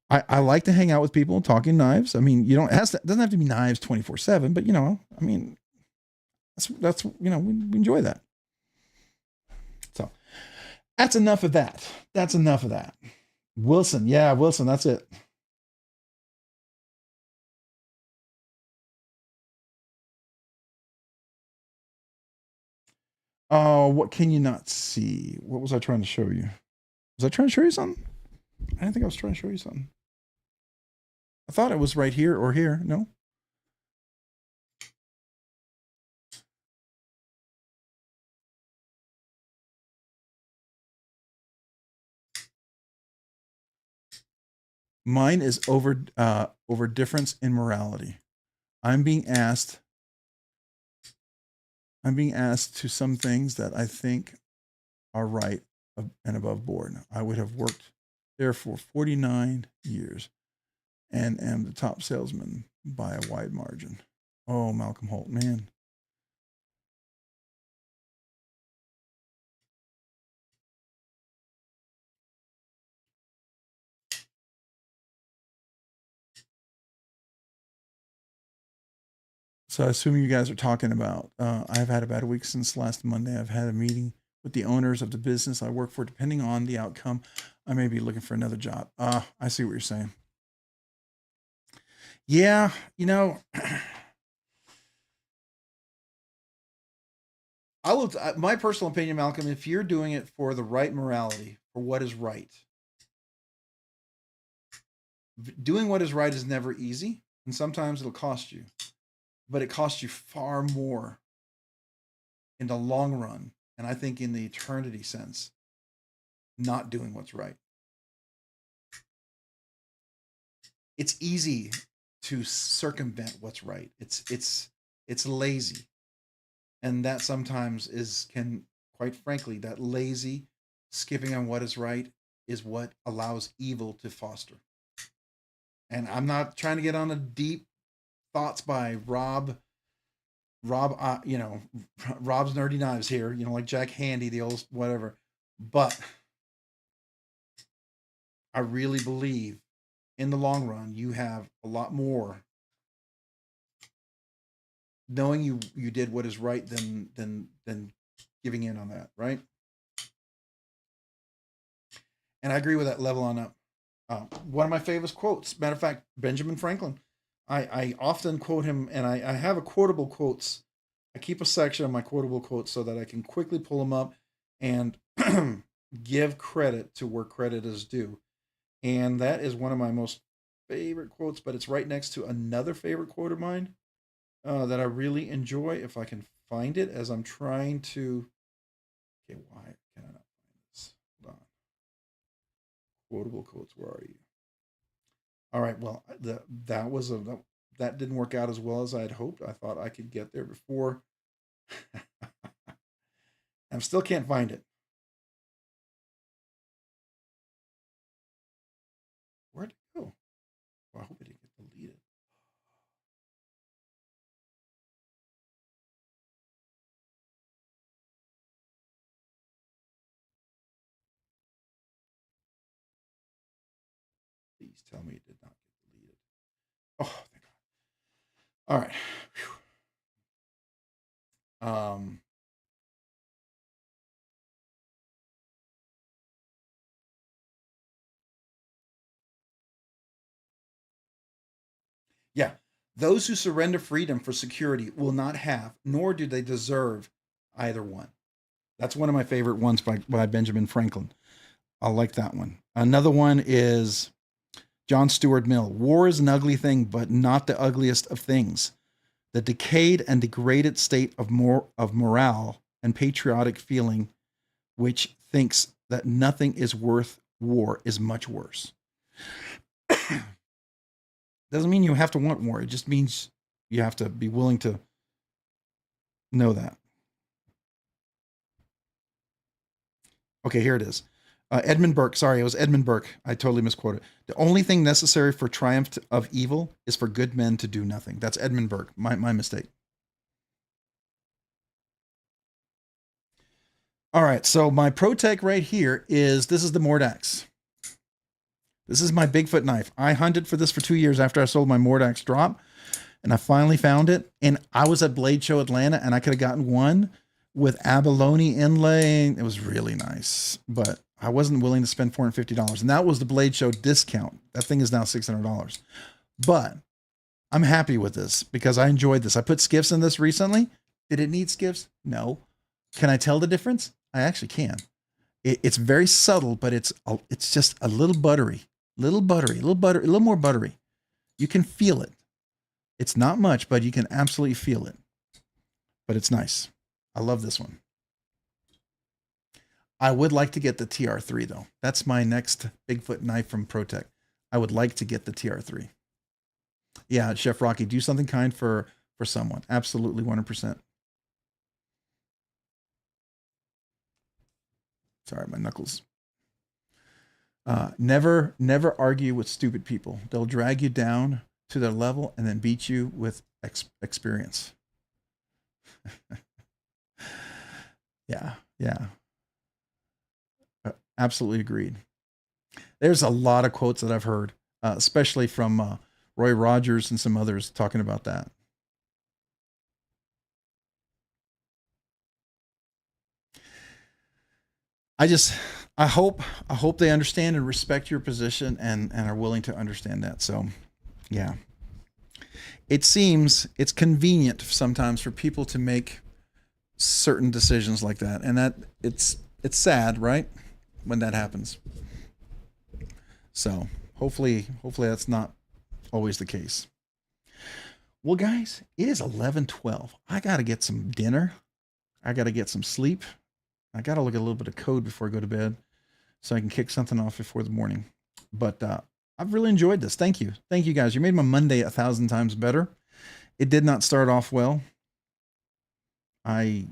Speaker 3: I like to hang out with people talking knives. I mean, it doesn't have to be knives 24/7, but I mean, that's we enjoy that. So That's enough of that. That's enough of that. Wilson. Yeah, Wilson. That's it. Oh, what can you not see? What was I trying to show you? Was I trying to show you something? I didn't think I was trying to show you something. I thought it was right here or here. No. Mine is over difference in morality. I'm being asked to some things that I think are right and above board. I would have worked there for 49 years and am the top salesman by a wide margin. Oh, Malcolm Holt, man. So I assume you guys are talking about, I've had a bad week since last Monday. I've had a meeting with the owners of the business I work for. Depending on the outcome, I may be looking for another job. I see what you're saying. Yeah, you know, my personal opinion, Malcolm, if you're doing it for the right morality, for what is right, doing what is right is never easy. And sometimes it'll cost you, but it costs you far more in the long run. And I think in the eternity sense, not doing what's right. It's easy to circumvent what's right. It's lazy. And that sometimes can, quite frankly, that lazy skipping on what is right is what allows evil to foster. And I'm not trying to get on a deep thoughts by Rob, Rob's Nerdy Knives here, like Jack Handy, the old whatever. But I really believe in the long run, you have a lot more knowing you did what is right than giving in on that, right? And I agree with that level on up. One of my favorite quotes, matter of fact, Benjamin Franklin. I often quote him, and I have a quotable quotes. I keep a section of my quotable quotes so that I can quickly pull them up and give credit to where credit is due. And that is one of my most favorite quotes, but it's right next to another favorite quote of mine that I really enjoy. If I can find it, as I'm trying to. Okay, why can I not find this? Hold on. Quotable quotes. Where are you? All right. Well, that didn't work out as well as I had hoped. I thought I could get there before. I still can't find it. Where'd it go? Well, I hope it didn't get deleted. Please tell me it did not get deleted. Oh, thank God. All right. Whew. Yeah. Those who surrender freedom for security will not have, nor do they deserve either one. That's one of my favorite ones by Benjamin Franklin. I like that one. Another one is John Stuart Mill. War is an ugly thing, but not the ugliest of things. The decayed and degraded state of morale and patriotic feeling, which thinks that nothing is worth war, is much worse. Doesn't mean you have to want war. It just means you have to be willing to know that. Okay, here it is. Edmund Burke. Sorry, it was Edmund Burke. I totally misquoted. The only thing necessary for triumph of evil is for good men to do nothing. That's Edmund Burke. My mistake. All right, so my ProTech right here this is the Mordax. This is my Bigfoot knife. I hunted for this for 2 years after I sold my Mordax drop, and I finally found it. And I was at Blade Show Atlanta, and I could have gotten one, with abalone inlay. It was really nice, but I wasn't willing to spend $450. And that was the Blade Show discount. That thing is now $600. But I'm happy with this because I enjoyed this. I put skiffs in this recently. Did it need skiffs? No. Can I tell the difference? I actually can. It's very subtle, but it's just a little buttery, a little more buttery. You can feel it. It's not much, but you can absolutely feel it. But it's nice. I love this one. I would like to get the TR3 though. That's my next Bigfoot knife from ProTech. I would like to get the TR3. Yeah, Chef Rocky, do something kind for someone. Absolutely, 100%. Sorry, my knuckles. Never argue with stupid people. They'll drag you down to their level and then beat you with experience. Yeah. Absolutely agreed. There's a lot of quotes that I've heard, especially from Roy Rogers and some others talking about that. I hope they understand and respect your position and are willing to understand that. So, yeah. It seems it's convenient sometimes for people to make certain decisions like that, and that it's sad, right, when that happens. So hopefully that's not always the case. Well, guys, it is 11:12. I got to get some dinner. I got to get some sleep. I got to look at a little bit of code before I go to bed so I can kick something off before the morning. But I've really enjoyed this. Thank you. Thank you, guys. You made my Monday 1,000 times better. It did not start off well. I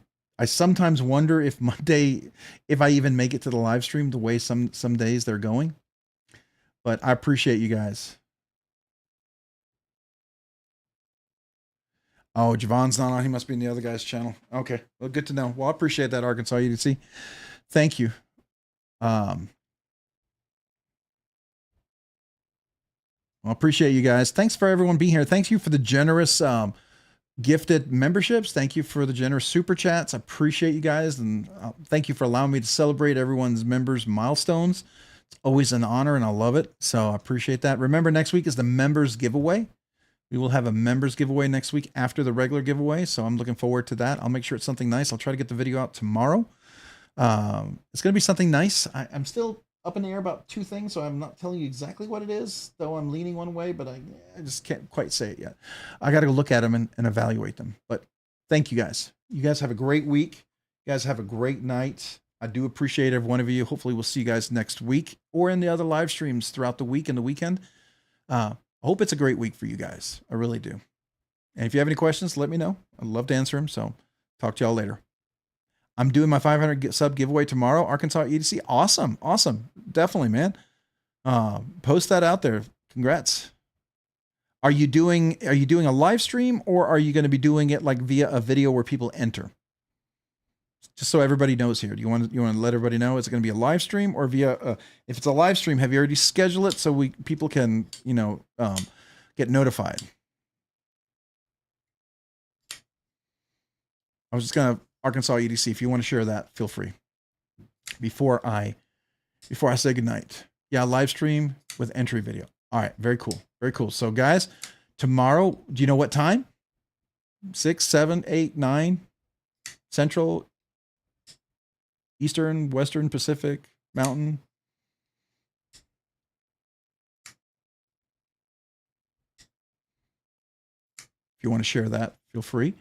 Speaker 3: sometimes wonder if Monday, if I even make it to the live stream the way some days they're going. But I appreciate you guys. Oh, Javon's not on. He must be in the other guy's channel. Okay. Well, good to know. Well, I appreciate that, Arkansas UDC. Thank you. I appreciate you guys. Thanks for everyone being here. Thank you for the generous gifted memberships. Thank you for the generous super chats. I appreciate you guys. And thank you for allowing me to celebrate everyone's members' milestones. It's always an honor and I love it. So I appreciate that. Remember, next week is the members giveaway. We will have a members giveaway next week after the regular giveaway. So I'm looking forward to that. I'll make sure it's something nice. I'll try to get the video out tomorrow. It's going to be something nice. I'm still up in the air about two things, so I'm not telling you exactly what it is, though I'm leaning one way, but I just can't quite say it yet. I got to go look at them and evaluate them. But thank you guys. You guys have a great week. You guys have a great night. I do appreciate every one of you. Hopefully we'll see you guys next week or in the other live streams throughout the week and the weekend. I hope it's a great week for you guys. I really do. And if you have any questions, let me know. I'd love to answer them. So talk to y'all later. I'm doing my 500 sub giveaway tomorrow, Arkansas EDC. Awesome. Definitely, man. Post that out there. Congrats. Are you doing a live stream or are you going to be doing it like via a video where people enter? Just so everybody knows here. Do you want to let everybody know? Is it going to be a live stream or via if it's a live stream, have you already scheduled it so people can, get notified? I was just going to Arkansas EDC, if you want to share that, feel free. Before I say goodnight. Yeah, live stream with entry video. All right, very cool. Very cool. So guys, tomorrow, do you know what time? 6, 7, 8, 9 Central, Eastern, Western, Pacific, Mountain. If you want to share that, feel free.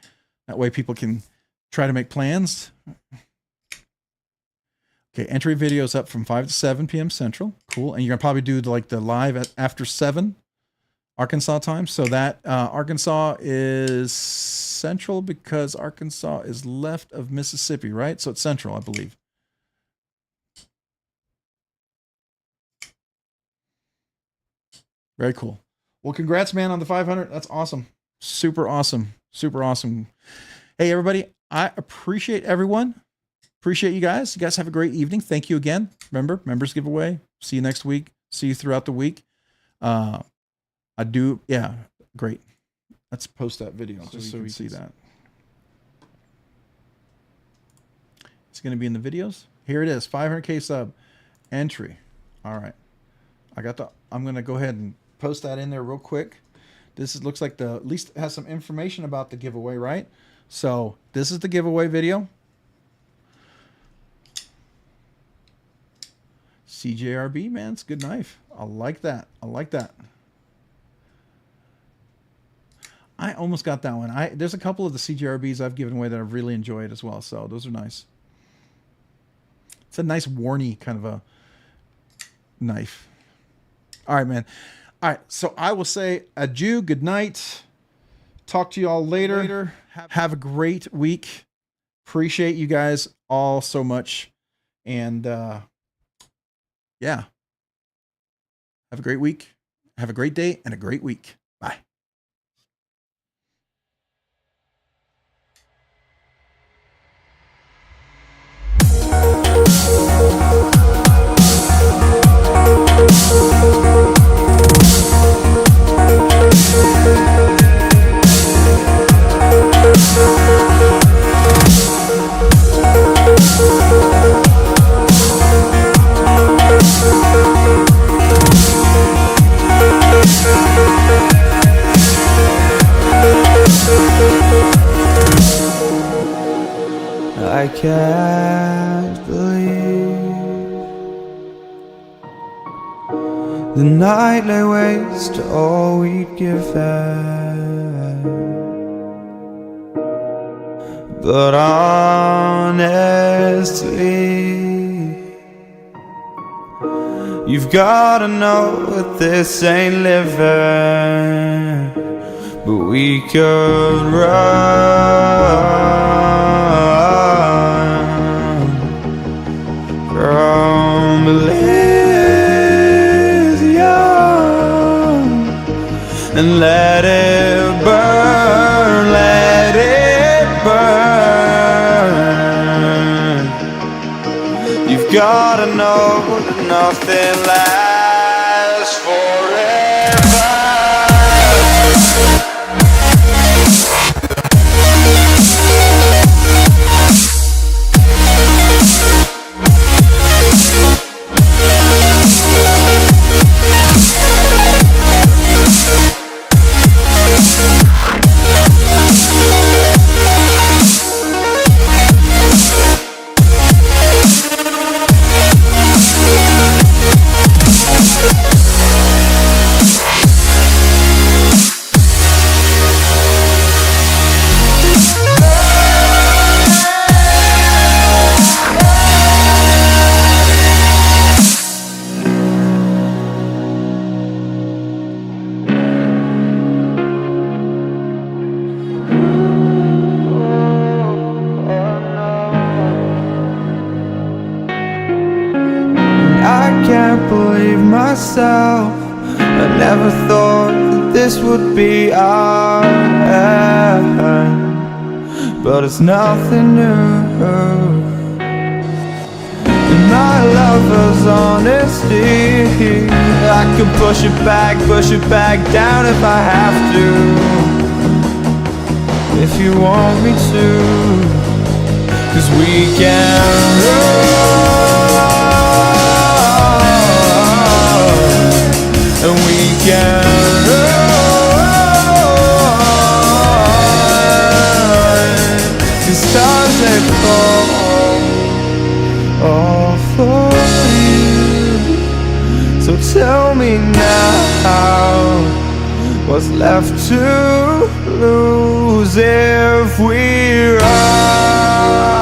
Speaker 3: That way people can try to make plans. Okay, entry video is up from 5 to 7 p.m. Central. Cool. And you're going to probably do the live after 7 Arkansas time. So that Arkansas is Central because Arkansas is left of Mississippi, right? So it's Central, I believe. Very cool. Well, congrats, man, on the 500. That's awesome. Super awesome. Super awesome. Hey, everybody. I appreciate everyone. Appreciate you guys. You guys have a great evening. Thank you again. Remember, members giveaway. See you next week. See you throughout the week. Yeah, great. Let's post that video just so you can see that. It's going to be in the videos. Here it is, 500K sub entry. All right. I'm going to go ahead and post that in there real quick. Looks like at least it has some information about the giveaway, right? So this is the giveaway video. CJRB, man, it's a good knife. I like that. I like that. I almost got that one. There's a couple of the CJRBs I've given away that I've really enjoyed as well. So those are nice. It's a nice warny kind of a knife. All right, man. All right, so I will say adieu, good night. Talk to you all later. Have a great week. Appreciate you guys all so much. And yeah, have a great week. Have a great day and a great week. Bye.
Speaker 1: I can't believe the night lay waste to all we'd given. But honestly, you've gotta know that this ain't living. But we could run from Elysium and let it burn, let it burn. You've gotta know that nothing lasts forever. Can't believe myself. I never thought that this would be our end, but it's nothing new. And my lover's honesty, I could push it back down if I have to. If you want me to, 'cause we can run. And we can run, 'cause stars they fall all for you. So tell me now, what's left to lose if we run?